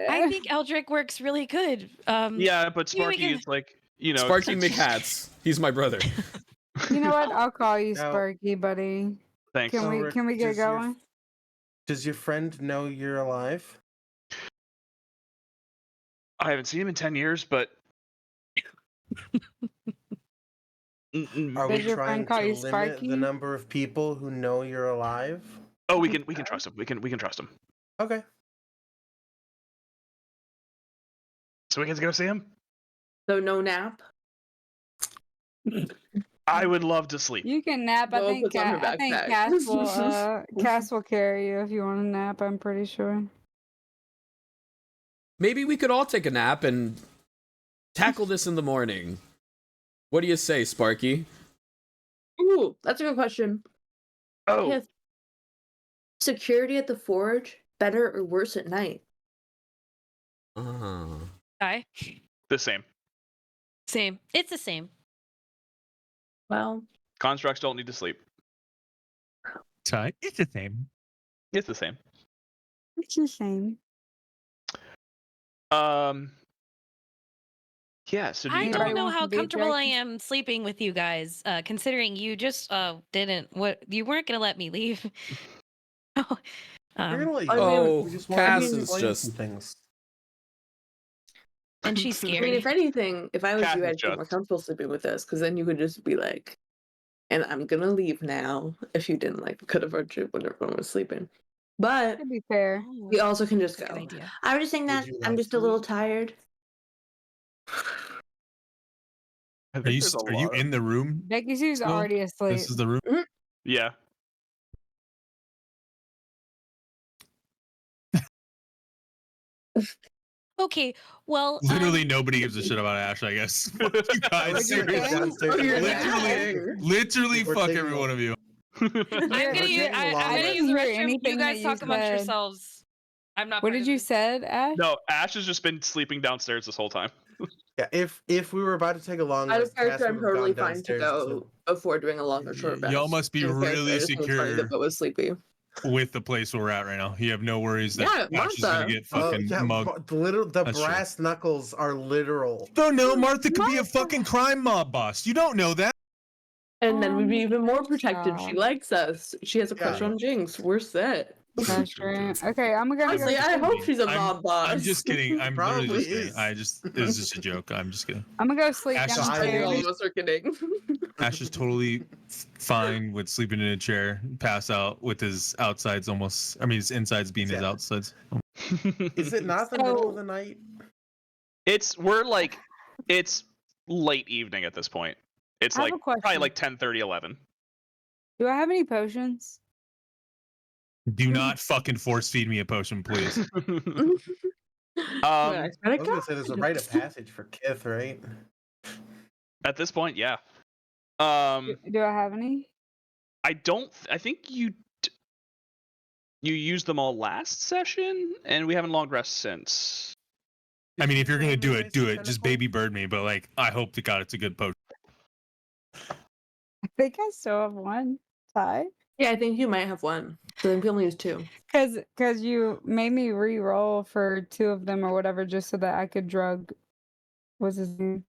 D: I think Eldrick works really good.
A: Yeah, but
D: maybe we
A: Sparky
D: can-
A: is like, you know,
C: Sparky
A: it's-
C: McHats. He's my brother.
B: You know what? I'll call you
G: Now-
B: Sparky, buddy.
A: Thanks.
B: Can we
G: Rick,
B: get
G: does your-
B: going?
G: Does your friend know you're alive?
A: I haven't seen him in 10 years, but
G: Are we
B: Does your
G: trying
B: friend call
G: to
B: you
G: limit
B: Sparky?
G: the number of people who know you're alive?
A: oh, we can trust him. We can trust him.
G: Okay.
A: So we can go see him.
E: So no nap?
A: I would love to sleep.
B: You can nap. I
E: Noah
B: think
E: puts on her
B: I think
E: backpack.
B: Cass will carry you if you want to nap. I'm pretty sure.
C: Maybe we could all take a nap and tackle this in the morning. What do you say, Sparky?
E: Ooh, that's a good question.
A: Oh,
E: Kith, security at the forge, better or worse at night?
D: Hi.
A: the same.
D: Same. It's the same.
E: Well,
A: Constructs don't need to sleep.
H: So it's the same.
A: It's the same.
B: It's the same.
A: Yeah. So do
D: I
A: you
B: Anybody
D: don't know
B: want
D: how
B: some beef
D: comfortable I
B: jerky?
D: am sleeping with you guys, considering you just you weren't gonna let me leave. Oh,
G: You're like,
E: I mean,
C: Oh,
G: we just wanted to
C: Cass is
G: explain
C: just
G: some things.
D: and she's
E: I mean,
D: scary.
E: if anything, if I was
A: Cass
E: you,
A: is
E: I'd feel more
A: just-
E: comfortable sleeping with us, because then you could just be like, and I'm gonna leave now if you didn't like could have heard you when everyone was sleeping. But
B: To be fair,
D: Oh,
E: we also can just
D: that's a good
E: go.
D: idea.
E: I was just saying
G: Would
E: that
G: you
E: I'm
G: like
E: just a
G: to
E: little
G: leave?
E: tired.
A: I think
F: Are you
A: there's a
F: are you
A: lot of-
F: in the room?
B: Becky-sue's
F: Still?
B: already asleep.
F: This is the room.
A: Yeah.
D: Okay, well,
F: Literally nobody gives a shit about Ash, I guess. Fuck you guys,
B: What'd you
F: seriously.
B: say?
G: Downstairs.
E: Oh, you're
G: Literally-
F: Literally
G: We're
F: fuck
G: taking
F: every
G: a-
F: one of you.
D: I'm gonna
G: We're
D: use,
G: getting
D: I'm
G: longer.
D: gonna
G: I
D: use the
B: didn't hear
D: restroom. You
B: anything
D: guys
B: that
D: talk
B: you
D: amongst
B: said.
D: yourselves. I'm not.
B: What
D: part
B: did
D: of
B: you
D: this.
B: said, Ash?
A: No, Ash has just been sleeping downstairs this whole time.
G: Yeah, if we were about to take a long
E: Out of
G: rest, Cass
E: character, I'm
G: would have
E: totally
G: gone
E: fine to
G: downstairs
E: go before doing a longer short rest.
F: Y'all must be
E: In character,
F: really
E: I just think it's funny that
F: secure
E: Bo was sleepy.
F: with the place where we're at right now. You have no worries that
E: Yeah,
F: Ash is gonna
E: Martha.
F: get
G: Oh,
F: fucking
G: yeah,
F: mugged.
G: the
F: That's true.
G: brass knuckles are literal.
F: Don't know. Martha could be a fucking crime mob boss. You don't know that.
E: And then we'd be even more protected. She
B: God.
E: likes us. She has a crush
G: Yeah.
E: on Jinx. We're set.
B: That's true. Okay, I'm gonna go.
E: Honestly, I hope she's a
F: I'm-
E: mob boss.
F: I'm just kidding. I'm literally
G: Probably
F: just kidding.
G: is.
F: It's just a joke. I'm just kidding.
B: I'm gonna go sleep
F: Ash is
E: I think all
B: downstairs.
E: of us are kidding.
F: Ash is totally fine with sleeping in a chair, pass out with his outsides almost. I mean, his insides being his
G: Yeah.
F: outsides.
G: Is it not the middle of the night?
A: It's late evening at this point. It's
B: I have
A: like
B: a question.
A: probably like 10:30, 11.
B: Do I have any potions?
F: Do not fucking force feed me a potion, please.
G: I was gonna say there's a rite of passage for Kith, right?
A: At this point, yeah.
B: Do I have any?
A: I think you used them all last session, and we haven't long rest since.
F: I mean, if you're gonna do it, do it.
G: Kind
F: Just
G: of cool.
F: baby bird me, but like, I hope to God it's a good potion.
B: I think I still have one. Ty?
E: Yeah, I think you might have one. So then we only use two.
B: Cause you made me re-roll for 2 of them or whatever just so that I could drug. What's his name?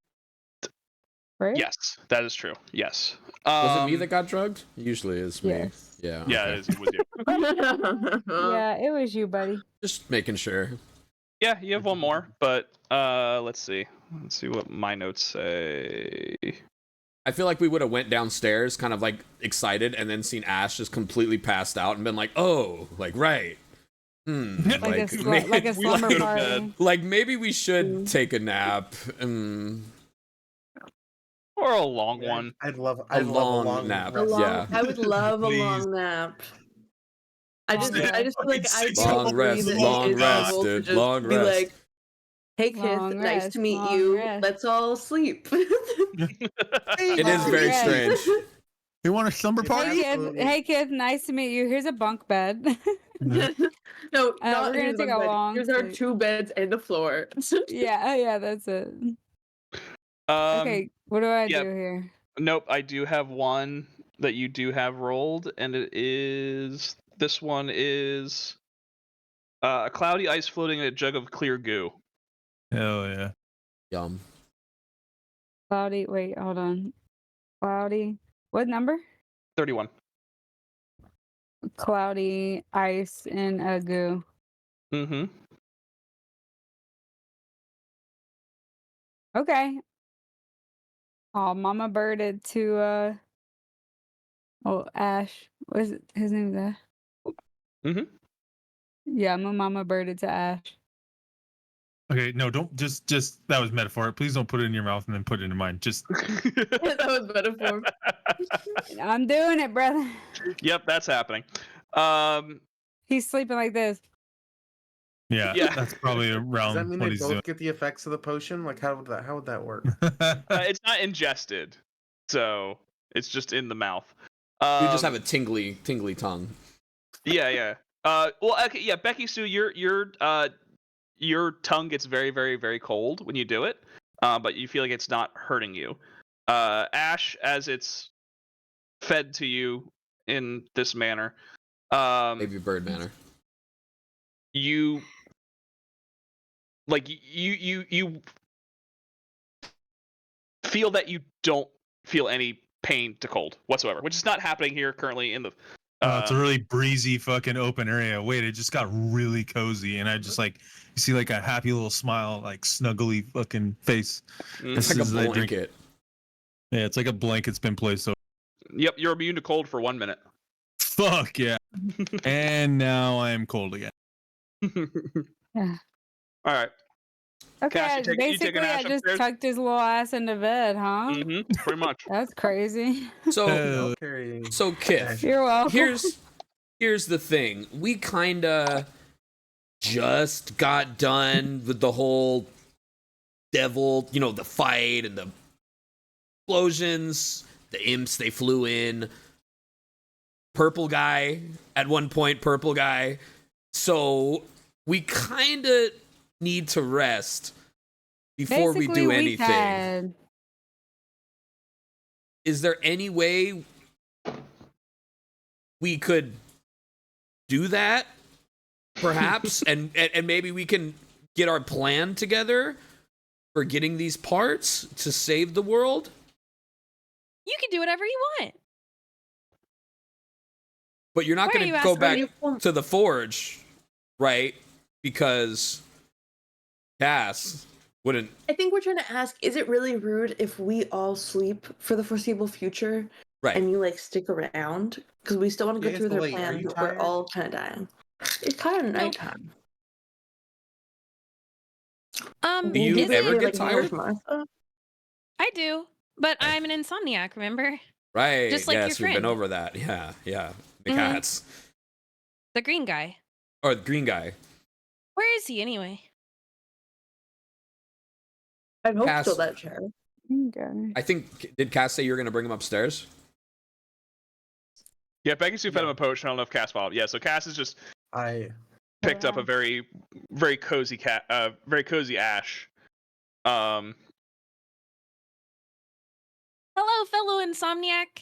B: Right?
A: Yes, that is true. Yes.
C: Was it me that got drugged? Usually it's me.
B: Yes.
C: Yeah.
A: Yeah,
C: okay.
A: it was you.
B: Yeah, it was you, buddy.
C: Just making sure.
A: Yeah, you have one more, but let's see. Let's see what my notes say.
C: I feel like we would have went downstairs kind of like excited and then seen Ash just completely passed out and been like, oh, like, right.
B: Like a
C: maybe-
B: slumber
A: go to
B: party.
A: bed.
C: like maybe we should take a nap.
A: Or a long
G: Yeah,
A: one.
G: I'd love
C: A
G: a
C: long nap.
G: rest.
C: Yeah.
E: I would love a
F: Please.
E: long nap. I just
B: Yeah.
E: feel like I
F: Long
E: can't
C: rest,
E: believe
C: long
E: it's
C: rest,
E: able to
C: dude,
E: just
C: long
E: be
C: rest.
E: like, hey Kith,
B: Long
E: nice
B: rest,
E: to meet
B: long
E: you.
B: rest.
E: Let's all sleep.
C: It is very
B: Yeah.
C: strange.
F: You want a slumber
G: Yeah.
F: party?
G: Absolutely.
B: Hey kid, nice to meet you. Here's a bunk bed.
E: No,
B: we're
E: not
B: gonna
E: here's
B: take
E: one
B: a
E: bed.
B: long
E: Here's our
B: sleep.
E: 2 beds and the floor.
B: yeah, that's it. Okay, what do I
A: yeah.
B: do here?
A: Nope, I do have one that you do have rolled, and it is this one is a cloudy ice floating in a jug of clear goo.
F: Hell yeah.
C: Yum.
B: Cloudy, wait, hold on. Cloudy, what number?
A: 31.
B: Cloudy ice in a goo.
A: Mm-hmm.
B: Okay. Oh, Mama birded to Ash. What is it? His name is Ash.
A: Mhm.
B: Yeah, I'm a Mama birded to Ash.
F: Okay, no, don't just that was metaphor. Please don't put it in your mouth and then put it in mine. Just
E: That was metaphor.
B: I'm doing it, brother.
A: Yep, that's happening.
B: He's sleeping like this.
F: yeah,
A: Yeah.
F: that's probably
G: Does
F: around
G: that mean
F: what
G: they
F: he's
G: both
F: doing.
G: get the effects of the potion? Like how would that work?
A: It's not ingested, so it's just in the mouth.
C: You just have a tingly tongue.
A: Yeah. Well, okay, yeah, Becky-sue, your tongue gets very, very, very cold when you do it, but you feel like it's not hurting you. Ash, as it's fed to you in this manner,
C: Maybe bird manner.
A: you like you feel that you don't feel any pain to cold whatsoever, which is not happening here currently in the.
F: It's a really breezy fucking open area. Wait, it just got really cozy, and I just like you see like a happy little smile, like snuggly fucking face.
C: It's
F: This
C: like a
F: is like drink-
C: blanket.
F: Yeah, it's like a blanket's been placed over.
A: Yep, you're immune to cold for 1 minute.
F: Fuck yeah! And now I'm cold again.
B: Yeah.
A: All right.
B: Okay,
A: Cash, you take
B: basically
A: an
B: I
A: ass
B: just
A: upstairs?
B: tucked his little ass into bed, huh?
A: Mm-hmm. Pretty much.
B: That's crazy.
C: So
F: Hell
G: Carrying.
C: so Kith,
B: You're welcome.
C: here's the thing. We kinda just got done with the whole devil, the fight and the explosions, the imps they flew in. Purple guy at one point, purple guy. So we kinda need to rest. before we
B: Basically,
C: do
B: we
C: anything,
B: had
C: is there any way we could do that? Perhaps, and maybe we can get our plan together for getting these parts to save the world?
D: You can do whatever you want.
C: But you're not
D: Why are
C: going
D: you
C: to go
D: asking
C: back
D: me?
C: to the forge, right? Because Cass wouldn't.
E: I think we're trying to ask, is it really rude if we all sleep for the foreseeable future
C: Right.
E: and you like stick around? Because we still want to go
G: Yeah,
E: through
G: it's
E: their
G: late. Are
E: plan,
G: you
E: but we're
G: tired?
E: all kind of dying. It's kind of
D: No.
E: nighttime.
C: Do you
D: is
C: ever
D: it?
C: get tired?
D: I do, but I'm an insomniac, remember?
C: Right.
D: Just like your
C: yes, we've been
D: friend.
C: over that. Yeah, yeah. The
D: Mhm.
C: cats.
D: The green guy.
C: Or the green guy.
D: Where is he anyway?
E: I'd hope
C: Cass-
E: so, that chair.
B: okay.
C: I think, did Cass say you were going to bring him upstairs?
A: Yeah, Becky-sue fed
G: Yeah.
A: him a potion. I don't know if Cass followed. Yeah, so Cass has just
G: I
A: picked up a
B: Wow.
A: very, very cozy very cozy ash.
D: Hello, fellow insomniac.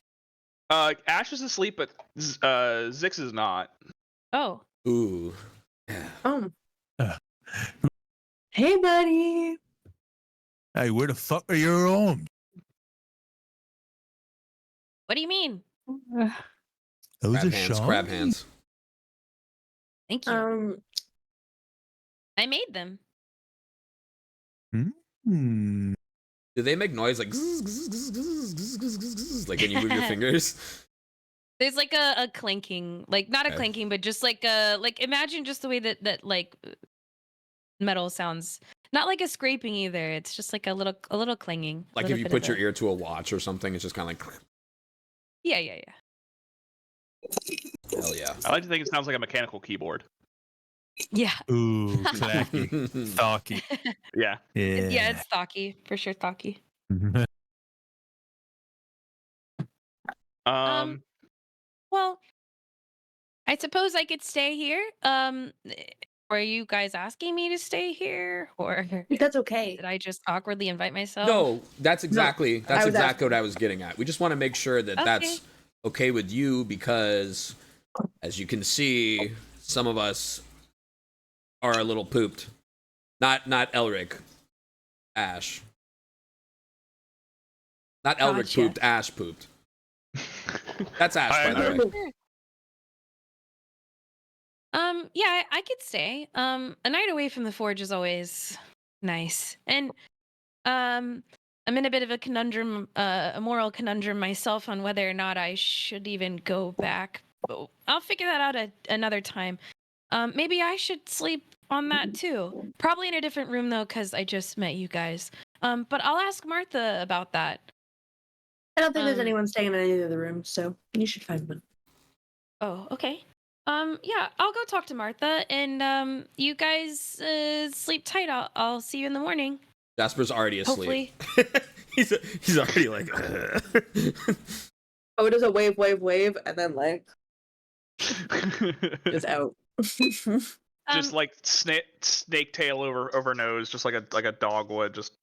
A: Ash is asleep, but Zix is not.
D: Oh,
C: Ooh. Yeah.
F: Uh.
E: Hey, buddy.
F: Hey, where the fuck are your arms?
D: what do you mean?
F: Those
C: Crab
F: are
C: hands,
F: Sean?
C: crab hands.
D: Thank you. I made them.
F: Hmm.
C: Do they make noise like like when you move your fingers?
D: There's like a clanking, like not a
C: Okay.
D: clanking, but just like a imagine just the way that like metal sounds. Not like a scraping either. It's just like a little clanging.
C: Like if you put your ear to a watch or something, it's just kind of like,
D: Yeah.
C: hell yeah.
A: I like to think it sounds like a mechanical keyboard.
D: Yeah.
F: Ooh, clacky. Talky.
A: Yeah.
F: Yeah.
D: Yeah, it's stocky. For sure stocky. Well, I suppose I could stay here. Were you guys asking me to stay here, or
E: That's okay.
D: did I just awkwardly invite myself?
C: No, that's exactly
E: I was
C: exactly what
E: asking.
C: I was getting at. We just want to make sure that
D: Okay.
C: that's okay with you because, as you can see, some of us are a little pooped. Not Elric, Ash. Not Elric
D: Gotcha.
C: pooped, Ash pooped. That's Ash, by the way.
D: Yeah, I could stay. A night away from the forge is always nice. And I'm in a bit of a conundrum, a moral conundrum myself on whether or not I should even go back. But I'll figure that out at another time. Maybe I should sleep on that too. Probably in a different room though, because I just met you guys. But I'll ask Martha about that.
E: I don't think there's
D: Um,
E: anyone staying in any of the rooms, so you should find one.
D: Oh, okay. Yeah, I'll go talk to Martha, and you guys sleep tight. I'll see you in the morning.
C: Jasper's already asleep.
D: Hopefully.
C: he's already like.
E: Oh, it is a wave, and then like is out.
A: Just like snake tail over nose, just like a dog would. Just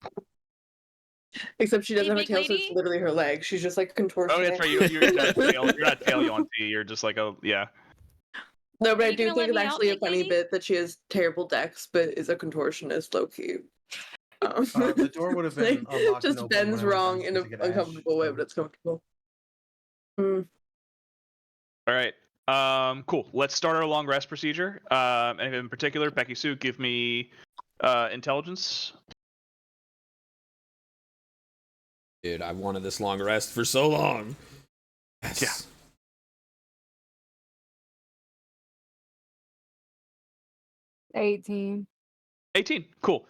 E: Except she doesn't
D: Hey,
E: have a
D: big
E: tail, so it's
D: lady?
E: literally her leg. She's just like contorting.
A: oh, that's right. You're not tail. You're not tail Yuan-ti. You're just like yeah.
E: No, but
D: Are
E: I
D: you
E: do
D: gonna
E: think
D: let
E: it's
D: me out,
E: actually a
D: big
E: funny
D: lady?
E: bit that she has terrible dex, but is a contortionist, low key.
G: the door would have been
E: like,
G: unlocked and
E: just
G: open
E: bends
G: when I
E: wrong
G: went
E: in an
G: to get Ash,
E: uncomfortable way,
G: so-
E: but it's comfortable.
A: All right. Cool. Let's start our long rest procedure. And in particular, Becky-sue, give me intelligence.
C: Dude, I've wanted this long rest for so long. Yes.
A: Yeah.
B: Yeah. 18.
A: 18. Cool.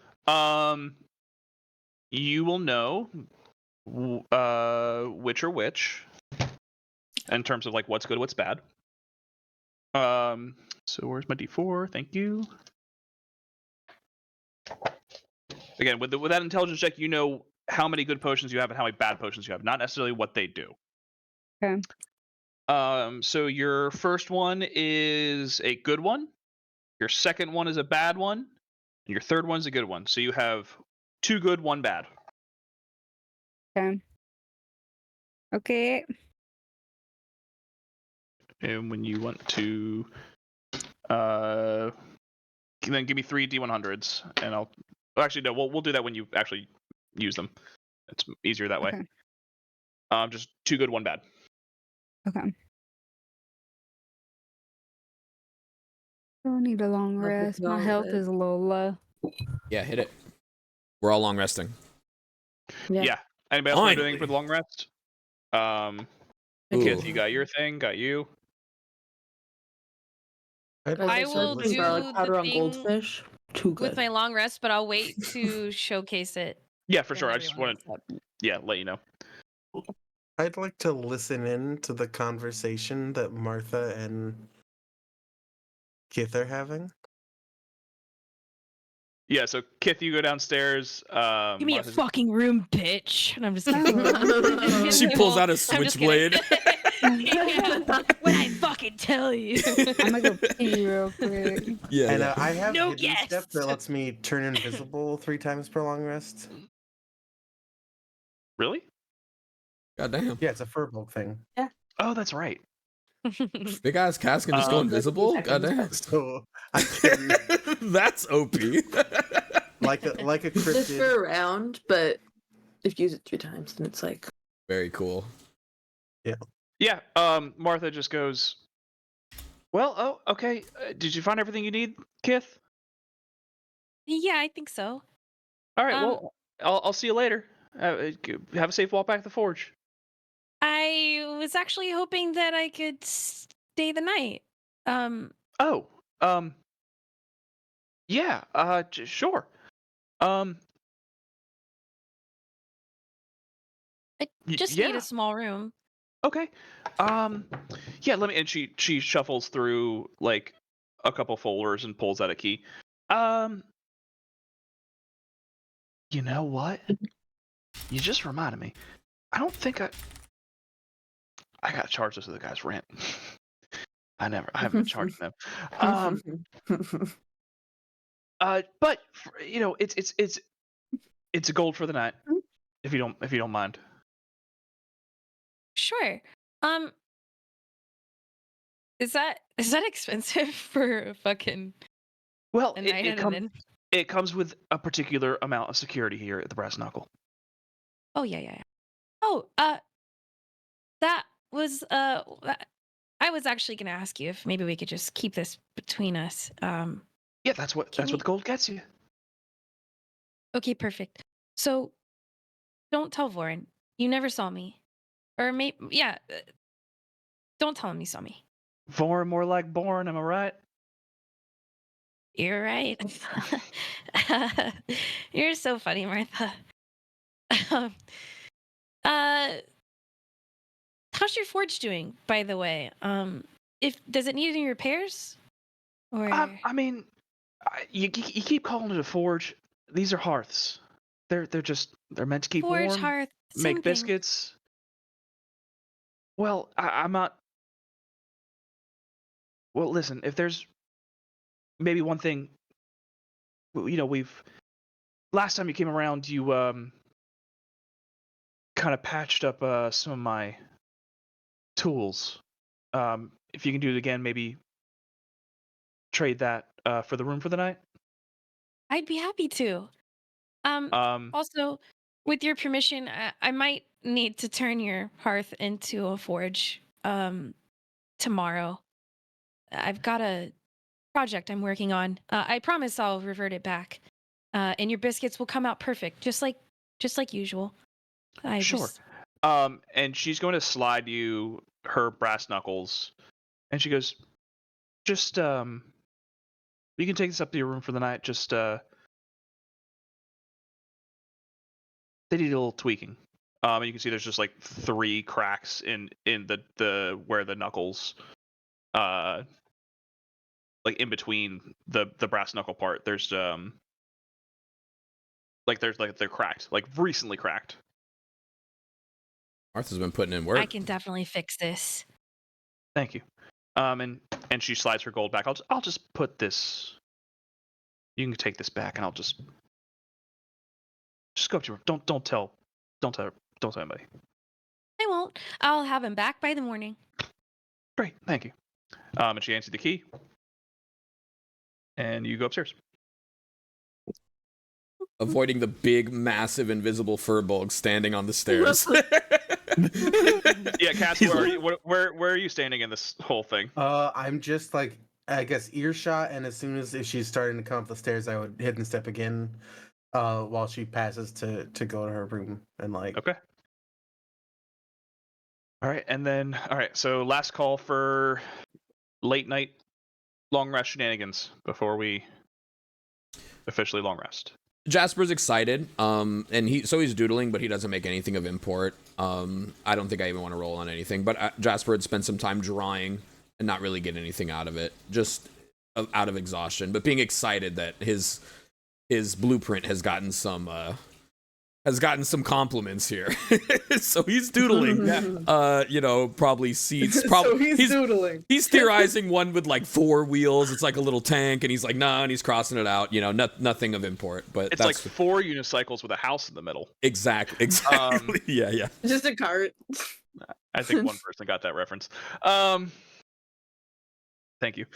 A: You will know which are which in terms of like what's good, what's bad. So where's my D4? Thank you. Again, with that intelligence check, you know how many good potions you have and how many bad potions you have, not necessarily what they do.
B: Okay.
A: So your first one is a good one. Your second one is a bad one. And your third one's a good one. So you have 2 good, 1 bad.
B: Okay. Okay.
A: And when you want to, then give me 3 D100s, and I'll. Actually, no. We'll do that when you actually use them. It's easier that way.
B: Okay.
A: Just 2 good, 1 bad.
B: Okay. I need a long
E: Love it,
B: rest. My
E: love
B: health
E: it.
B: is a little low.
C: Yeah, hit it. We're all long resting.
A: Yeah. Anybody else want to do anything
C: Finally.
A: for the long rest?
C: Ooh.
A: Kith, you got your thing. Got you.
D: I will do
E: garlic powder
D: the
E: on
D: thing
E: goldfish. Too good.
D: with my long rest, but I'll wait to showcase it.
A: Yeah, for
D: when
A: sure. I just
D: everyone
A: wanted,
D: wakes up.
A: let you know.
G: I'd like to listen in to the conversation that Martha and Kith are having.
A: Yeah. So Kith, you go downstairs.
D: Give me a
A: Martha's-
D: fucking room, bitch. And I'm just
C: She pulls out a
D: I'm just
C: switchblade.
D: kidding. Yeah, when I fucking tell you.
B: I'm gonna go pee real quick.
C: Yeah.
G: And
C: yeah.
G: I have
D: No
G: hidden step
D: guests.
G: that lets me turn invisible 3 times per long rest.
A: Really?
C: God damn.
G: Yeah, it's a firbolg thing.
A: Oh, that's right.
C: Big ass cast can just go
A: Um,
C: invisible. God damn.
G: So I can
C: That's OP.
G: like a
E: Just
G: cryptid.
E: for a round, but if you use it 3 times, then it's like
C: Very cool.
A: Yeah. Martha just goes. Well, oh, okay. Did you find everything you need, Kith?
D: Yeah, I think so.
A: All right.
D: Um,
A: Well, I'll see you later. Have a safe walk back to the forge.
D: I was actually hoping that I could stay the night.
A: Oh. Yeah. Sure.
D: I
A: Y-
D: just
A: yeah.
D: need a small room.
A: Okay. Yeah, let me and she shuffles through like a couple folders and pulls out a key. You know what? You just reminded me. I don't think I got charged this with the guy's rent. I haven't been charging them. But it's a gold for the night. If you don't mind.
D: Sure. Is that expensive for a fucking
A: Well,
D: a night at an inn?
A: it comes with a particular amount of security here at the Brass Knuckle.
D: Oh yeah. Oh, that was I was actually gonna ask you if maybe we could just keep this between us.
A: Yeah, that's what the gold gets you.
D: Okay, perfect. So, don't tell Voren. You never saw me, or maybe don't tell him you saw me.
A: Born more like born, am I right?
D: You're right. You're so funny, Martha. Um, uh, how's your forge doing, by the way? Does it need any repairs? Or
A: I mean, you keep calling it a forge. These are hearths. They're meant to keep
D: forge,
A: warm,
D: hearth,
A: make
D: same thing.
A: biscuits. Well, I'm not. Well, listen. If there's maybe one thing, we've last time you came around, you kind of patched up some of my tools. If you can do it again, maybe trade that for the room for the night.
D: I'd be happy to. Also, with your permission, I might need to turn your hearth into a forge tomorrow. I've got a project I'm working on. I promise I'll revert it back. And your biscuits will come out perfect, just like usual.
A: Sure. And she's going to slide you her brass knuckles, and she goes, "Just you can take this up to your room for the night. Just they need a little tweaking. And you can see there's just like 3 cracks in the where the knuckles, like in between the brass knuckle part. There's they're cracked, like recently cracked.
C: Martha's been putting in work.
D: I can definitely fix this.
A: Thank you. And she slides her gold back. I'll just put this. You can take this back, and I'll just Just go up to her. Don't tell anybody.
D: I won't. I'll have him back by the morning.
A: Great, thank you. And she hands you the key, and you go upstairs.
C: Avoiding the big, massive, invisible firbolg standing on the stairs.
A: Yeah, Cass, where are you standing in this whole thing?
G: I'm just like, I guess, earshot, and as soon as if she's starting to come up the stairs, I would hidden step again, while she passes to go to her room and like.
A: Okay. All right, so last call for late night long rest shenanigans before we officially long rest.
C: Jasper's excited, and he's doodling, but he doesn't make anything of import. I don't think I even want to roll on anything, but Jasper had spent some time drawing and not really get anything out of it, just out of exhaustion, but being excited that his blueprint has gotten some compliments here. So he's doodling. Probably seats.
E: So he's doodling.
C: He's theorizing one with like 4 wheels. It's like a little tank, and he's like, no, and he's crossing it out. Nothing of import. But
A: it's like 4 unicycles with a house in the middle.
C: Exactly. Yeah.
E: Just a cart.
A: I think one person got that reference. Thank you.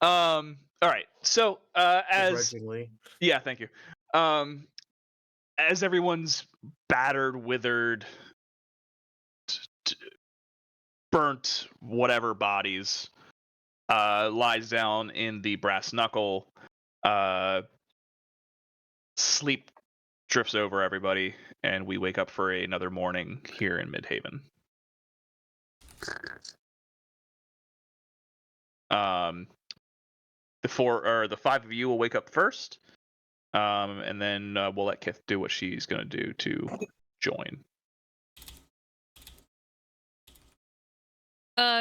A: All right. So yeah, thank you. As everyone's battered, withered, burnt, whatever bodies lies down in the brass knuckle, sleep drifts over everybody, and we wake up for another morning here in Midhaven. The 5 of you will wake up first. And then we'll let Kith do what she's gonna do to join.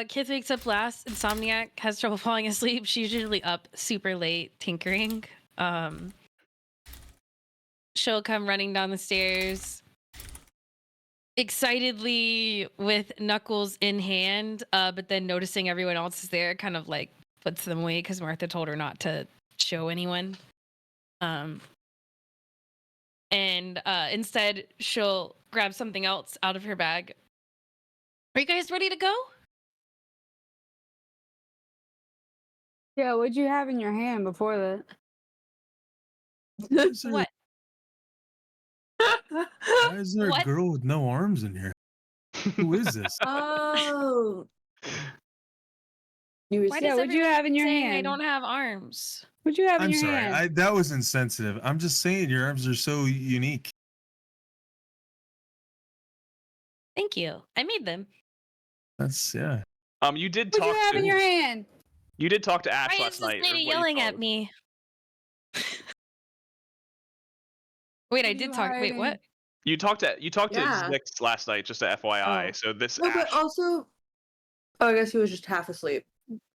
D: Kith wakes up last. Insomniac, has trouble falling asleep. She's usually up super late tinkering. She'll come running down the stairs, excitedly with knuckles in hand, but then noticing everyone else is there, kind of like puts them away because Martha told her not to show anyone. Instead she'll grab something else out of her bag. Are you guys ready to go?
B: Yeah, what'd you have in your hand before that?
D: What?
F: Why is there
D: What?
F: a girl with no arms in here? Who is this?
E: Oh.
D: Why does
B: what'd you have in your
D: saying
B: hand?
D: I don't have arms?
B: What'd you have in
F: I'm
B: your
F: sorry.
B: hand?
F: That was insensitive. I'm just saying your arms are so unique.
D: Thank you. I made them.
F: That's yeah.
A: You did
B: What'd
A: talk
B: you have
A: to
B: in your hand?
A: you did talk to Ash
D: Why
A: last
D: is this
A: night.
D: lady yelling at me? Wait, I
B: Are
D: did
B: you
D: talk. Wait,
B: hiding?
D: what?
A: You talked to
E: Yeah.
A: Zix last night, just a FYI.
E: Oh.
A: So this
E: No,
A: Ash.
E: but also, I guess he was just half asleep.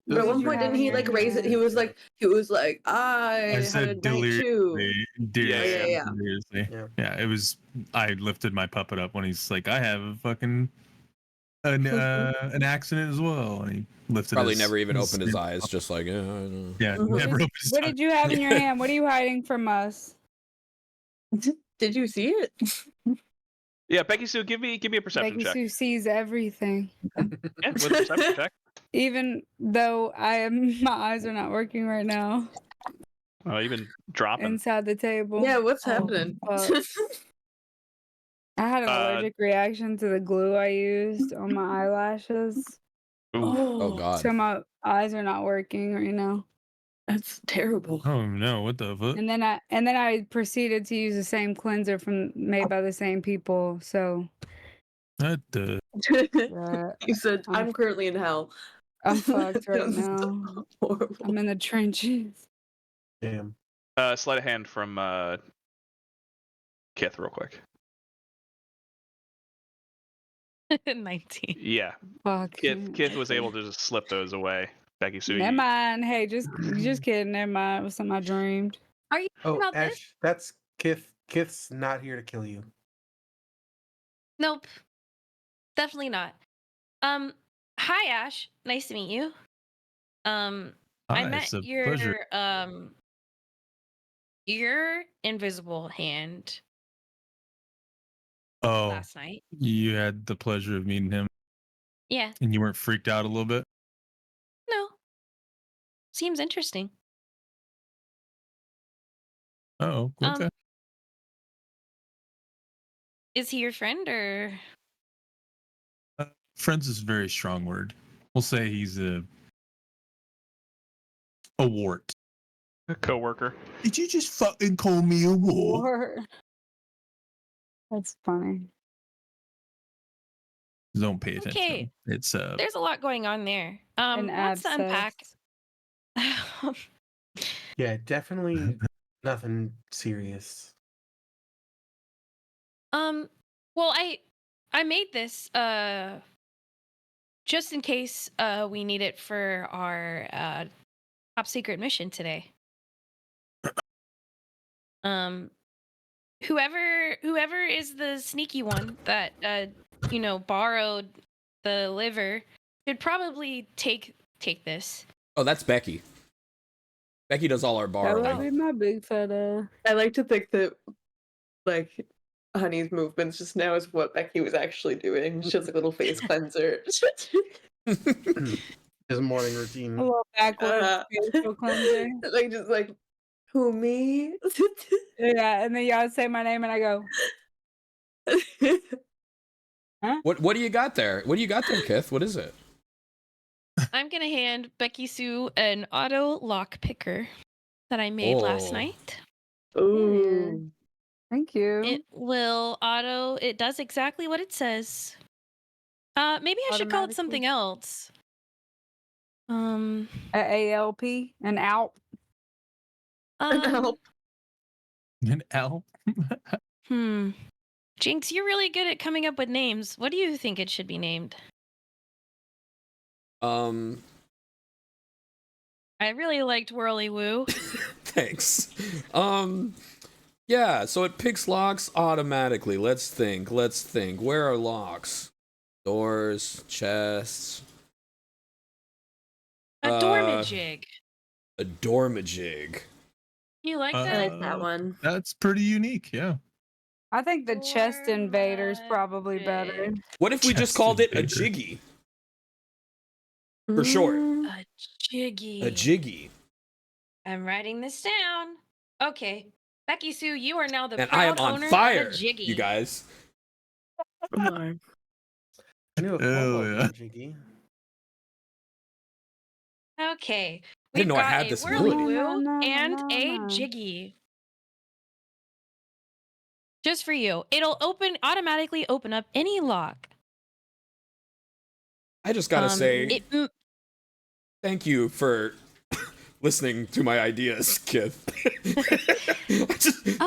E: But at
B: What
E: one
B: did you
E: point, didn't
B: have
E: he
B: in
E: like
B: your
E: raise it?
B: hand?
E: He was like, I had a
F: said
E: night too.
A: Yeah.
F: Deliriously.
G: Yeah.
F: Yeah, it was. I lifted my puppet up when he's like, I have a fucking an accident as well, and he lifted.
C: Probably
F: his,
C: never even
F: his
C: opened his eyes, just like, yeah, I know.
F: Yeah,
E: Mhm.
F: never opened his
B: What
F: eyes.
B: did you have in your hand? What are you hiding from us?
E: Did you see it?
A: Yeah, Becky-sue, give me a perception check.
B: Becky-sue sees everything.
A: Yeah, with a perception check.
B: Even though my eyes are not working right now.
A: Oh, you've been dropping.
B: Inside the table.
E: Yeah, what's
B: Oh,
E: happening?
B: fuck. I had an allergic reaction to the glue I used on my eyelashes.
A: Oof.
C: Oh God.
B: So my eyes are not working right now.
E: That's terrible.
F: Oh no! What the fuck?
B: And then I proceeded to use the same cleanser made by the same people. So
F: What the?
E: He said, I'm currently in hell.
B: I'm fucked right
E: Sounds
B: now.
E: horrible.
B: I'm in the trenches.
G: Damn.
A: Sleight of hand from Kith, real quick.
D: 19.
A: Yeah,
B: Fuck.
A: Kith was able to just slip those away. Becky-sue.
B: Never mind. Hey, just kidding. Never mind. It was something I dreamed.
D: Are you
G: Oh,
D: about this?
G: Ash, that's Kith. Kith's not here to kill you.
D: Nope. Definitely not. Hi Ash. Nice to meet you. I
F: Hi,
D: met
F: it's a pleasure.
D: your invisible hand
F: Oh,
D: last night.
F: you had the pleasure of meeting him,
D: Yeah.
F: and you weren't freaked out a little bit?
D: No. Seems interesting.
F: Oh, okay.
D: Is he your friend or?
F: Friends is a very strong word. We'll say he's a wart.
A: A coworker.
F: Did you just fucking call me a wart?
B: Or that's funny.
F: Don't pay attention.
D: Okay.
F: It's
D: There's a lot going on there.
B: An
D: Let's unpack.
G: Yeah, definitely nothing serious.
D: Well, I made this just in case we need it for our top secret mission today. Whoever is the sneaky one that borrowed the liver should probably take this.
C: Oh, that's Becky. Becky does all our
B: That
C: borrowing.
B: would be my big fat
E: I like to think that, like, Honey's movements just now is what Becky was actually doing. She has like a little face cleanser.
G: His morning
B: a
G: routine.
B: little backwards facial cleanser.
E: Like, just like, who, me?
B: Yeah, and then y'all say my name and I go,
C: What do you got there? What do you got there, Kith? What is it?
D: I'm gonna hand Becky-sue an auto lock picker that I made last
C: Oh.
D: night.
E: Ooh.
B: thank you.
D: It will auto. It does exactly what it says. Maybe I should call it something else.
B: A ALP, an ALP.
E: Help.
F: an L.
D: Jinx, you're really good at coming up with names. What do you think it should be named? I really liked Whirly Woo.
C: Thanks. Yeah, so it picks locks automatically. Let's think. Where are locks? Doors, chests.
D: A dormajig.
C: A dormajig.
D: You like
E: I
D: that?
E: like that one.
F: That's pretty unique, yeah.
B: I think the chest invader's probably better.
C: What if we just
F: Chest
C: called it a
F: invader.
C: jiggy? For short.
D: A jiggy.
C: A jiggy.
D: I'm writing this down. Okay. Becky-sue, you are now the
C: And I am
D: proud
C: on
D: owner
C: fire,
D: of a jiggy.
C: you guys.
G: I knew a
F: Hell
G: Firbolg
F: yeah.
G: Jiggy.
D: Okay.
C: I didn't know I
D: got
C: had
D: a
C: this
D: Whirly
C: ability.
D: Woo
B: No,
D: and a
B: no.
D: jiggy. Just for you. It'll automatically open up any lock.
C: I just gotta say,
D: it-
C: thank you for listening to my ideas, Kith.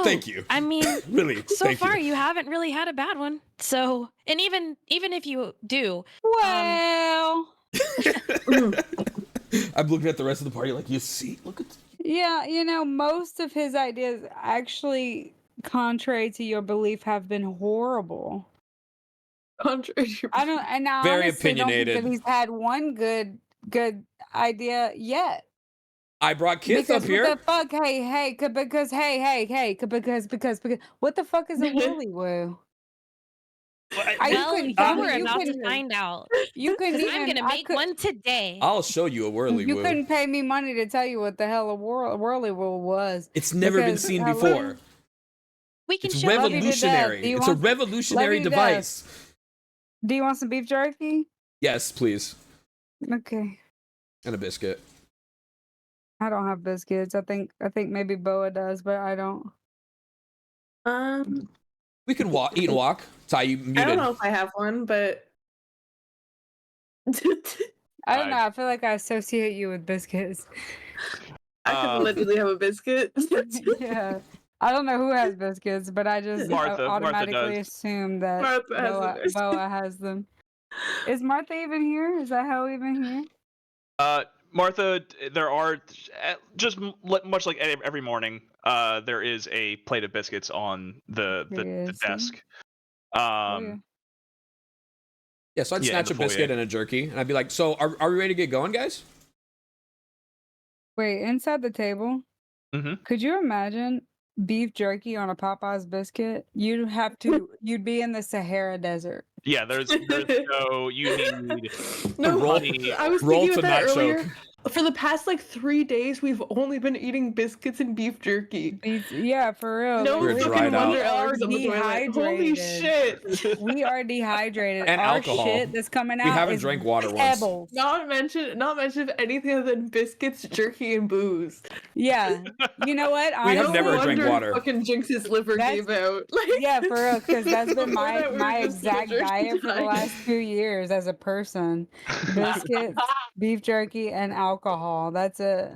C: Thank you.
D: I mean,
C: Really,
D: so
C: thank
D: far
C: you.
D: you haven't really had a bad one. So, and even if you do,
B: Well,
C: I'm looking at the rest of the party like, you see, look at.
B: yeah, most of his ideas actually, contrary to your belief, have been horrible.
E: Contrary to your
B: I don't, and I
C: Very
B: honestly don't think
C: opinionated.
B: that he's had one good idea yet.
C: I brought Kith
B: Because
C: up here.
B: what the fuck? Hey, because because what the fuck is a woolly woo?
D: well, you were about to find out.
B: You couldn't
D: Because
B: even.
D: I'm gonna make one today.
C: I'll show you a whirly
B: You
C: woo.
B: couldn't pay me money to tell you what the hell a whirly woo was.
C: It's never been
B: Because,
C: seen
B: hello?
C: before.
D: We can
C: It's
D: show you.
C: revolutionary.
B: Do you
C: It's a
B: want-
C: revolutionary
B: love you to
C: device.
B: Do you want some beef jerky?
C: Yes, please.
B: Okay.
C: And a biscuit.
B: I don't have biscuits. I think maybe Boa does, but I don't.
C: We could walk, eat and walk. Ty, you muted.
E: I don't know if I have one, but
B: I don't know. I feel like I associate you with biscuits.
E: I could literally have a biscuit.
B: Yeah. I don't know who has biscuits, but I just
A: Martha
B: automatically
A: does.
B: assume that
E: Martha has them.
B: Boa has them. Is Martha even here? Is that how even here?
A: Martha, there are much like every morning. There is a plate of biscuits on the
B: Yes.
A: desk.
B: Oh, yeah.
C: Yeah, so I'd
A: Yeah,
C: snatch a
A: in the
C: biscuit
A: foyer.
C: and a jerky, and I'd be like, so are we ready to get going, guys?
B: Wait, inside the table?
A: Mhm.
B: Could you imagine beef jerky on a Popeyes biscuit, you'd be in the Sahara Desert.
A: Yeah, there's no. You need
E: No,
C: Roll-
A: honey.
E: I was
C: roll
E: thinking
C: to
E: of that
C: not
E: earlier.
C: choke.
E: For the past like 3 days, we've only been eating biscuits and beef jerky.
B: Yeah, for real.
E: No
C: We're
B: literally,
C: dried out.
E: wonder
B: we are
E: Elric's on the toilet. Holy
B: dehydrated.
E: shit!
B: We are dehydrated.
C: And
B: Our
C: alcohol.
B: shit that's coming out
C: We haven't
B: is
C: drank water once.
B: pebbles.
E: Not mention anything other than biscuits, jerky, and booze.
B: Yeah. You know what?
C: We have
B: Honestly,
C: never drank
E: wonder
C: water.
E: Fucking Jinx's liver
B: That's-
E: gave out. Like,
B: Yeah, for real, because that's been
E: before that, we
B: my
E: were just
B: exact
E: jerky
B: diet for the
E: diet.
B: last 2 years as a person. Biscuits, beef jerky, and alcohol. That's it.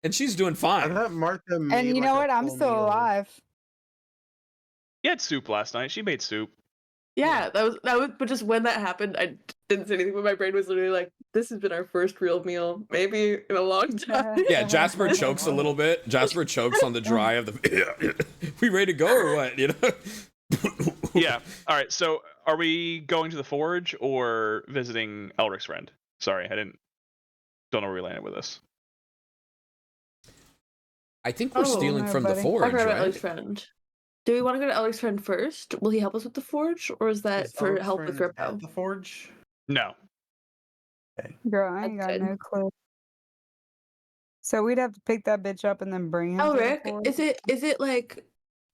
C: And she's doing
G: I
C: fine.
G: thought Martha made
B: And you
G: like,
B: know
G: a
B: what? I'm
G: full
B: still
G: meal.
B: alive.
A: She had soup last night. She made soup.
E: Yeah, that was. But just when that happened, I didn't say anything. But my brain was literally like, "This has been our first real meal, maybe in a long time."
C: Yeah, Jasper chokes a little bit. Jasper chokes on the dry of the. We ready to go or what? You know.
A: Yeah. All right. So, are we going to the forge or visiting Elric's friend? Sorry, don't know where we landed with this.
C: I think we're
E: Oh,
C: stealing
B: no,
C: from the
B: buddy.
C: forge,
E: Talk about
C: right?
E: Elric's friend. Do we want to go to Elric's friend first? Will he help us with the forge, or is that
G: Is
E: for
G: Elric's
E: help with
G: friend
E: Grippo?
G: at the forge?
A: No.
B: Girl, I ain't
E: That's
B: got
E: good.
B: no clue. So we'd have to pick that bitch up and then bring him. to the
E: Elric,
B: forge?
E: is it like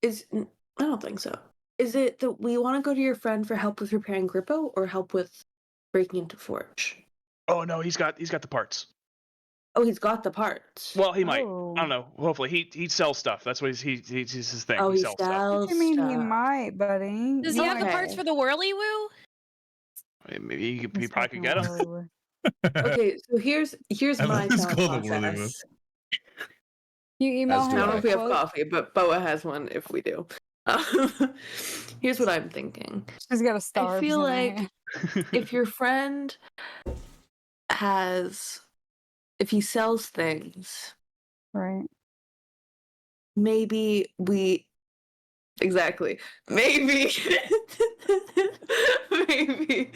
E: I don't think so. Is it that we want to go to your friend for help with repairing Grippo or help with breaking into forge?
A: Oh no, he's got the parts.
E: Oh, he's got the parts.
A: Well, he might.
B: Oh.
A: I don't know. Hopefully, he sells stuff. That's what he's his thing.
E: Oh, he
A: sells stuff.
E: sells
B: I mean, he
E: stuff.
B: might, buddy.
D: Does
B: You
D: he have the
B: might-
D: parts for the whirly woo?
A: Maybe he
B: This
A: probably could
B: fucking
A: get them.
B: Hollywood.
E: Okay, so here's
F: I
E: my
F: love this
E: thought
F: called a whirly
E: process.
B: You email
C: As
E: I
C: do
B: him.
E: don't know
C: I.
E: if we have
B: quote.
E: coffee, but Boa has one if we do. Here's what I'm thinking.
B: She's got a star.
E: I feel like if your friend if he sells things,
B: right.
E: maybe maybe maybe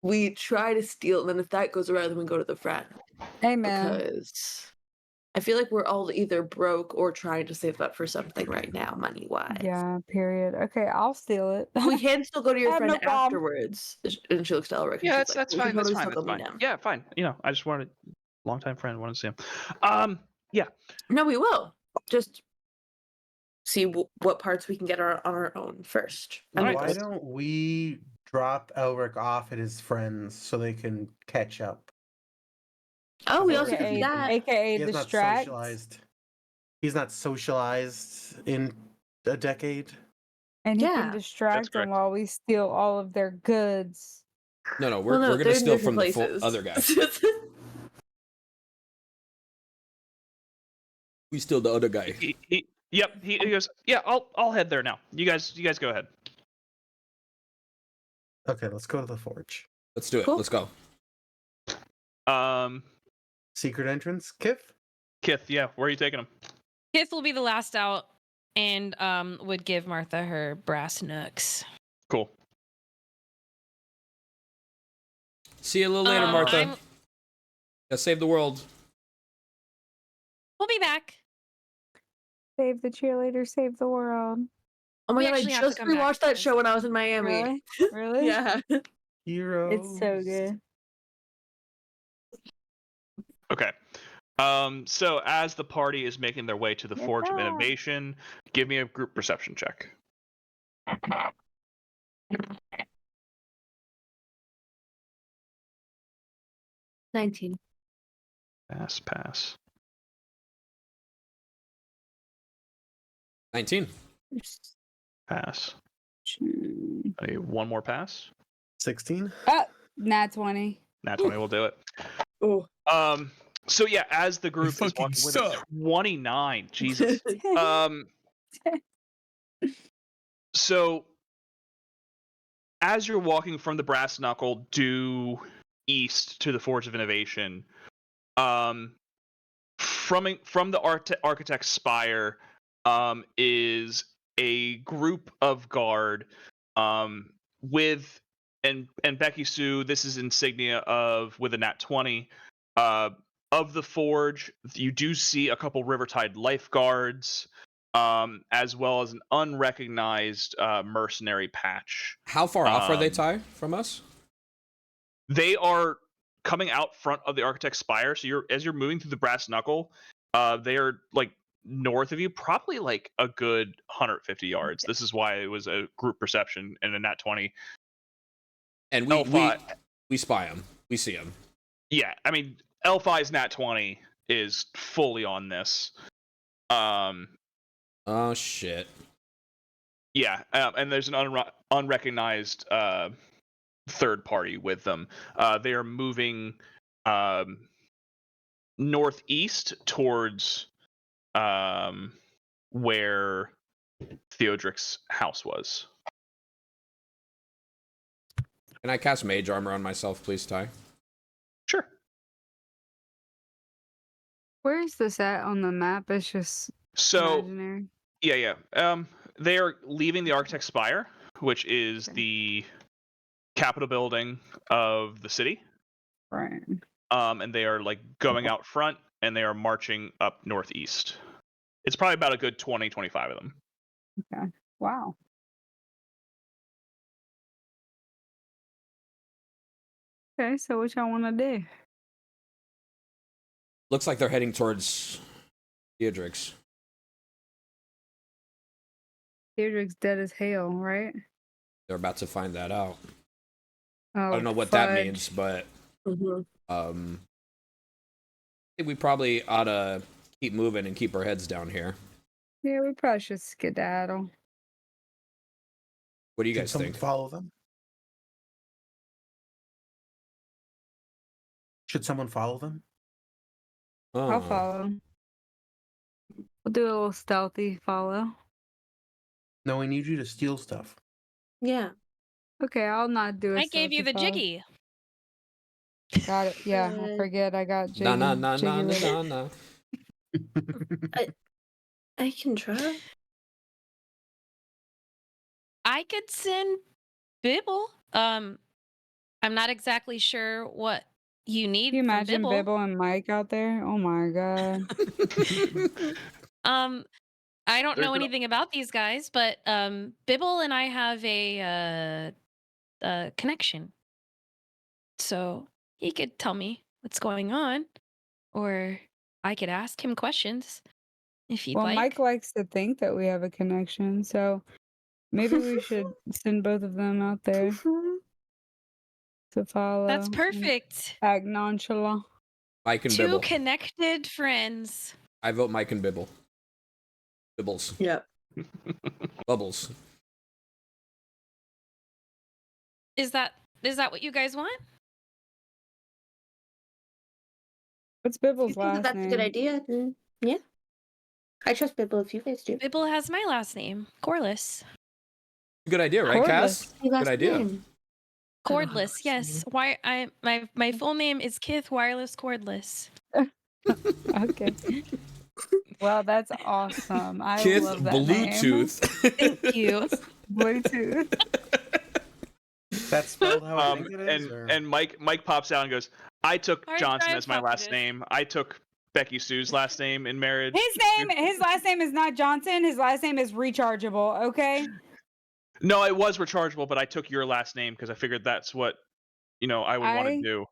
E: we try to steal, and then if that goes around, then we go to the friend.
B: Amen.
E: Because I feel like we're all either broke or trying to save up for something right now, money wise.
B: Yeah. Period. Okay, I'll steal it.
E: We can still go to your
B: I have
E: friend
B: no problem.
E: afterwards. And she looks to Elric. and
A: Yeah,
E: she's
A: that's
E: like, "We
A: fine.
E: can
A: That's
E: totally
A: fine.
E: still
A: That's
E: go meet
A: fine.
E: him."
A: Yeah, fine. I just wanted longtime friend. Wanted to see him.
E: No, we will. Just see what parts we can get on our own first. And
A: Alright,
E: then
G: Why
E: go-
G: don't we drop Elric off at his friends so they can catch up?
E: Oh, we also could
B: AKA,
E: do that.
B: AKA
G: He has not
B: distract.
G: socialized. He's not socialized in a decade.
B: And he
E: Yeah.
B: can distract them
A: correct.
B: while we steal all of their goods.
C: No,
E: Well, no,
C: we're
E: they're
C: gonna
E: in
C: steal
E: different
C: from the
E: places.
C: other guy. We steal the other guy.
A: He goes. Yeah, I'll head there now. You guys go ahead.
G: Okay, let's go to the forge.
C: Let's do it.
E: Cool.
C: Let's go.
G: Secret entrance, Kith?
A: Kith, yeah, where are you taking him?
D: Kith will be the last out and would give Martha her brass nooks.
A: Cool.
C: See you a little later, Martha.
D: I'm-
C: Gotta save the world.
D: We'll be back.
B: Save the cheerleader, save the world.
E: Oh my
D: We
E: god, I
D: actually have to
E: just
D: come back
E: rewatched
D: to
E: that
D: this.
E: show when I was in Miami.
B: Really? Really?
E: Yeah.
G: Heroes.
B: It's so good.
A: Okay. So as the party is making their way to the Forge of
B: Yeah.
A: Innovation, give me a group perception check.
E: 19.
A: Pass.
C: 19.
A: Pass.
B: Hmm.
A: I need one more pass.
G: 16?
B: Nat 20.
A: Nat 20 will do it.
E: Oh.
A: So yeah, as the group is
F: fucking
A: walking with
F: suck.
A: 29, Jesus. So as you're walking from the Brass Knuckle due east to the Forge of Innovation, from the Architect's Spire, is a group of guard, with and Becky-sue. This is insignia of with a nat 20. of the forge, you do see a couple Rivertide lifeguards, as well as an unrecognized mercenary patch.
C: How far off are they,
A: Um,
C: Ty, from us?
A: They are coming out front of the Architect's Spire. So as you're moving through the Brass Knuckle, they are like north of you, probably like a good 150 yards. This is why it was a group perception and a nat 20.
C: And we spy them. We see them.
A: Yeah, I mean, L5's nat 20 is fully on this.
C: Oh shit.
A: Yeah, and there's an unrecognized third party with them. They are moving northeast towards where Theodric's house was.
C: Can I cast mage armor on myself, please, Ty?
A: Sure.
B: Where is this at on the map? It's just
A: So
B: imaginary.
A: yeah. They are leaving the Architect's Spire, which is the Capitol building of the city.
B: Right.
A: And they are like going out front and they are marching up northeast. It's probably about a good 20, 25 of them.
B: Okay. Wow. Okay, so what y'all want to do?
C: Looks like they're heading towards Theodric's.
B: Deirdre's dead as hell, right?
C: They're about to find that out.
B: Oh,
C: I don't know what that
B: fudge.
C: means, but
E: Mhm.
C: I think we probably ought to keep moving and keep our heads down here.
B: Yeah, we probably should skedaddle.
C: What do you
G: Should
C: guys
G: someone
C: think?
G: follow them? Should someone follow them?
C: Oh.
B: I'll follow. We'll do a little stealthy follow.
G: No, we need you to steal stuff.
E: Yeah.
B: Okay, I'll not do it.
D: I gave you the jiggy.
B: Got it. Yeah, I forget I got jiggy.
C: Nah.
B: jiggy with it.
C: Nah.
E: I can try.
D: I could send Bibble. I'm not exactly sure what you need
B: Can you
D: from
B: imagine
D: Bibble.
B: Bibble and Mike out there? Oh my god.
D: I don't
A: There's
D: know
A: an-
D: anything about these guys, but Bibble and I have a connection, so he could tell me what's going on, or I could ask him questions if you'd
B: Well,
D: like.
B: Mike likes to think that we have a connection, so maybe we should send both of them out there to follow.
D: That's
B: and
D: perfect.
B: Act nonchalant.
C: Mike and
D: Two
C: Bibble.
D: connected friends.
C: I vote Mike and Bibble. Bibbles.
E: Yep.
C: Bubbles.
D: Is that what you guys want?
B: What's
E: If you
B: Bibble's
E: think that
B: last
E: that's
B: name?
E: a good idea, then yeah. I trust Bibble if you guys do.
D: Bibble has my last name, Corliss.
C: Good idea, right, Cass?
E: Your last
C: Good idea.
E: name. I don't have a
D: Cordless,
E: last
D: yes.
E: name.
D: My full name is Kith Wireless Cordless.
B: Okay. Well, that's awesome. I
C: Kith
B: love that name.
C: Bluetooth.
D: Thank you.
B: Bluetooth.
G: That's spelled how I think it is.
A: and
G: or-
A: and Mike pops out and goes, I took
D: Hard
A: Johnson
D: drive
A: as my last
D: talkative.
A: name. I took Becky-sue's last name in marriage.
B: His last name is not Johnson. His last name is Rechargeable. Okay.
A: No, it was rechargeable, but I took your last name because I figured that's what I would want
B: I
A: to do.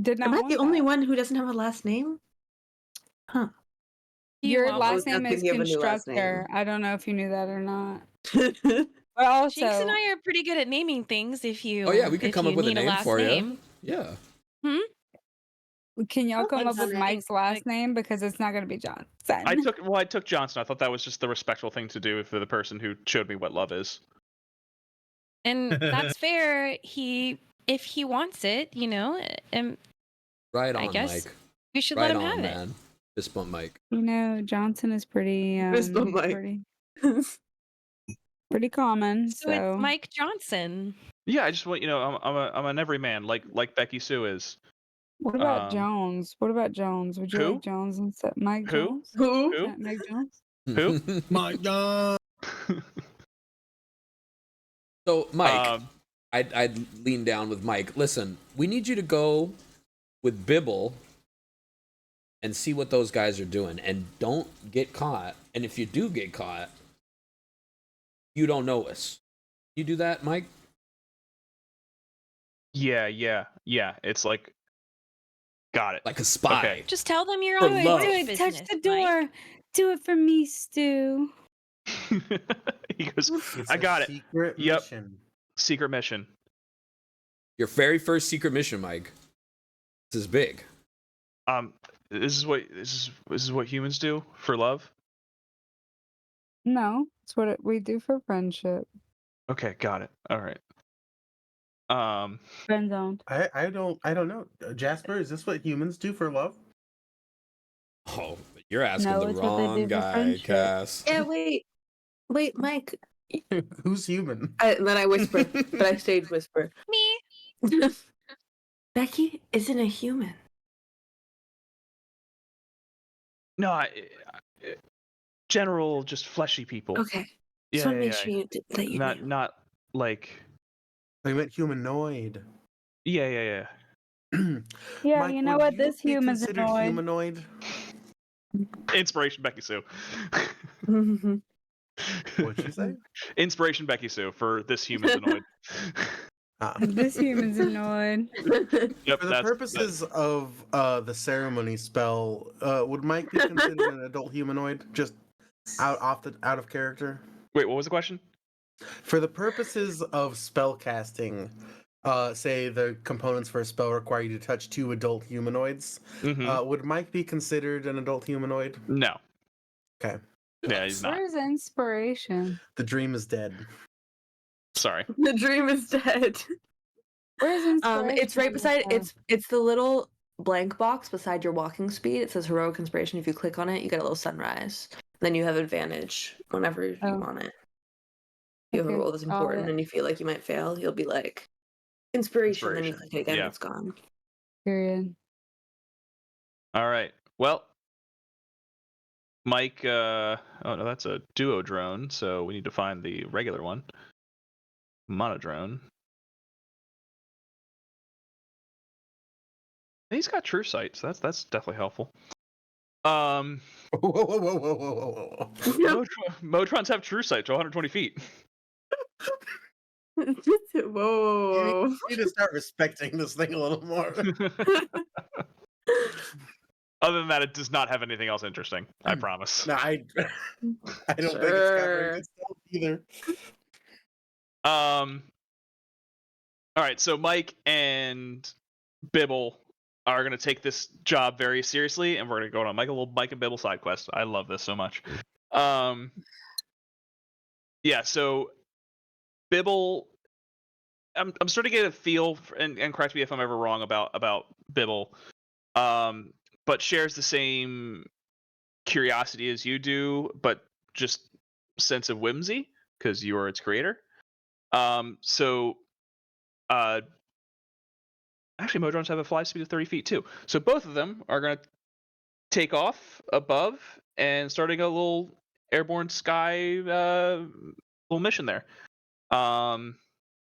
B: Did not.
E: Am I
B: want
E: the only
B: that.
E: one who doesn't have a last name? Huh.
B: Your
D: won't.
B: last
E: I was
B: name is
E: thinking of a new last
B: Constructor. I don't know if you knew that or not.
E: That's
B: But also,
D: Jinx and I are pretty good at naming things. If you
C: Oh yeah, we could
D: if
C: come
D: you
C: up with a
D: need
C: name
D: last
C: for
D: name.
C: you. Yeah.
B: can y'all
E: Oh,
B: come up with
E: Johnson.
B: Mike's last name because it's not going to be Johnson.
A: I took Johnson. I thought that was just the respectful thing to do for the person who showed me what love is.
D: And that's fair. If he wants it, and
C: Right
D: I
C: on,
D: guess
C: Mike.
D: we should
C: Right
D: let him
C: on,
D: have it.
C: man. Fist bump Mike.
B: Johnson is pretty
E: Fist bump Mike.
B: pretty common.
D: So it's Mike Johnson.
A: Yeah, I just want I'm an everyman like Becky-sue is.
B: What about
A: Um,
B: Jones? What about Jones? Would you
A: who?
B: like Jones instead? Mike
A: Who?
B: Jones?
E: Who?
A: Who?
B: Mike Jones?
A: Who?
F: My God.
C: So, Mike,
A: Um,
C: I'd lean down with Mike. Listen, we need you to go with Bibble and see what those guys are doing, and don't get caught. And if you do get caught, you don't know us. You do that, Mike?
A: Yeah. It's like, got it.
C: Like a spy.
A: Okay.
D: Just tell them you're
C: For
D: on
C: love.
B: Do
D: business,
B: it. Touch the
D: Mike.
B: door. Do it for me, Stu.
A: He goes,
G: It's
A: I
G: a
A: got it.
G: Secret
A: Yep.
G: mission.
A: Secret mission.
C: Your very first secret mission, Mike. This is big.
A: This is what humans do for love.
B: No, it's what we do for friendship.
A: Okay, got it. All right.
B: Friend zoned.
G: I don't know. Jasper, is this what humans do for love?
C: Oh, you're asking
B: No,
C: the
B: it's what they
C: wrong
B: do for
C: guy,
B: friendship.
C: Cass.
E: Yeah, wait, Mike.
G: Who's human?
E: And then I whisper, but I stage whisper.
D: Me?
E: Becky isn't a human.
A: No, general, just fleshy people.
E: Okay.
A: Yeah,
E: Just want to make
A: yeah,
E: sure that you knew.
A: not like.
G: I meant humanoid.
A: Yeah.
B: Yeah,
G: Mike,
B: you know
G: would
B: what?
G: you
B: This
G: be
B: human's
G: considered
B: annoyed.
G: humanoid?
A: Inspiration Becky-sue.
G: What'd you say?
A: Inspiration Becky-sue for this human's annoyed.
B: This human's annoid.
A: Yep,
G: For the purposes of the ceremony spell, would Mike be considered an adult humanoid? Just out of character?
A: Wait, what was the question?
G: For the purposes of spell casting, say the components for a spell require you to touch 2 adult humanoids.
A: Mm-hmm.
G: Would Mike be considered an adult humanoid?
A: No.
G: Okay.
A: Yeah, he's not.
B: Where's inspiration?
G: The dream is dead.
A: Sorry.
E: The dream is dead.
B: Where's inspiration?
E: It's right beside it's the little blank box beside your walking speed. It says heroic inspiration. If you click on it, you get a little sunrise. Then you have advantage whenever you want it. You have a
B: Okay,
E: roll that's
B: got
E: important
B: it.
E: and you feel like you might fail, you'll be like inspiration. Then you
A: Inspiration.
E: click it again,
A: Yeah.
E: it's gone.
B: Period.
A: All right. Well, Mike. Oh no, that's a duo drone. So we need to find the regular one. Monodrone. He's got true sight, so that's definitely helpful.
G: Whoa, whoa, whoa, whoa, whoa, whoa.
A: Motrons have true sight to 120 feet.
E: Whoa.
G: You need to start respecting this thing a little more.
A: Other than that, it does not have anything else interesting. I promise.
G: No, I don't think it's got very good stuff either.
A: All right, so Mike and Bibble are gonna take this job very seriously, and we're gonna go on a Mike and Bibble side quest. I love this so much. Yeah, so Bibble, I'm starting to get a feel, and correct me if I'm ever wrong about Bibble, but shares the same curiosity as you do, but just sense of whimsy because you are its creator. Actually, Modrons have a fly speed of 30 feet too. So both of them are going to take off above and starting a little airborne sky little mission there. We're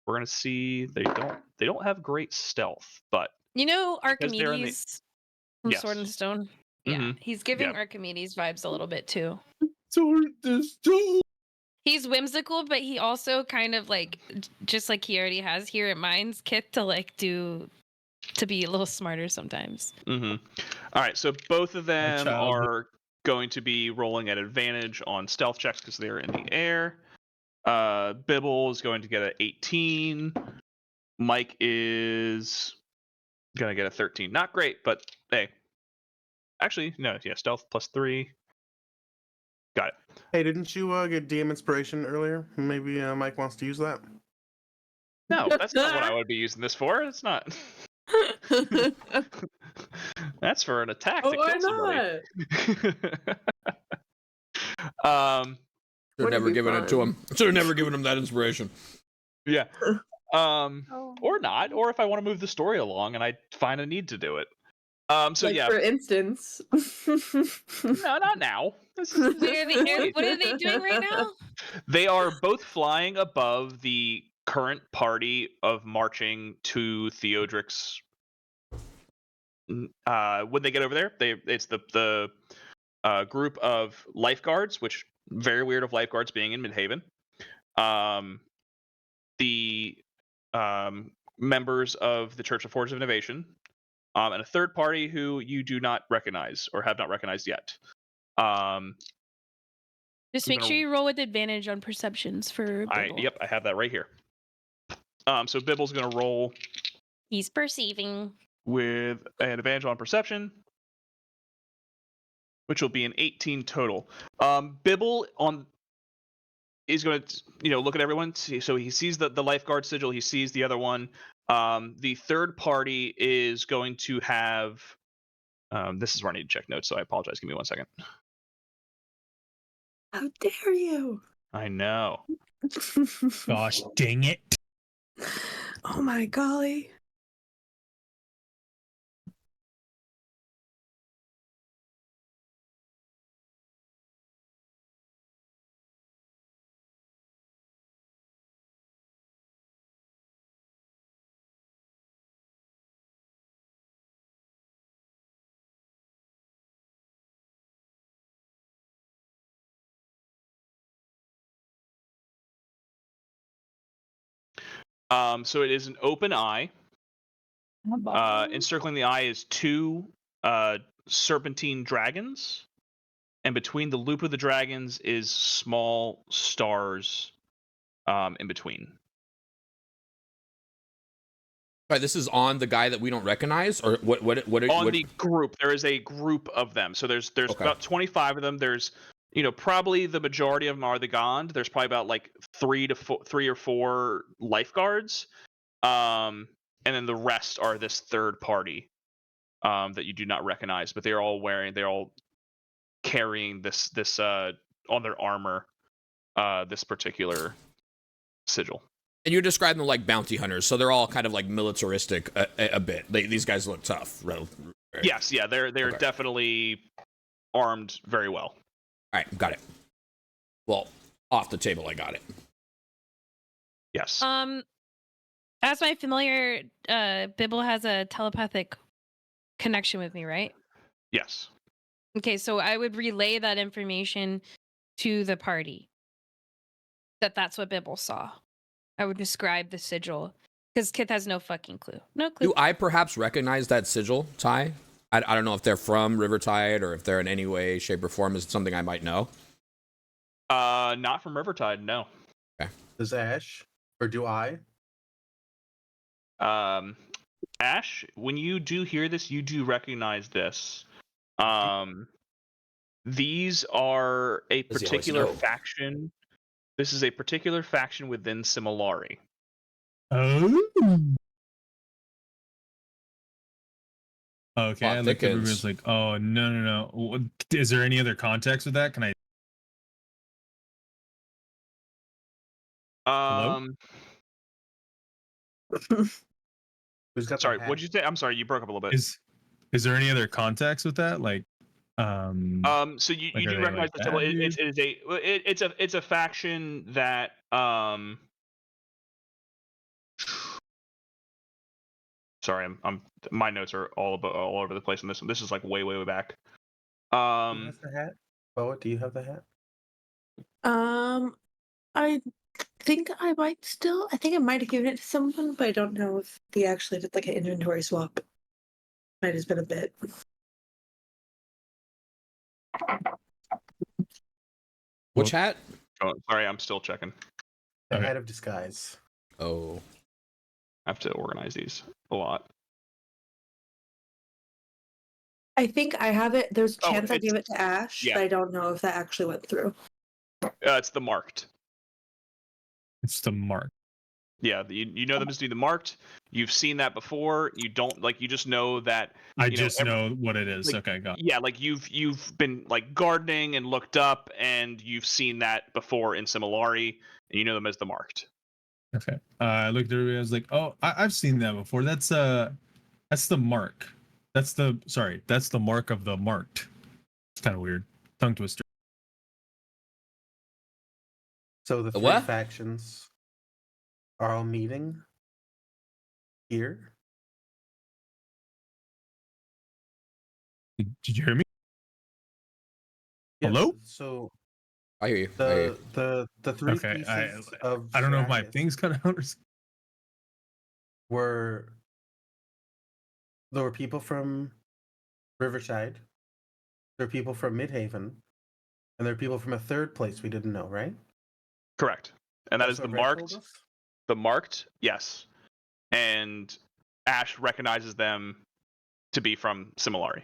A: going to see they don't have great stealth, but
D: You know
A: because they're in the-
D: Archimedes from
A: Yes.
D: Sword and Stone? Yeah,
A: Mhm.
D: he's giving
A: Yep.
D: Archimedes vibes a little bit too.
G: Sword and Stone.
D: He's whimsical, but he also kind of like, just like he already has here, it minds Kith to be a little smarter sometimes.
A: All right, so both of them
F: childhood.
A: are going to be rolling at advantage on stealth checks because they're in the air. Bibble is going to get an 18. Mike is going to get a 13. Not great, but hey. Actually, no, yeah, stealth plus 3. Got it.
G: Hey, didn't you get DM inspiration earlier? Maybe Mike wants to use that.
A: No, that's not what I would be using this for. It's not. That's for an attack to
E: Why
A: kill somebody.
E: not?
C: Should have
E: Wouldn't
C: never
E: be
C: given it to him. Should have never given him that inspiration.
A: Yeah. Or not, or if I want to move the story along and I find a need to do it. So
E: Like,
A: yeah.
E: for instance.
A: No, not now. This is
D: What are they doing right now?
A: They are both flying above the current party of marching to Theodric's when they get over there, it's the group of lifeguards, which very weird of lifeguards being in Midhaven. The members of the Church of Forge of Innovation, and a third party who you do not recognize or have not recognized yet.
D: Just
A: I'm
D: make sure
A: gonna-
D: you roll with advantage on perceptions for Bibble.
A: Yep, I have that right here. So Bibble's gonna roll
D: He's perceiving.
A: with an advantage on perception, which will be an 18 total. Bibble is going to look at everyone. So he sees the lifeguard sigil. He sees the other one. The third party is going to have. This is where I need to check notes, so I apologize. Give me 1 second.
E: How dare you?
A: I know.
H: Gosh dang it.
E: Oh my golly.
A: So it is an open eye. Encircling the eye is 2 serpentine dragons, and between the loop of the dragons is small stars in between.
C: Right, this is on the guy that we don't recognize, or what?
A: The group, there is a group of them. So there's
C: Okay.
A: about 25 of them. There's probably the majority of them are the Gond. There's probably about like 3 or 4 lifeguards, and then the rest are this third party that you do not recognize. But they're all carrying this on their armor, this particular sigil.
C: And you describe them like bounty hunters, so they're all kind of like militaristic a bit. These guys look tough.
A: Yes, yeah, they're
C: Okay.
A: definitely armed very well.
C: All right, got it. Well, off the table, I got it.
A: Yes.
D: As my familiar, Bibble has a telepathic connection with me, right?
A: Yes.
D: Okay, so I would relay that information to the party. That's what Bibble saw. I would describe the sigil because Kith has no fucking clue. No clue.
C: Do I perhaps recognize that sigil, Ty? I don't know if they're from Rivertide or if they're in any way, shape, or form. Is it something I might know?
A: Not from Rivertide, no.
G: Does Ash? Or do I?
A: Ash, when you do hear this, you do recognize this. These are a
C: Does he always
A: particular
C: know?
A: faction. This is a particular faction within Similari.
H: Oh. Okay,
C: Plot
H: I looked at
C: thickens.
H: everybody's like, oh no. Is there any other context with that? Can I? Hello?
G: Who's got the
A: Sorry,
G: hat?
A: what'd you say? I'm sorry, you broke up a little bit.
H: Is there any other context with that? Like,
A: So you
H: like, are
A: do
H: they,
A: recognize
H: like,
A: the symbol.
H: bad
A: It's a faction that Sorry, I'm my notes are all over the place on this one. This is like way back.
G: Who has the hat? Boa, do you have the hat?
E: I think I might still. I think I might have given it to someone, but I don't know if they actually did like an inventory swap. Might have been a bit.
C: Which hat?
A: Oh, sorry, I'm still checking.
G: The
H: Okay.
G: hat of disguise.
C: Oh,
A: I have to organize these a lot.
E: I think I have it. There's a
A: Oh,
E: chance I
A: it's-
E: gave it to Ash,
A: yeah.
E: but I don't know if that actually went through.
A: It's the marked.
H: it's the mark.
A: Yeah, you know them as being the marked. You've seen that before. You don't you just know that.
H: I just know what it is.
A: like,
H: Okay, got it.
A: Yeah, like you've been like gardening and looked up, and you've seen that before in Similari, and you know them as the marked.
H: Okay. I looked at it. I was like, oh, I've seen that before. That's the mark. That's the mark of the marked. It's kind of weird. Tongue twister.
G: So the
C: The
G: three
C: what?
G: factions are all meeting here.
H: Did you hear me?
G: Yeah,
H: Hello?
G: So
C: I hear you. I hear you.
G: the three
H: Okay,
G: pieces of
H: I don't know if my
G: Zerachis
H: thing's cut out or
G: were there were people from Riverside, there are people from Midhaven, and there are people from a third place we didn't know, right?
A: Correct. And that
G: That's
A: is the
G: what Red told
A: marked.
G: us?
A: The marked, yes. And Ash recognizes them to be from Similari.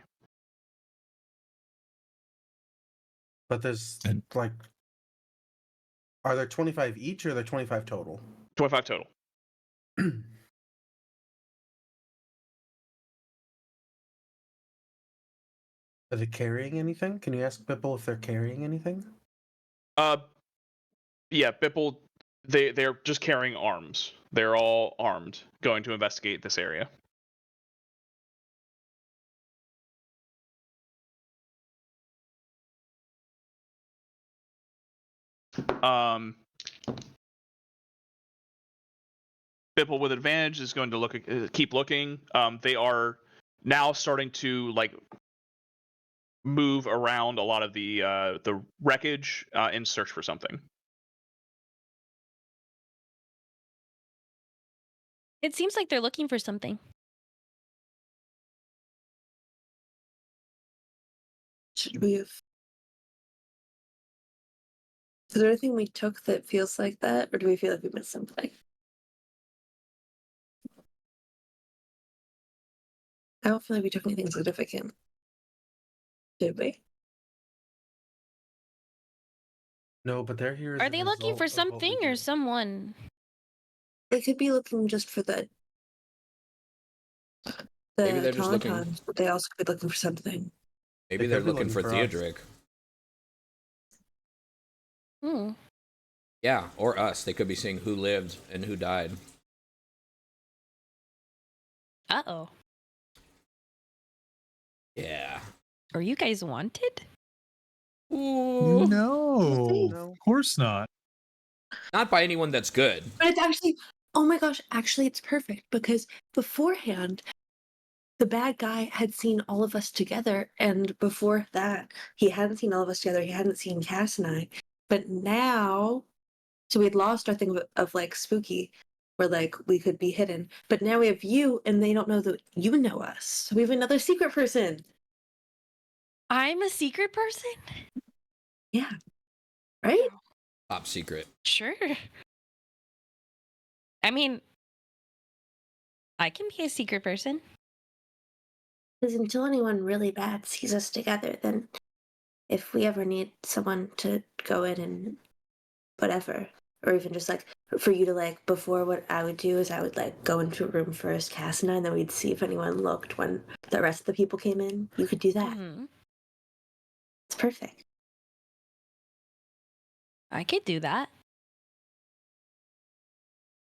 G: But there's
H: And-
G: like, are there 25 each or are there 25 total?
A: 25 total.
G: Are they carrying anything? Can you ask Bipple if they're carrying anything?
A: Yeah, Bipple, they're just carrying arms. They're all armed, going to investigate this area. Bipple with advantage is going to keep looking. They are now starting to like move around a lot of the wreckage in search for something.
D: It seems like they're looking for something.
E: Should we have? Is there anything we took that feels like that, or do we feel like we missed something? I don't feel like we took anything significant. Did we?
G: No, but they're here. As
D: Are
G: a
D: they looking for
G: result of what we
D: something or
G: did.
D: someone?
E: They could be looking just for the
C: Maybe they're just looking-
E: Tauntauns, but they also could be looking for something.
C: Maybe
G: They
C: they're
G: could be
C: looking for
G: us.
C: Theodric.
D: Hmm.
C: Yeah, or us. They could be seeing who lived and who died.
D: Uh-oh.
C: Yeah.
D: Are you guys wanted?
C: Ooh.
H: No,
G: No.
H: of course not.
C: Not by anyone that's good.
E: But it's actually, oh my gosh, actually, it's perfect because beforehand, the bad guy had seen all of us together, and before that, he hadn't seen all of us together. He hadn't seen Cass and I, but now, so we had lost our thing of like spooky, where like we could be hidden. But now we have you, and they don't know that you know us. So we have another secret person.
D: I'm a secret person?
E: Yeah, right?
C: Top secret.
D: Sure. I mean, I can be a secret person.
E: Because until anyone really bad sees us together, then if we ever need someone to go in and whatever, or even just like for you to like, before what I would do is I would like go into a room first, Cass and I, and then we'd see if anyone looked when the rest of the people came in. You could do that.
D: Mhm.
E: It's perfect.
D: I could do that.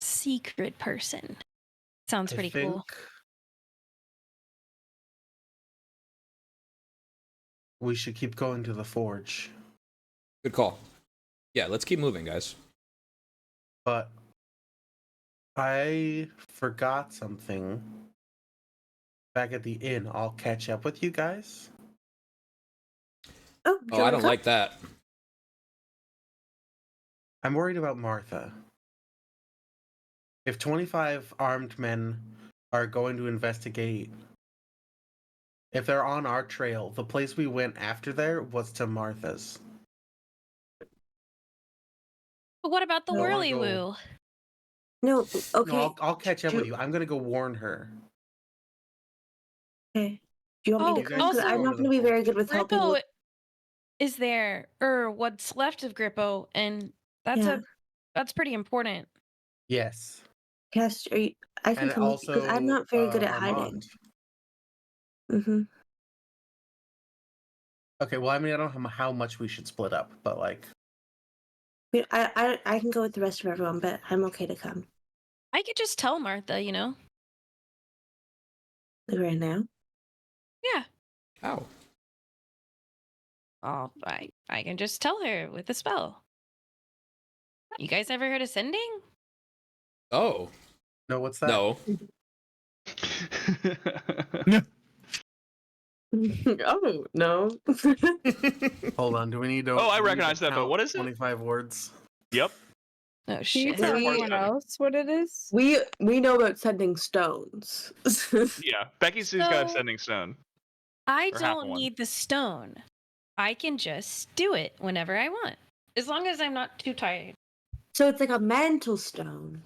D: Secret person. Sounds
G: I
D: pretty
G: think
D: cool.
G: we should keep going to the forge.
C: Good call. Yeah, let's keep moving, guys.
G: But I forgot something back at the inn. I'll catch up with you guys.
E: Oh,
C: Oh, I don't like that.
G: I'm worried about Martha. If 25 armed men are going to investigate, if they're on our trail, the place we went after there was to Martha's.
D: But what about the
G: I wanna
D: whirly
G: go-
D: woo?
E: No, okay.
G: No, I'll catch up with
E: Do-
G: you. I'm gonna go warn her.
E: Okay. Do you want me
D: Oh,
E: to
G: You guys
E: come? 'Cause
D: also-
E: I'm not going to be very good with helping.
D: Grippo is there, or what's left of Grippo, and that's
E: Yeah.
D: that's pretty important.
G: Yes.
E: Cass, I can
G: And
E: come with you because I'm not very good at
G: Armand.
E: hiding. Mm-hmm.
G: Okay, well, I mean, I don't know how much we should split up, but like,
E: I can go with the rest of everyone, but I'm okay to come.
D: I could just tell Martha, you know?
E: Like right now.
D: Yeah.
C: How?
D: Oh, I can just tell her with a spell. You guys ever heard of sending?
C: Oh.
G: no, what's that?
C: No.
E: Oh no.
G: Hold on. Do we need to?
A: Oh, I
G: do we need to
A: recognize that, but
G: count
A: what is it?
G: 25 words.
A: Yep.
D: Oh
B: Can you
D: shit.
B: tell
A: Part
B: anyone
A: seven.
B: else what it is?
E: We know about sending stones.
A: Yeah. Becky-sue's got a
D: So-
A: sending stone.
D: I
A: Or half
D: don't
A: one.
D: need the stone. I can just do it whenever I want, as long as I'm not too tired.
E: So it's like a mantle stone.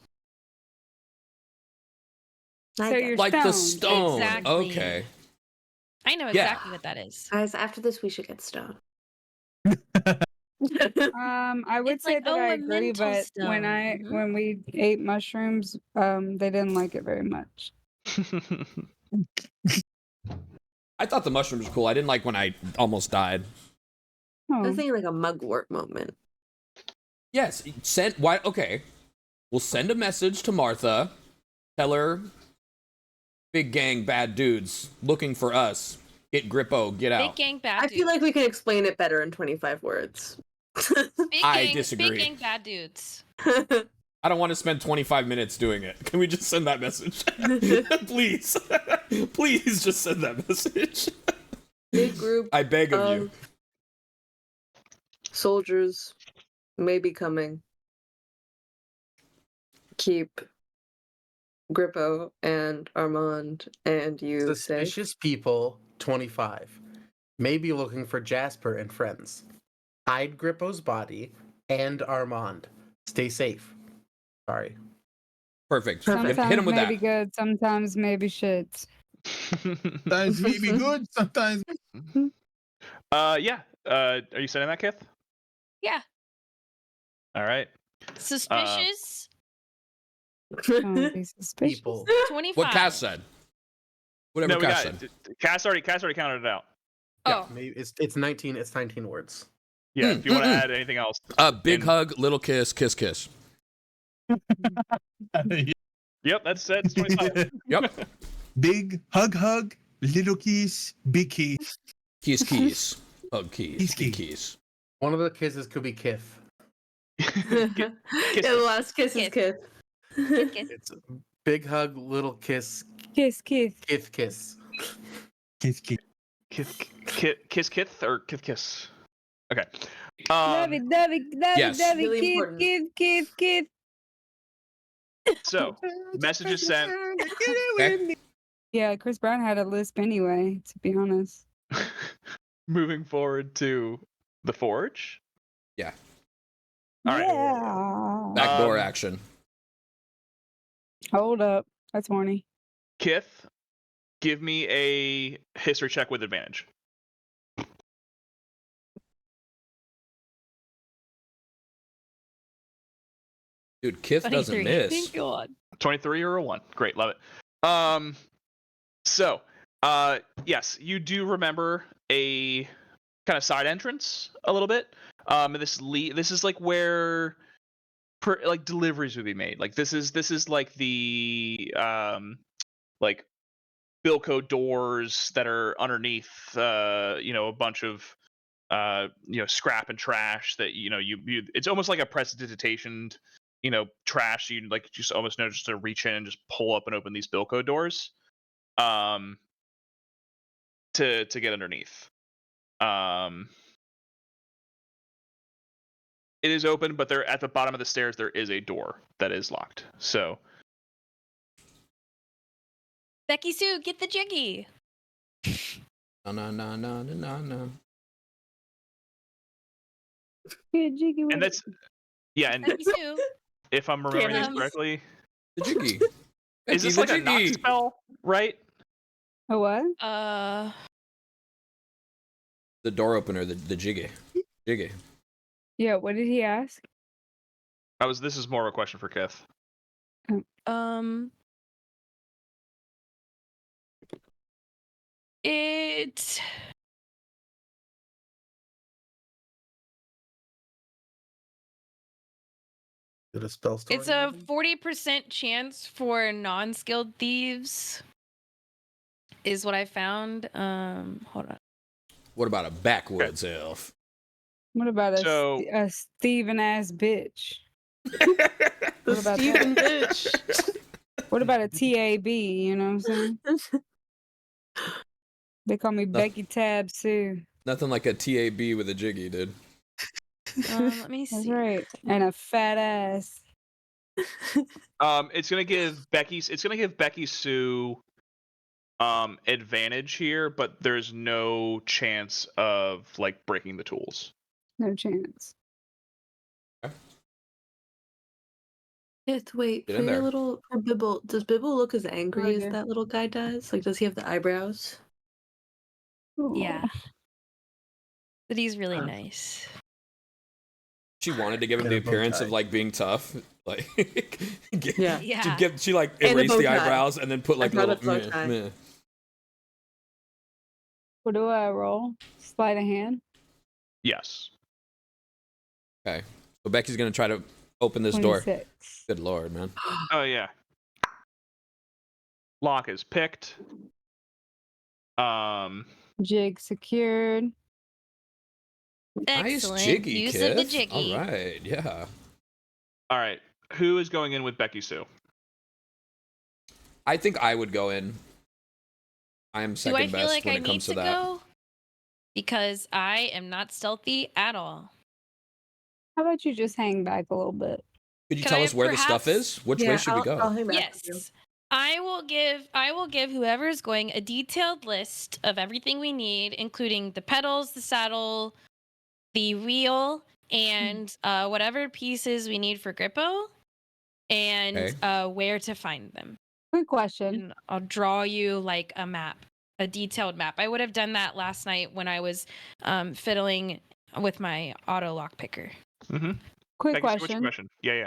E: I
B: So
E: get
B: you're
E: it.
C: Like the
B: stoned.
C: stone.
D: Exactly.
C: Okay.
D: I know
C: Yeah.
D: exactly what that is.
E: Guys, after this we should get stoned.
B: I would
D: It's
B: say
D: like,
B: that
D: oh,
B: I
D: a
B: agree,
D: mental
B: but
D: stone. Mhm.
B: when we ate mushrooms, they didn't like it very much.
C: I thought the mushrooms were cool. I didn't like when I almost died.
E: I
B: Oh,
E: was thinking like a mugwort moment.
C: Yes, send why okay. We'll send a message to Martha. Tell her big gang bad dudes looking for us. Get Grippo, get
D: Big
C: out.
D: gang bad
E: I
D: dudes.
E: feel like we can explain it better in 25 words.
D: Big
C: I
D: gang,
C: disagree.
D: Big gang bad dudes.
C: I don't want to spend 25 minutes doing it. Can we just send that message? Please. Please just send that message.
E: Big group
C: I beg of
E: of
C: you.
E: soldiers may be coming. Keep Grippo and Armand and you safe.
G: Suspicious people, 25. May be looking for Jasper and friends. Hide Grippo's body and Armand. Stay safe. Sorry.
C: Perfect.
E: Perfect.
C: Hit him
B: sometimes
C: with that.
B: maybe good, sometimes maybe shit.
H: Sometimes maybe good, sometimes.
A: Yeah. Are you sending that, Kith?
D: Yeah.
A: All right.
D: Suspicious.
B: Don't be suspicious.
G: People.
D: 25.
C: What Cass said. Whatever
A: No, we
C: Cass
A: got
C: said.
A: Cass already counted it out.
D: Oh.
G: Maybe it's 19. It's 19 words.
A: Yeah. If you want to
C: mm-mm.
A: add anything else.
C: Big
A: And-
C: hug, little kiss, kiss, kiss.
A: Yep. That's 25.
C: Yep.
H: Big hug, little kiss, big kiss.
C: Keys, keys. Hug keys.
H: Keys,
C: Big
H: keys.
C: keys.
G: One of the kisses could be Kith.
E: Yeah, the last kiss is
D: Kiss.
E: Kith.
D: Kiss.
G: It's big hug, little kiss,
B: Kiss, kiss.
G: Kith kiss.
H: Kiss, kiss.
A: Kiss Kith or Kiss? Okay.
B: Lovey, dovey, dovey,
C: yes.
B: dovey,
E: Really
B: kiss,
E: important.
B: kiss, kiss, kiss.
A: So messages sent.
C: Okay.
B: Yeah, Chris Brown had a lisp anyway, to be honest.
A: Moving forward to the forge.
C: Yeah.
A: All right.
B: Yeah.
C: Backdoor
A: Um,
C: action.
B: Hold up. That's horny.
A: Kith, give me a history check with advantage.
C: Dude, Kith doesn't
D: 23.
C: miss.
D: Thank God.
A: 23 or a 1. Great, love it. So, yes, you do remember a kind of side entrance a little bit. And this is like where like deliveries would be made. Like this is like the like Bilko doors that are underneath a bunch of scrap and trash that you it's almost like a prestidigitation trash. You like just almost know just to reach in and just pull up and open these Bilko doors to get underneath. It is open, but there at the bottom of the stairs there is a door that is locked. So
D: Becky-sue, get the jiggy.
C: No.
A: and that's and
D: Becky-sue.
A: if I'm remembering this
D: Um,
A: correctly,
C: The jiggy.
A: is this
C: Becky,
A: like
C: the
A: a knock
C: jiggy.
A: spell, right?
B: A what?
C: The door opener, the jiggy. Jiggy.
B: Yeah, what did he ask?
A: This is more of a question for Kith.
D: It
G: Did a spell story?
D: it's a 40% chance for non-skilled thieves is what I found. Hold on.
C: What about a backwoods elf?
B: What about
A: So-
B: a Steven ass bitch?
E: The
B: What about
E: Steven
B: that?
E: bitch.
B: What about a TAB? You know what I'm saying? They call me Becky Tab Sue.
C: Nothing like a TAB with a jiggy, dude.
D: Let me
B: That's
D: see.
B: right. And a fat ass.
A: It's gonna give Becky-sue advantage here, but there's no chance of like breaking the tools.
B: No chance.
E: Kith, wait,
C: Get
E: for
C: in
E: your
C: there.
E: little for Bibble, does Bibble look as angry as
B: Okay.
E: that little guy does? Like, does he have the eyebrows?
D: Yeah. But he's really
E: Huh.
D: nice.
C: She wanted to give him
G: And
C: the
G: a bow
C: appearance
G: tie.
C: of like being tough. Like,
E: Yeah.
D: Yeah.
C: she like
E: And a
C: erased
E: bow
C: the
E: tie.
C: eyebrows and then put like
E: I thought
C: little.
E: a bow tie.
C: meh.
B: What do I roll? Sleight of hand?
A: Yes.
C: Okay, so Becky's gonna try to open this door.
B: 26.
C: Good lord, man.
A: Oh yeah. Lock is picked.
B: Jig secured.
C: Nice
D: Excellent
C: jiggy,
D: use
C: Kith.
D: of the jiggy.
C: All right, yeah.
A: All right. Who is going in with Becky-sue?
C: I think I would go in. I am
D: Do
C: second
D: I feel
C: best
D: like
C: when
D: I
C: it
D: need
C: comes
D: to
C: to that.
D: go? Because I am not stealthy at all.
B: How about you just hang back a little bit?
C: Could you
D: Can
C: tell
D: I
C: us where the stuff
D: perhaps-
C: is? Which way should we go?
E: I'll hang back with you.
D: Yes. I will give whoever is going a detailed list of everything we need, including the pedals, the saddle, the wheel, and whatever pieces we need for Grippo, and
C: Okay.
D: where to find them.
B: Quick question.
D: And I'll draw you like a map, a detailed map. I would have done that last night when I was fiddling with my auto lock picker.
A: Mm-hmm.
B: Quick
A: Becky-sue, what's your
B: question.
A: question? Yeah.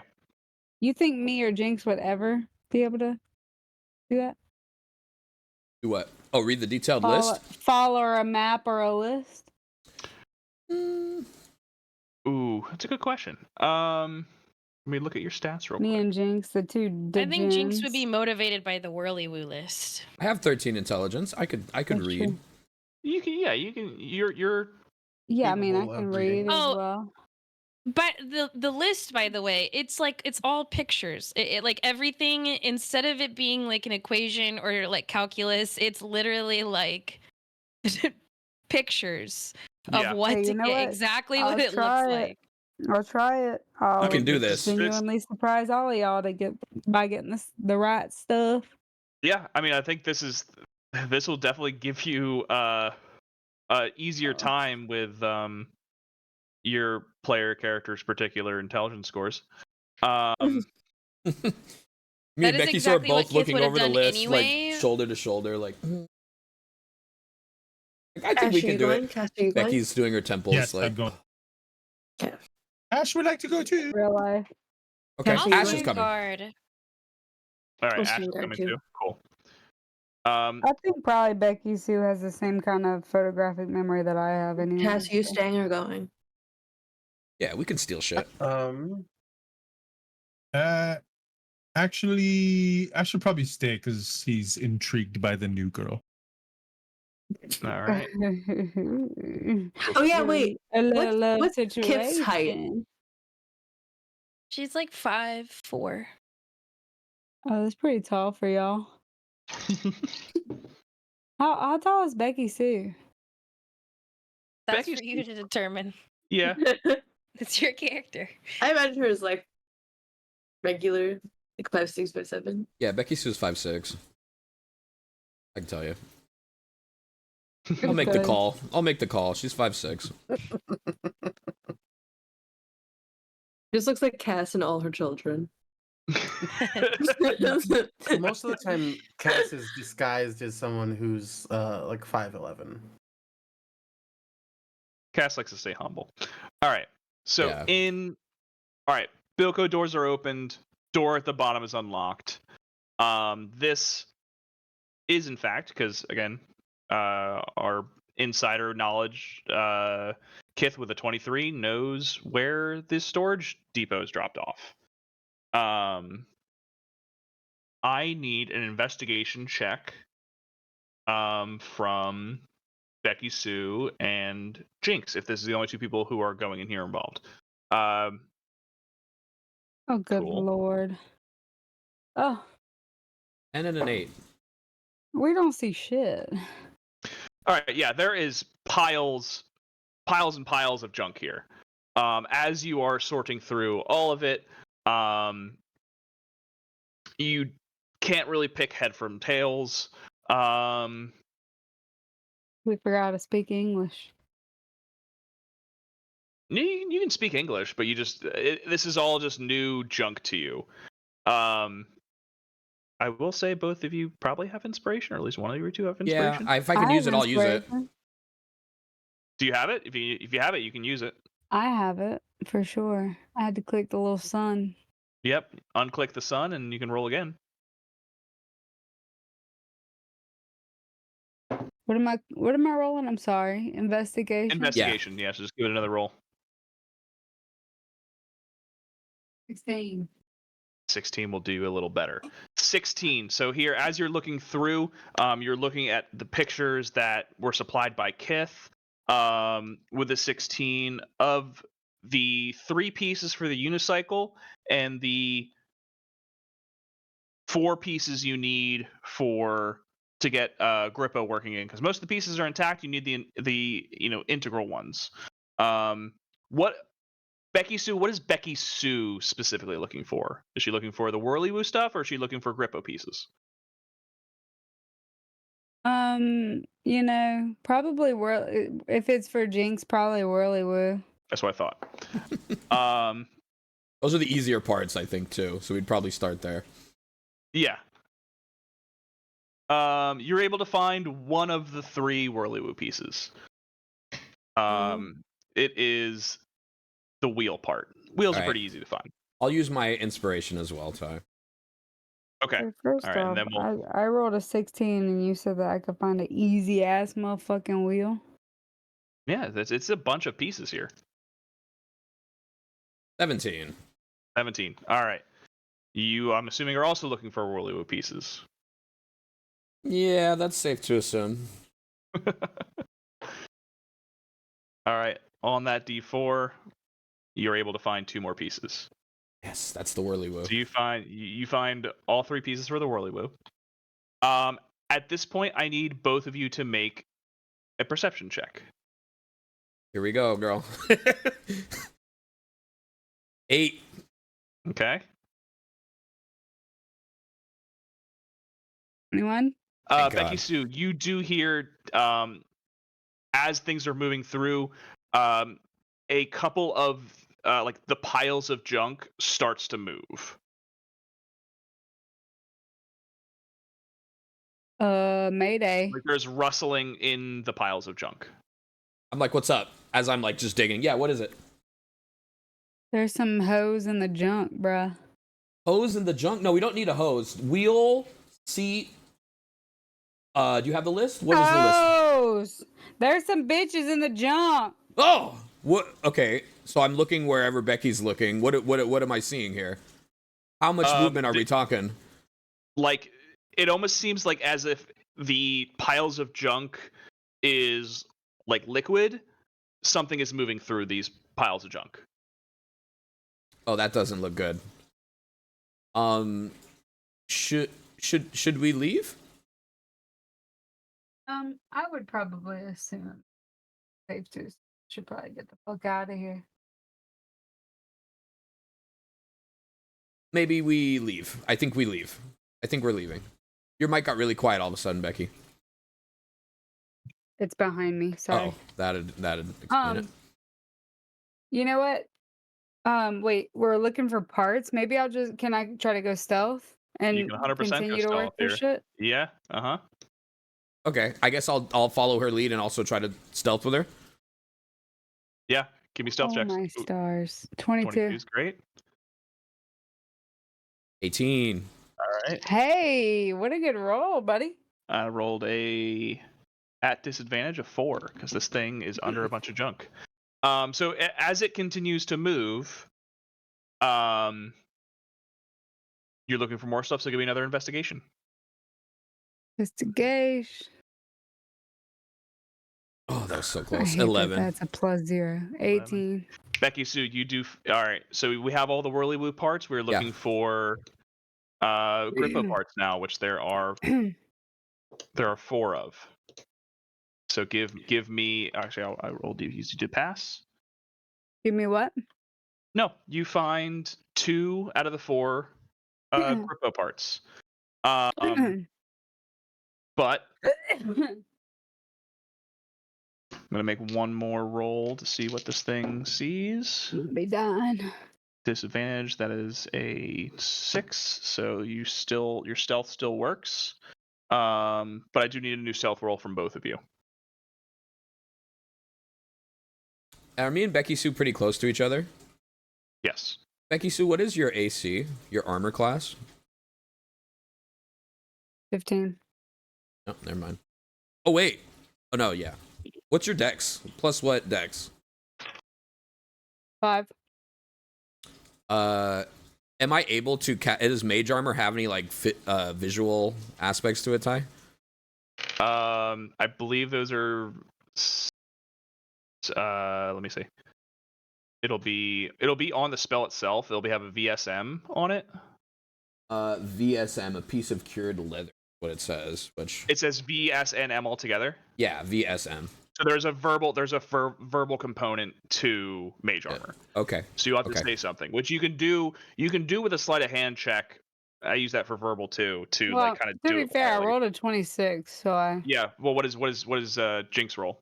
B: You think me or Jinx would ever be able to do that?
C: Do what? Oh, read the detailed list?
B: Follow a map or a list?
A: Ooh, that's a good question. Let me look at your stats real
B: Me
A: quick.
B: and Jinx, the two
D: I think Jinx would
B: degens.
D: be motivated by the whirly woo list.
C: I have 13 intelligence. I could
B: That's
C: read.
B: true.
A: You can. You're.
B: Yeah, I mean, I
G: Capable of
B: can
G: reading.
B: read as
D: Oh,
B: well.
D: But the list, by the way, it's like it's all pictures. It like everything, instead of it being like an equation or like calculus, it's literally like pictures of
A: Yeah.
D: what
B: Hey,
D: to
B: you know
D: get,
B: what?
D: exactly
B: I'll
D: what it looks
B: try it.
D: like.
B: I'll try it. I'll
C: can do this.
B: genuinely surprise all of y'all to get by getting the right stuff.
A: Yeah. I mean, I think this will definitely give you easier time with your player character's particular intelligence scores.
C: Me
D: That
C: and
D: is
C: Becky-sue are
D: exactly what
C: both
D: Kith
C: looking
D: would have
C: over the
D: done
C: list,
D: anyway.
C: like shoulder to shoulder, like. I think we
E: Ash, are
C: can
E: you
C: do
E: going?
C: it.
E: Cass, are you going?
C: Becky's doing her temples,
H: Yes,
C: like.
H: I'm going.
E: Okay.
H: Ash would like to go too.
B: Real life.
C: Okay,
E: Cass, are
D: I'll
E: you
C: Ash is
E: going?
C: coming.
D: guard.
A: All right,
E: I'll
A: Ash
E: swing
A: is
E: guard
A: coming
E: too.
A: too. Cool.
B: I think probably Becky-sue has the same kind of photographic memory that I have anyway.
E: Cass, are you
B: so-
E: staying or going?
C: Yeah, we can steal shit.
H: Actually, I should probably stay because he's intrigued by the new girl.
A: All right.
E: Oh yeah, wait.
B: A little love
E: What's Kith's height?
B: situation.
D: She's like 5'4".
B: Oh, that's pretty tall for y'all. How tall is Becky-sue?
D: That's
A: Becky's-
D: for you to determine.
A: Yeah.
D: It's your character.
E: I imagine her as like regular, like 5'6", 5'7".
C: Yeah, Becky-sue's 5'6". I can tell you. I'll make the
B: Okay.
C: call. I'll make the call. She's 5'6".
E: Just looks like Cass and all her children.
G: Most of the time, Cass is disguised as someone who's like 5'11".
A: Cass likes to stay humble. All right. So
C: Yeah.
A: all right, Bilko doors are opened. Door at the bottom is unlocked. This is in fact, because again, our insider knowledge, Kith with a 23 knows where this storage depot is dropped off. I need an investigation check from Becky-sue and Jinx, if this is the only two people who are going in here involved.
B: Oh, good
A: Cool.
B: lord. Oh,
C: 10 and an 8.
B: we don't see shit.
A: All right, yeah, there is piles and piles of junk here. As you are sorting through all of it, you can't really pick head from tails.
B: We forgot to speak English.
A: You can speak English, but you just this is all just new junk to you. I will say both of you probably have inspiration, or at least one of you or two have inspiration.
C: Yeah, if I can use it, I'll use it.
A: Do you have it? If you have it, you can use it.
B: I have it for sure. I had to click the little sun.
A: Yep. Unclick the sun, and you can roll again.
B: What am I rolling? I'm sorry. Investigation.
A: Investigation. Yeah. So just give it another roll.
B: 16.
A: 16 will do a little better. 16. So here, as you're looking through, you're looking at the pictures that were supplied by Kith. With the 16 of the 3 pieces for the unicycle and the 4 pieces you need to get Grippo working in, because most of the pieces are intact. You need the integral ones. What Becky-sue? What is Becky-sue specifically looking for? Is she looking for the whirly-woo stuff, or is she looking for Grippo pieces?
B: Probably if it's for Jinx, probably whirly-woo.
A: That's what I thought.
C: Those are the easier parts, I think, too. So we'd probably start there.
A: Yeah. You're able to find one of the 3 whirly-woo pieces. It is the wheel part. Wheels are pretty easy to find.
C: I'll use my inspiration as well, Ty.
B: So
A: Okay.
B: first
A: All right,
B: off,
A: and then
B: I rolled a 16, and you said that I could find an easy ass motherfucking wheel.
A: Yeah, it's a bunch of pieces here.
C: 17.
A: 17. All right. You, I'm assuming, are also looking for whirly-woo pieces.
C: Yeah, that's safe to assume.
A: All right. On that D4, you're able to find 2 more pieces.
C: Yes, that's the whirly-woo.
A: So you find all 3 pieces for the whirly-woo. At this point, I need both of you to make a perception check.
C: Here we go, girl. 8.
A: Okay.
B: Anyone?
C: Thank God.
A: Becky-sue, you do hear, as things are moving through, a couple of like the piles of junk starts to move.
B: Mayday.
A: Like there's rustling in the piles of junk.
C: I'm like, what's up? As I'm like just digging. Yeah, what is it?
B: There's some hose in the junk, bruh.
C: Hose in the junk? No, we don't need a hose. Wheel, seat. Do you have the list? What is the list?
B: Hose! There's some bitches in the junk.
C: Oh! What? Okay, so I'm looking wherever Becky's looking. What am I seeing here? How much movement are we talking?
A: Like, it almost seems like as if the piles of junk is like liquid. Something is moving through these piles of junk.
C: Oh, that doesn't look good. Should we leave?
B: I would probably assume safe to should probably get the fuck out of here.
C: Maybe we leave. I think we leave. I think we're leaving. Your mic got really quiet all of a sudden, Becky.
B: It's behind me. Sorry.
C: Oh, that'd explain it.
B: You know what? Wait, we're looking for parts. Maybe can I try to go stealth and
A: You can 100%
B: continue
A: go
B: to work
A: stealth
B: your
A: here.
B: shit?
A: Yeah. Uh-huh.
C: Okay, I guess I'll follow her lead and also try to stealth with her.
A: Yeah. Give me stealth
B: Oh
A: checks.
B: my
A: Ooh,
B: stars. 22.
A: 22 is great.
C: 18.
A: All right.
B: Hey, what a good roll, buddy.
A: I rolled at disadvantage of 4 because this thing is under a bunch of junk. So as it continues to move, you're looking for more stuff. So give me another investigation.
B: Investigation.
C: Oh, that was so
B: I
C: close.
B: hate that
C: 11.
B: that's a +0. 18.
A: Becky-sue, you do. All right. So we have all the whirly-woo parts. We're looking for Grippo parts now, which there are 4 of. So give me. Actually, I rolled easy to pass.
B: Give me what?
A: No, you find 2 out of the 4 Grippo parts. But I'm gonna make one more roll to see what this thing sees.
B: Be done.
A: Disadvantage. That is a 6. So your stealth still works. But I do need a new stealth roll from both of you.
C: Are me and Becky-sue pretty close to each other?
A: Yes.
C: Becky-sue, what is your AC? Your armor class?
B: 15.
C: Oh, never mind. Oh, wait. Oh, no, yeah. What's your dex? Plus what dex?
B: 5.
C: Am I able to does mage armor have any like visual aspects to it, Ty?
A: I believe those are let me see. It'll be on the spell itself. It'll have a VSM on it.
C: VSM, a piece of cured leather, what it says, which
A: it says VSNM altogether.
C: Yeah, VSM.
A: So there's a verbal component to mage armor.
C: Okay.
A: So you have to say something, which you can do with a sleight of hand check. I use that for verbal too, to like kind of do it.
B: To be fair, I rolled a 26, so I.
A: Yeah. Well, what is Jinx roll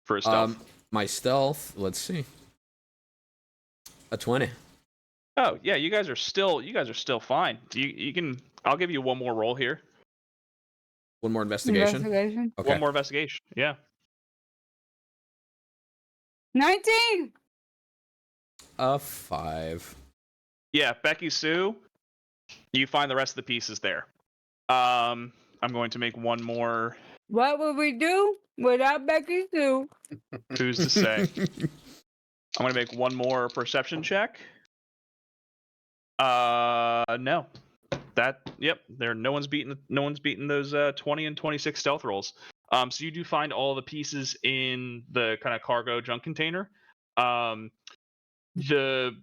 A: for a stealth?
C: My stealth. Let's see. A 20.
A: Oh yeah, you guys are still fine. You can. I'll give you one more roll here.
C: One more investigation.
B: Okay.
A: One more investigation. Yeah.
B: 19.
C: A 5.
A: Yeah, Becky-sue, you find the rest of the pieces there. I'm going to make one more.
B: What would we do without Becky-sue?
A: Who's to say? I'm going to make one more perception check. No. Yep. No one's beating those 20 and 26 stealth rolls. So you do find all the pieces in the kind of cargo junk container. The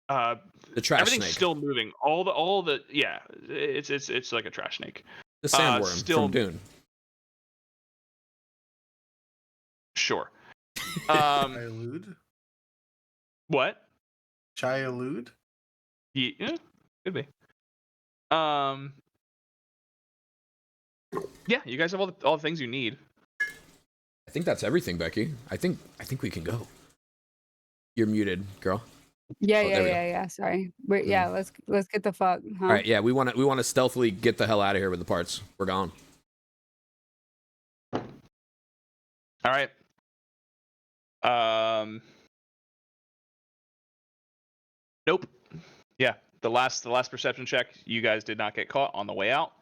C: trash
A: everything's
C: snake.
A: still moving. All the yeah, it's like a trash snake.
C: The sandworm from Dune.
A: Sure.
G: Chai-allude?
A: What?
G: Chai-allude?
A: Yeah, could be. Yeah, you guys have all the things you need.
C: I think that's everything, Becky. I think we can go. You're muted, girl.
B: Yeah. Sorry. Wait, yeah, let's get the fuck. Huh?
C: All right, yeah, we want to stealthily get the hell out of here with the parts. We're gone.
A: All right. Nope. Yeah, the last perception check. You guys did not get caught on the way out.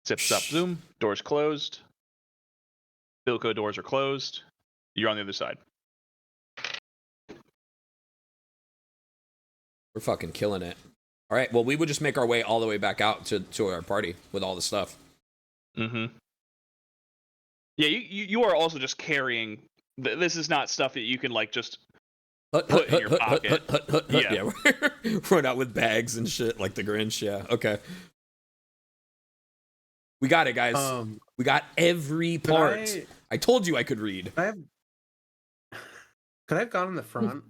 A: Zips up, zoom. Doors closed. Bilko doors are closed. You're on the other side.
C: We're fucking killing it. All right, well, we would just make our way all the way back out to our party with all the stuff.
A: Mm-hmm. Yeah, you are also just carrying. This is not stuff that you can like just put in your pocket.
C: Yeah, we're run out with bags and shit like the Grinch. Yeah, okay. We got it, guys. We got every part. I told you I could read.
G: Could I have gone in the front?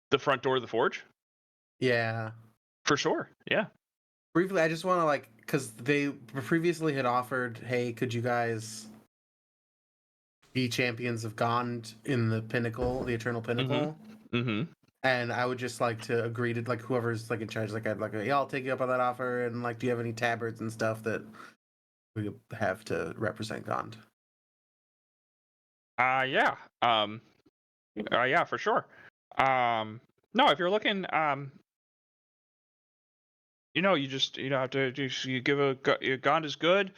A: The front door of the forge?
G: Yeah.
A: For sure, yeah.
G: Briefly, I just want to because they previously had offered, hey, could you guys be champions of Gond in the pinnacle, the Eternal Pinnacle?
A: Mm-hmm.
G: And I would just like to agree to whoever's in charge, yeah, I'll take you up on that offer. And do you have any tabards and stuff that we have to represent Gond?
A: Yeah. Yeah, for sure. No, if you're looking, you have to you give Gond is good.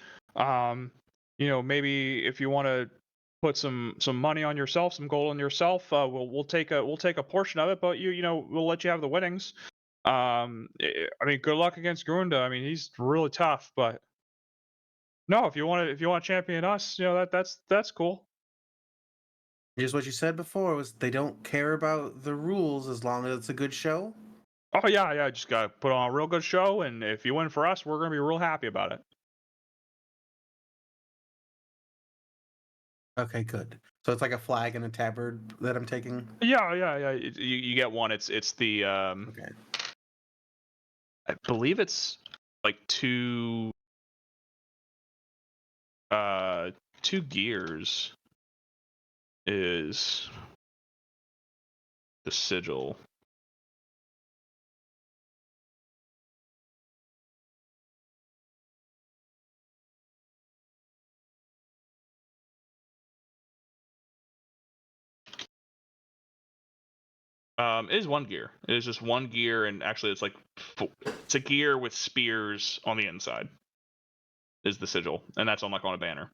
A: Maybe if you want to put some money on yourself, some gold on yourself, we'll take a portion of it, but we'll let you have the winnings. Good luck against Grunda. He's really tough, but no, if you want to champion us, that's cool.
G: Here's what you said before was they don't care about the rules as long as it's a good show.
A: Oh yeah, just gotta put on a real good show, and if you win for us, we're gonna be real happy about it.
G: Okay, good. So it's like a flag and a tabard that I'm taking.
A: Yeah. You get one. It's the
G: Okay.
A: I believe it's like two gears is the sigil. It is one gear. It is just one gear, and actually, it's like it's a gear with spears on the inside. Is the sigil, and that's on a banner.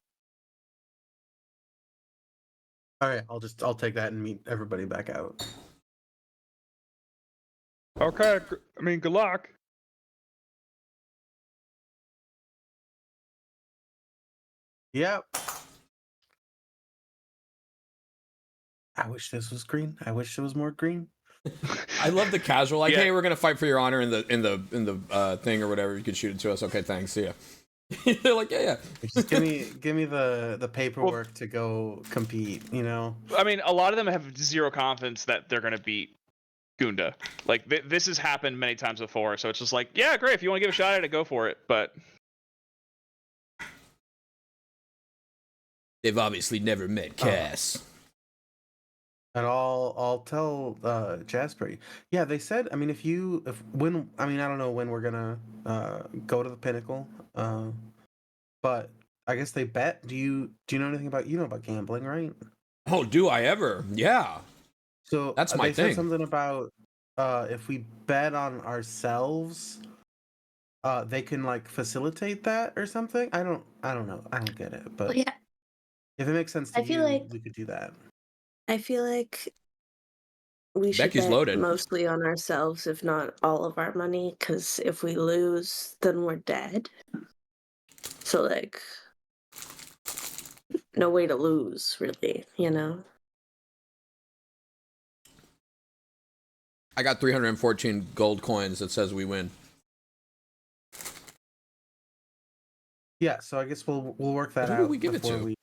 G: All right, I'll take that and meet everybody back out.
A: Okay, I mean, good luck.
G: Yep. I wish this was green. I wish it was more green.
C: I love the casual, like,
A: Yeah.
C: hey, we're gonna fight for your honor in the thing or whatever. You can shoot it to us. Okay, thanks. See ya. They're like, yeah.
G: Just give me the paperwork to go compete. You know.
A: I mean, a lot of them have zero confidence that they're gonna beat Gunda. Like this has happened many times before, so it's just like, yeah, great. If you want to give a shot at it, go for it. But
C: They've obviously never met Cass.
G: And I'll tell Jasper. Yeah, they said. I mean, I don't know when we're gonna go to the pinnacle. But I guess they bet. Do you know anything about gambling, right?
C: Oh, do I ever? Yeah.
G: So
C: That's my
G: they said
C: thing.
G: something about if we bet on ourselves, they can like facilitate that or something. I don't know. I don't get it. But
E: Well, yeah,
G: if it makes sense to
E: I feel
G: you,
E: like-
G: we could do that.
E: I feel like we should
C: Becky's
E: bet
C: loaded.
E: mostly on ourselves, if not all of our money, because if we lose, then we're dead. So, like, no way to lose, really, you know?
C: I got 314 gold coins that says we win.
G: Yeah, so I guess we'll work that
C: Who
G: out.
C: do we give it
G: before
C: to?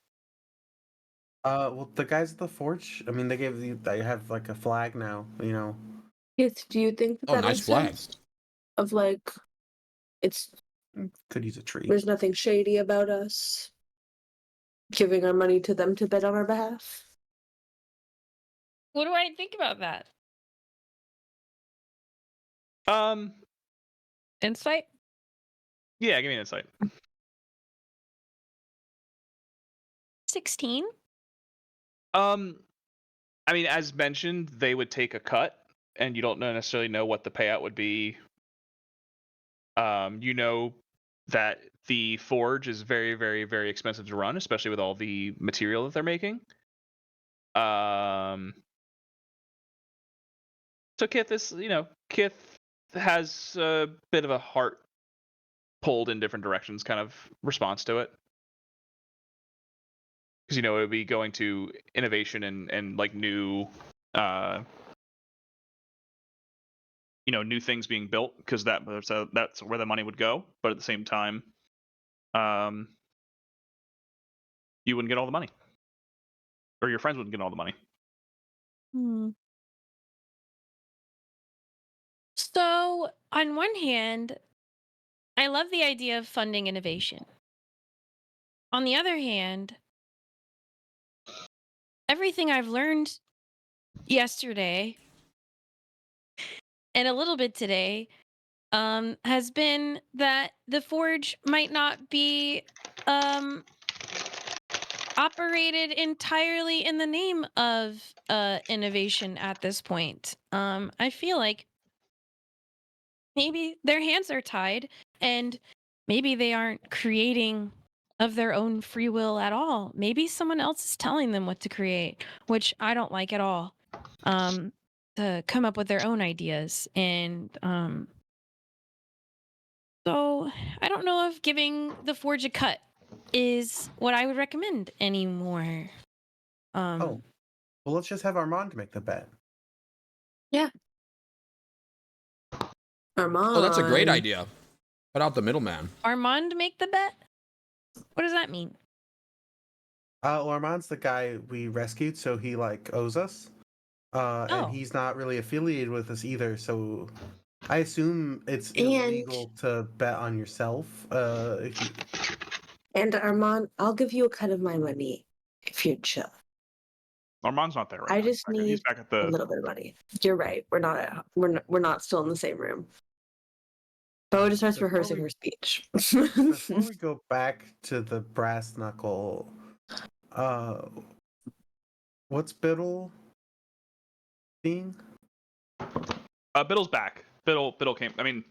G: Well, the guys at the forge. I mean, they have like a flag now. You know.
E: Kith, do you think that
C: Oh,
E: that
C: nice
E: makes
C: flag.
E: sense? Of like, it's
G: Could use a tree.
E: there's nothing shady about us giving our money to them to bet on our behalf.
D: What do I think about that? Insight?
A: yeah, give me an insight.
D: 16?
A: I mean, as mentioned, they would take a cut, and you don't necessarily know what the payout would be. You know that the forge is very, very, very expensive to run, especially with all the material that they're making. So Kith has a bit of a heart pulled in different directions kind of response to it. Because it would be going to innovation and like new new things being built, because that's where the money would go. But at the same time, you wouldn't get all the money, or your friends wouldn't get all the money.
D: So, on one hand, I love the idea of funding innovation. On the other hand, everything I've learned yesterday and a little bit today has been that the forge might not be operated entirely in the name of innovation at this point. I feel like maybe their hands are tied, and maybe they aren't creating of their own free will at all. Maybe someone else is telling them what to create, which I don't like at all. To come up with their own ideas. And so I don't know if giving the forge a cut is what I would recommend anymore.
G: Well, let's just have Armand make the bet.
E: Armand.
C: Oh, that's a great idea. Cut out the middleman.
D: Armand make the bet? What does that mean?
G: Ormond's the guy we rescued, so he like owes us. And he's not really affiliated with us either, so I assume it's illegal to bet on yourself.
E: And Armand, I'll give you a cut of my money if you're chill.
A: Armand's not there right
E: I
A: now.
E: just
A: He's
E: need
A: back at
E: a
A: the.
E: little bit of money. You're right. We're not still in the same room. Bo just starts rehearsing her speech.
G: Before we go back to the brass knuckle, what's Biddle being?
A: Biddle's back. Biddle came. I mean,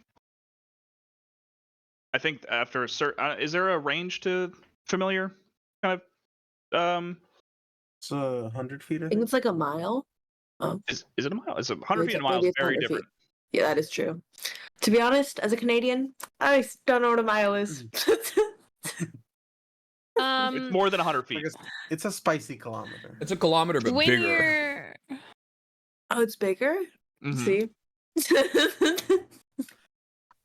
A: I think after a certain, is there a range to familiar kind of?
G: It's 100 feet.
E: I think it's like a mile. Oh.
A: Is it a mile? Is 100 feet and a mile
E: Maybe
A: is
E: it's
A: very
E: 100 feet.
A: different.
E: Yeah, that is true. To be honest, as a Canadian, I don't know what a mile is.
A: It's more than 100 feet.
G: It's a spicy kilometer.
C: It's a kilometer, but
D: when
C: bigger.
D: you're
E: Oh, it's bigger?
A: Mhm.
E: See?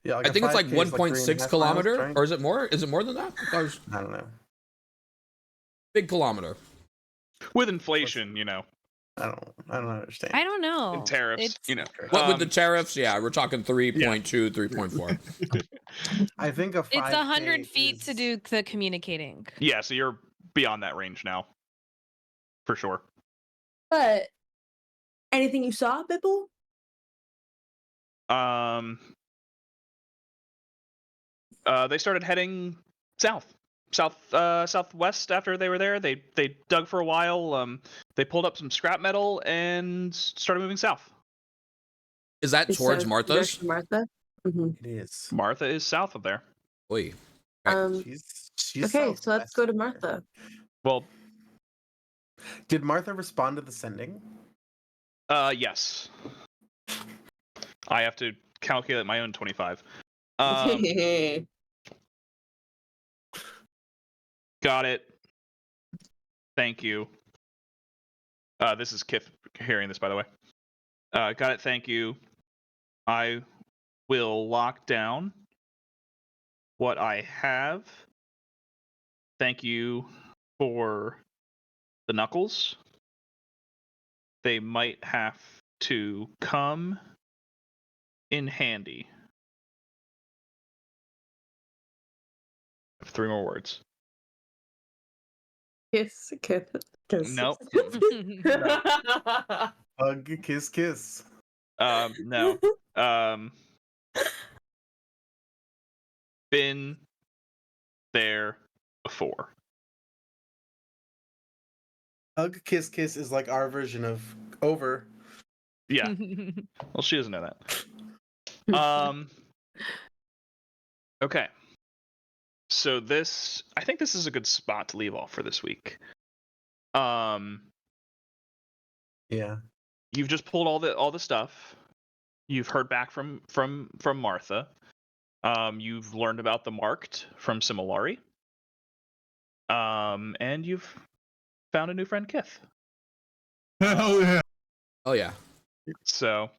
G: Yeah, like
C: I think it's like 1.6 kilometer,
G: miles,
C: or is it more? Is it more than that?
G: I don't know.
C: Big kilometer.
A: With inflation, you know,
G: I don't understand.
D: I don't know.
A: and tariffs,
D: It's-
A: you know.
C: What with the tariffs? Yeah, we're talking 3.2, 3.4.
G: I think a 5K
D: It's 100 feet to
G: is-
D: do the communicating.
A: Yeah, so you're beyond that range now, for sure.
E: But anything you saw, Bibble?
A: They started heading southwest after they were there. They dug for a while. They pulled up some scrap metal and started moving south.
C: Is that
E: Is
C: towards
E: that
C: Martha's?
E: direction Martha? Mm-hmm.
G: It is.
A: Martha is south of there.
C: Oy.
G: She's
E: Okay, so let's go to
G: southwest.
E: Martha.
A: Well,
G: Did Martha respond to the sending?
A: yes. I have to calculate my own 25. Got it. Thank you. This is Kith hearing this, by the way. Got it. Thank you. I will lock down what I have. Thank you for the knuckles. They might have to come in handy. I have 3 more words.
E: Kiss.
A: Nope.
G: Hug, kiss.
A: No. Been there before.
G: Hug, kiss is like our version of over.
A: Yeah. Well, she doesn't know that. Okay. So I think this is a good spot to leave off for this week.
G: Yeah.
A: You've just pulled all the stuff. You've heard back from Martha. You've learned about the marked from Similari. And you've found a new friend, Kith.
H: Hell yeah.
C: Oh yeah.
A: So,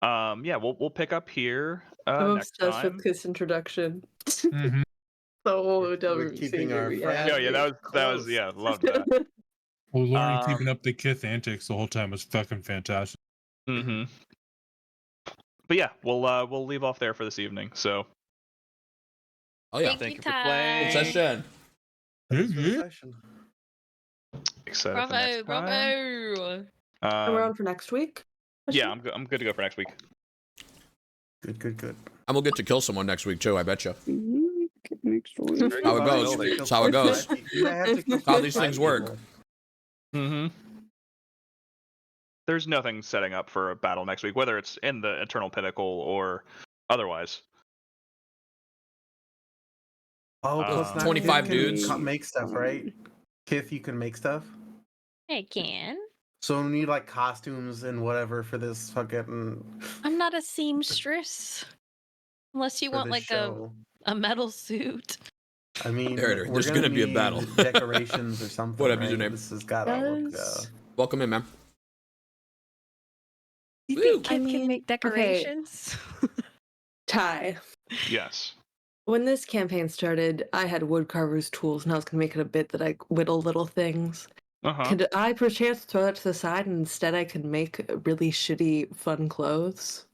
A: yeah, we'll pick up here
E: I'm
A: next
E: obsessed
A: time.
E: with Kiss introduction.
H: Mhm.
E: The whole
G: We're
E: WC
G: keeping our
E: movie,
G: friends
A: Yeah, that was
G: close.
A: yeah, loved that.
H: Well, Lauren
A: Um,
H: keeping up the Kith antics the whole time was fucking fantastic.
A: Mm-hmm. But yeah, we'll leave off there for this evening. So
C: Oh yeah.
D: Thank you,
A: for
D: Ty.
A: playing.
C: Session.
G: Thanks for the
H: Yeah.
G: session.
A: Excited for next
D: Bravo,
A: time.
D: bravo.
E: And we're on for next week?
A: Yeah, I'm good to go for next week.
G: Good.
C: And we'll get to kill someone next week too, I bet you.
E: Next week.
C: How it goes. That's how it goes.
G: You might have to kill
C: How these
G: 5
C: things work.
G: people.
A: Mm-hmm. There's nothing setting up for a battle next week, whether it's in the Eternal Pinnacle or otherwise.
G: Oh, plus
C: 25
G: Kith can
C: dudes.
G: make stuff, right? Kith, you can make stuff.
D: I can.
G: So we need like costumes and whatever for this fucking.
D: I'm not a seamstress. Unless you
G: for
D: want
G: this
D: like
G: show.
D: a metal suit.
G: I mean,
C: There,
G: we're
C: there's gonna be a
G: need
C: battle.
G: decorations or something.
C: What up,
G: right?
C: username?
G: This has got to look.
E: Yes.
C: Welcome in, man.
D: You
C: Woo.
D: think Kid
E: I
D: can
E: mean,
D: make
E: okay.
D: decorations?
E: Ty,
A: Yes.
E: When this campaign started, I had woodcarver's tools, and I was gonna make it a bit that I whittle little things.
A: Uh-huh.
E: Could I perchance throw that to the side, and instead I could make really shitty, fun clothes?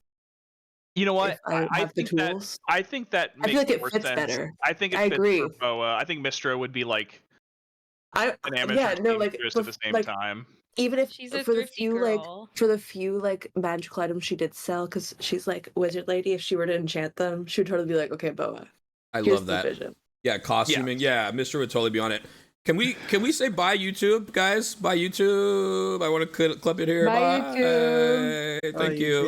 A: You know what?
E: If I have the
A: think that
E: tools?
A: I think that
E: I
A: makes
E: feel like it
A: more
E: fits
A: sense.
E: better.
A: I think it
E: I
A: fits
E: agree.
A: for Boa. I think Mistra would be like
E: I
A: an amateur
E: yeah, no, like,
A: seamstress at the same
E: like,
A: time.
E: even if
D: She's a
E: for the
D: thrifty
E: few
D: girl.
E: like magical items she did sell, because she's like wizard lady. If she were to enchant them, she would totally be like, okay, Boa,
C: I
E: here's
C: love
E: the
C: that.
E: vision.
C: Yeah, costuming. Yeah, Mr. would totally be on it. Can we say bye YouTube, guys? Bye YouTube. I want to clip it here.
B: Bye, YouTube.
C: Thank you.